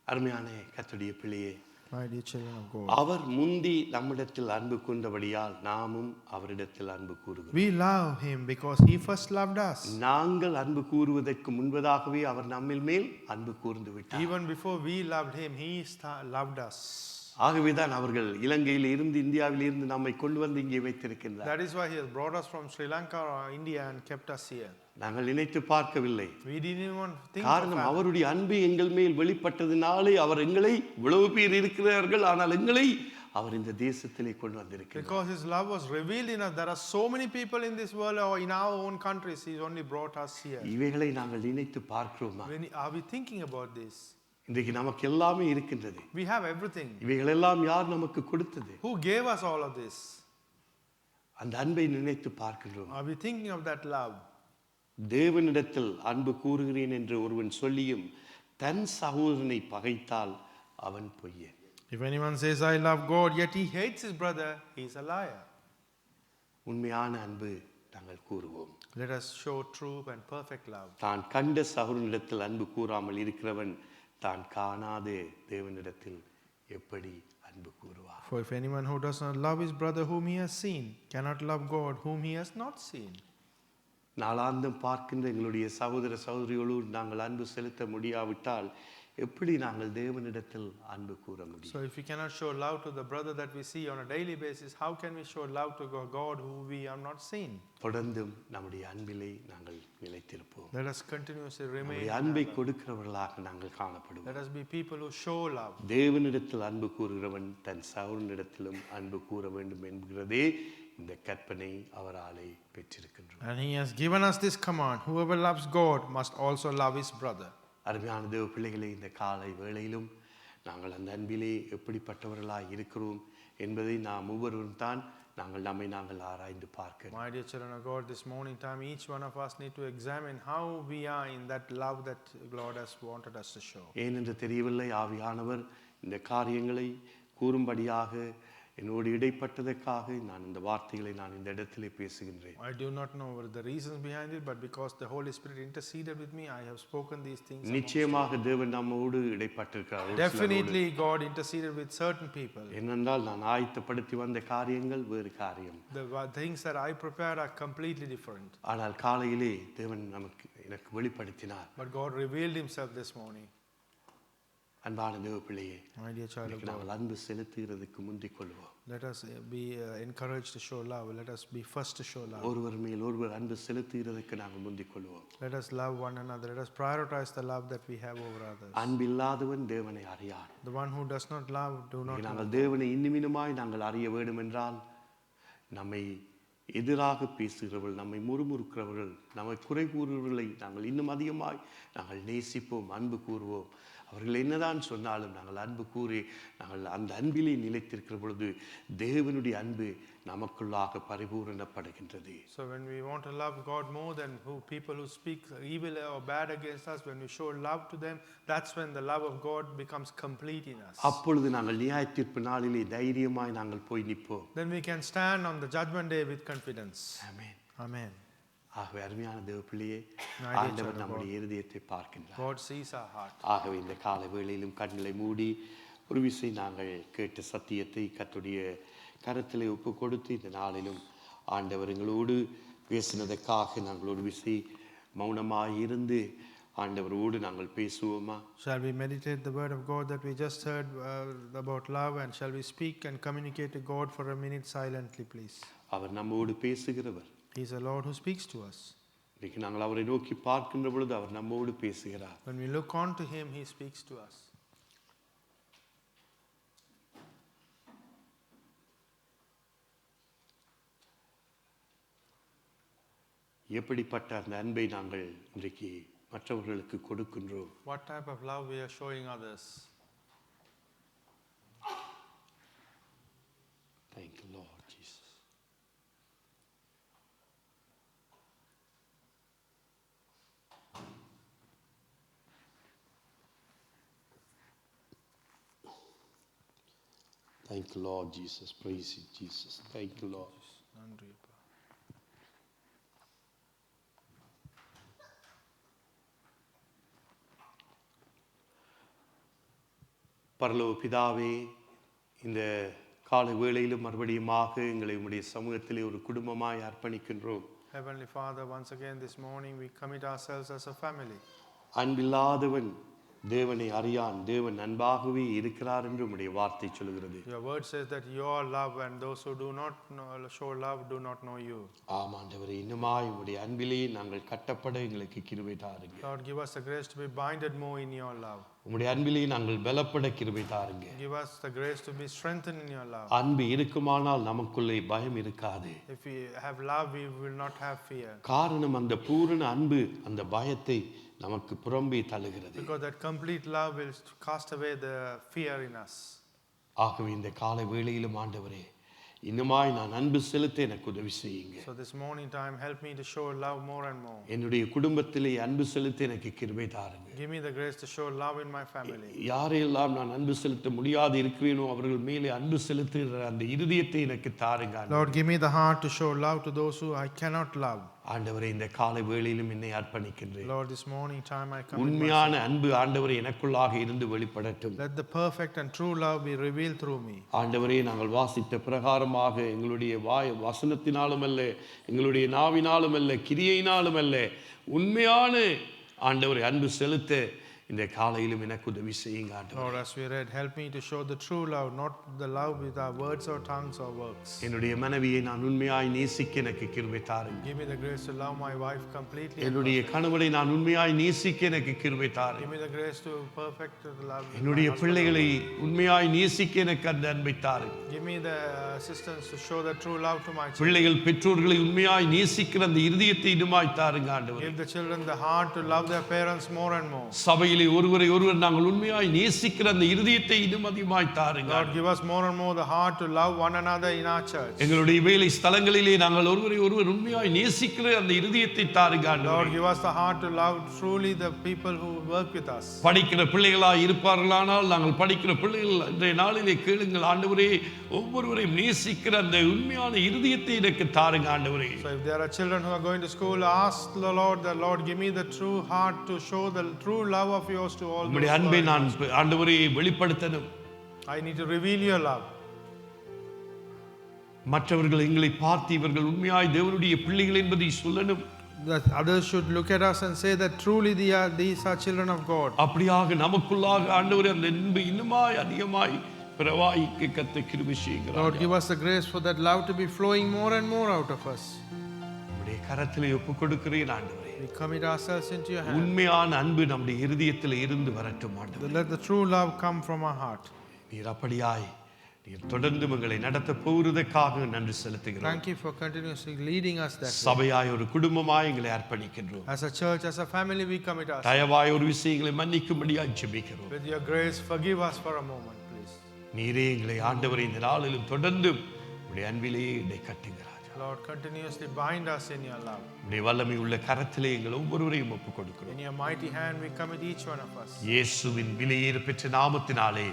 அருமையான கர்த்தருடைய பிள்ளையே, My dear children of God, அவர் முந்தி நம்மிடத்தில் அன்பு கூர்ந்தபடியால் நாமும் அவரிடத்தில் அன்பு கூறுகிறோம். we love him because he first loved us. நாங்கள் அன்பு கூறுவதற்கு முன்பதாகவே அவர் நம்மில் மேல் அன்பு கூர்ந்து விட்டார். Even before we loved him, he loved us. ஆகவேதான் அவர்கள் இலங்கையில் இருந்து இந்தியாவில் இருந்து நம்மை கொண்டு வந்து இங்கே வைத்திருக்கின்றார். That is why he has brought us from Sri Lanka or India and kept us here. நாங்கள் நினைத்து பார்க்கவில்லை. We didn't even think காரணம் அவருடைய அன்பு எங்கள் மேல் வெளிப்பட்டதினாலே அவர் எங்களை இவ்வளவு பேர் இருக்கிறார்கள், ஆனால் எங்களை அவர் இந்த தேசத்திலே கொண்டு வந்திருக்கிறார். Because his love was revealed in us. There are so many people in this world or in our own countries. He's only brought us here. இவைகளை நாங்கள் நினைத்து பார்க்கிறோமா? Are we thinking about this? இன்றைக்கு நமக்கு எல்லாமே இருக்கின்றது. We have everything. இவைகளெல்லாம் யார் நமக்கு கொடுத்தது? Who gave us all of this? அந்த அன்பை நினைத்து பார்க்கின்றோம். Are we thinking of that love? தேவனிடத்தில் அன்பு கூறுகிறேன் என்று ஒருவன் சொல்லியும் தன் சகோதரனை பகைத்தால் அவன் பொய்யன். If anyone says I love God yet he hates his brother, he is a liar. உண்மையான அன்பு நாங்கள் கூறுவோம். Let us show true and perfect love. தான் கண்ட சகோதரனிடத்தில் அன்பு கூறாமல் இருக்கிறவன் தான் காணாத தேவனிடத்தில் எப்படி அன்பு கூறுவார்? For if anyone who does not love his brother whom he has seen cannot love God whom he has not seen. நாளாந்தம் பார்க்கின்ற எங்களுடைய சகோதர சகோதரிகளோடு நாங்கள் அன்பு செலுத்த முடியாவிட்டால் எப்படி நாங்கள் தேவனிடத்தில் அன்பு கூற முடியும்? So if we cannot show love to the brother that we see on a daily basis, how can we show love to God who we have not seen? தொடர்ந்தும் நம்முடைய அன்பிலே நாங்கள் நிலைத்திருப்போம். Let us continuously remain. நம்முடைய அன்பை கொடுக்கிறவர்களாக நாங்கள் காணப்படுவோம். Let us be people who show love. தேவனிடத்தில் அன்பு கூறுகிறவன் தன் சகோதரனிடத்திலும் அன்பு கூற வேண்டும் என்கிறதே இந்த கற்பனை அவராலே பெற்றிருக்கின்றோம். And he has given us this command: whoever loves God must also love his brother. அருமையான தேவ பிள்ளைகளே, இந்த காலை வேளையிலும் நாங்கள் அந்த அன்பிலே எப்படிப்பட்டவர்களாய் இருக்கிறோம் என்பதை நாம் ஒவ்வொருவரும் தான் நாங்கள் ஆராய்ந்து பார்க்க. My dear children of God, this morning time each one of us need to examine how we are in that love that God has wanted us to show. ஏனென்று தெரியவில்லை, ஆவியானவர் இந்த காரியங்களை கூறும்படியாக என்னோடு இடைப்பட்டதற்காக நான் இந்த வார்த்தைகளை நான் இந்த இடத்திலே பேசுகின்றேன். I do not know the reasons behind it, but because the Holy Spirit interceded with me, I have spoken these things. நிச்சயமாக தேவன் நம்மோடு இடைப்பட்டிருக்கிறார். Definitely God interceded with certain people. என்னென்றால் நான் ஆயத்தப்படுத்தி வந்த காரியங்கள் வேறு காரியம். The things that I prepared are completely different. ஆனால் காலையிலே தேவன் எனக்கு வெளிப்படுத்தினார். But God revealed himself this morning. அன்பான தேவ பிள்ளையே, My dear child of God, நாங்கள் அன்பு செலுத்துகிறதுக்கு முந்திக் கொள்வோம். let us be encouraged to show love. Let us be first to show love. ஒருவர் மேல் ஒருவர் அன்பு செலுத்துகிறதுக்கு நாங்கள் முந்திக் கொள்வோம். Let us love one another. Let us prioritize the love that we have over others. அன்பில்லாதவன் தேவனை அறியான். The one who does not love do not know. நாங்கள் தேவனை இன்னுமினுமாய் நாங்கள் அறிய வேண்டும் என்றால் நம்மை எதிராக பேசுகிறவர்கள், நம்மை முறுமுறுக்கிறவர்கள், நம்மை குறை கூறுகிறவர்களை நாங்கள் இன்னும் அதிகமாய் நாங்கள் நேசிப்போம், அன்பு கூறுவோம். அவர்கள் என்னதான் சொன்னாலும் நாங்கள் அன்பு கூறி நாங்கள் அந்த அன்பிலே நிலைத்திருக்கிற பொழுது தேவனுடைய அன்பு நமக்குள்ளாக பரிபூரணப்படுகின்றது. So when we want to love God more than people who speak evil or bad against us, when we show love to them, that's when the love of God becomes complete in us. அப்பொழுது நாங்கள் நியாயத்தீர்ப்பு நாளிலே தைரியமாய் நாங்கள் போய் நிற்போம். Then we can stand on the judgment day with confidence. Amen. Amen. ஆகவே அருமையான தேவ பிள்ளையே, ஆண்டவர் நம்முடைய இருதயத்தை பார்க்கின்றார். God sees our heart. ஆகவே இந்த காலை வேளையிலும் கண்களை மூடி ஒரு விசை நாங்கள் கேட்ட சத்தியத்தை கர்த்தருடைய கரத்திலே ஒப்பு கொடுத்து இந்த நாளிலும் ஆண்டவர் எங்களோடு பேசினதற்காக நாங்கள் ஒரு விசை மௌனமாக இருந்து ஆண்டவரோடு நாங்கள் பேசுவோமா? Shall we meditate the word of God that we just heard about love, and shall we speak and communicate to God for a minute silently, please? அவர் நம்மோடு பேசுகிறவர். He is a Lord who speaks to us. இன்னைக்கு நாங்கள் அவரை நோக்கி பார்க்கின்ற பொழுது அவர் நம்மோடு பேசுகிறார். When we look on to him, he speaks to us. எப்படிப்பட்ட அந்த அன்பை நாங்கள் இன்றைக்கு மற்றவர்களுக்கு கொடுக்கின்றோம்? What type of love we are showing others? Thank you, Lord Jesus. Thank you, Lord Jesus. Praise you, Jesus. Thank you, Lord. நன்றி அப்பா. பரலோக பிதாவே, இந்த காலை வேளையிலும் மறுபடியுமாக எங்களை உம்முடைய சமூகத்திலே ஒரு குடும்பமாய் அர்ப்பணிக்கின்றோம். Heavenly Father, once again this morning we commit ourselves as a family. அன்பில்லாதவன் தேவனை அறியான், தேவன் அன்பாகவே இருக்கிறார் என்று உம்முடைய வார்த்தை சொல்கிறது. Your word says that you are love, and those who do not show love do not know you. ஆமாண்டவரே, இன்னுமாய் உம்முடைய அன்பிலே நாங்கள் கட்டப்பட எங்களுக்கு கிருபை தாருங்க. Lord, give us the grace to be binded more in your love. உம்முடைய அன்பிலே நாங்கள் பலப்பட கிருபை தாருங்க. Give us the grace to be strengthened in your love. அன்பு இருக்குமானால் நமக்குள்ளே பயம் இருக்காது. If we have love, we will not have fear. காரணம் அந்த பூரண அன்பு அந்த பயத்தை நமக்கு புறம்பே தள்ளுகிறது. Because that complete love will cast away the fear in us. ஆகவே இந்த காலை வேளையிலும் ஆண்டவரே, இன்னுமாய் நான் அன்பு செலுத்த எனக்கு உதவி செய்யுங்க. So this morning time, help me to show love more and more. என்னுடைய குடும்பத்திலே அன்பு செலுத்த எனக்கு கிருபை தாருங்க. Give me the grace to show love in my family. யாரையெல்லாம் நான் அன்பு செலுத்த முடியாது இருக்கிறேனோ அவர்கள் மேலே அன்பு செலுத்துகிற அந்த இருதயத்தை எனக்கு தாருங்க. Lord, give me the heart to show love to those who I cannot love. ஆண்டவரே, இந்த காலை வேளையிலும் என்னை அர்ப்பணிக்கின்றேன். Lord, this morning time I come. உண்மையான அன்பு ஆண்டவரே எனக்குள்ளாக இருந்து வெளிப்படட்டும். Let the perfect and true love be revealed through me. ஆண்டவரே, நாங்கள் வாசித்த பிரகாரமாக எங்களுடைய வசனத்தினாலும் அல்ல, எங்களுடைய நாவினாலும் அல்ல, கிரியையினாலும் அல்ல, உண்மையான ஆண்டவரை அன்பு செலுத்த இந்த காலையிலும் எனக்கு உதவி செய்யுங்க ஆண்டவரே. Lord, as we read, help me to show the true love, not the love with our words or tongues or works. என்னுடைய மனைவியை நான் உண்மையாய் நேசிக்க எனக்கு கிருபை தாருங்க. Give me the grace to love my wife completely. என்னுடைய கணவனை நான் உண்மையாய் நேசிக்க எனக்கு கிருபை Give தாருங்க. me the grace to perfect the love. with my என்னுடைய husband. பிள்ளைகளை உண்மையாய் நேசிக்க எனக்கு அந்த அன்பை தாருங்க. Give me the assistance to show the true love to my children. பிள்ளைகள் பெற்றோர்களை உண்மையாய் நேசிக்கிற அந்த இருதயத்தை இன்னுமாய் தாருங்க ஆண்டவரே. Give the children the heart to love their parents more and more. சபையிலே ஒருவரை ஒருவர் நாங்கள் உண்மையாய் நேசிக்கிற அந்த இருதயத்தை இன்னும் அதிகமாய் தாருங்க. Lord, give us more and more the heart to love one another in our church. எங்களுடைய வேலை ஸ்தலங்களிலே நாங்கள் ஒருவரை ஒருவர் உண்மையாய் நேசிக்கிற அந்த இருதயத்தை தாருங்க Lord, ஆண்டவரே. give us the heart to love truly the people who work with us. படிக்கிற பிள்ளைகளாய் இருப்பார்களானால் நாங்கள் படிக்கிற பிள்ளைகள் இன்றைய நாளிலே கேளுங்கள் ஆண்டவரே, ஒவ்வொருவரையும் நேசிக்கிற அந்த உண்மையான இருதயத்தை எனக்கு தாருங்க ஆண்டவரே. So if there are children who are going to school, ask the Lord, give me the true heart to show the true love of yours to all those உம்முடைய who அன்பை are in நான் us. ஆண்டவரே வெளிப்படுத்தணும். I need to reveal your love. மற்றவர்கள் எங்களை பார்த்து இவர்கள் உண்மையாய் தேவனுடைய பிள்ளைகள் என்பதை சொல்லணும். That others should look at us and say that truly these are children of God. அப்படியாக நமக்குள்ளாக ஆண்டவரே அந்த அன்பு இன்னுமாய் அதிகமாய் பிரவாகிக்க கர்த்தர் கிருபை செய்கிறார். Lord, give us the grace for that love to be flowing more and more out of us. உம்முடைய கரத்திலே ஒப்புக் கொடுக்கிறேன் ஆண்டவரே. We commit ourselves into your hand. உண்மையான அன்பு நம்முடைய இருதயத்தில் இருந்து வரட்டும் ஆண்டவரே. Let the true love come from our heart. நீர் அப்படியாய் நீர் தொடர்ந்து எங்களை நடத்த போவதற்காக நன்றி செலுத்துகிறோம். Thank you for continuously leading us that way. சபையாய் ஒரு குடும்பமாய் எங்களை அர்ப்பணிக்கின்றோம். As a church, as a family, we commit ourselves. தயவாய் ஒரு விஷயங்களை மன்னிக்கும்படியாய் ஜெபிக்கிறோம். With your grace, forgive us for a moment, please. நீரே எங்களை ஆண்டவரே இந்த நாளிலும் தொடர்ந்து உடைய அன்பிலே இடை கட்டுங்க ராஜா. Lord, continuously bind us in your love. உடைய வல்லமை உள்ள கரத்திலே எங்கள் ஒவ்வொருவரையும் ஒப்புக் கொடுக்கிறோம். In your mighty hand, we commit each one of us. இயேசுவின் விலையேற பெற்ற நாமத்தினாலே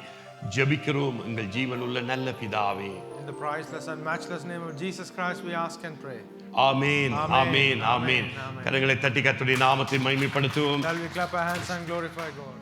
ஜெபிக்கிறோம் எங்கள் ஜீவனுள்ள நல்ல பிதாவே. In the priceless and matchless name of Jesus Christ, we ask and pray. ஆமென் ஆமென் ஆமென். கரங்களை தட்டி கர்த்தருடைய நாமத்தை மகிமைப்படுத்துவோம். Shall we clap our hands and glorify God?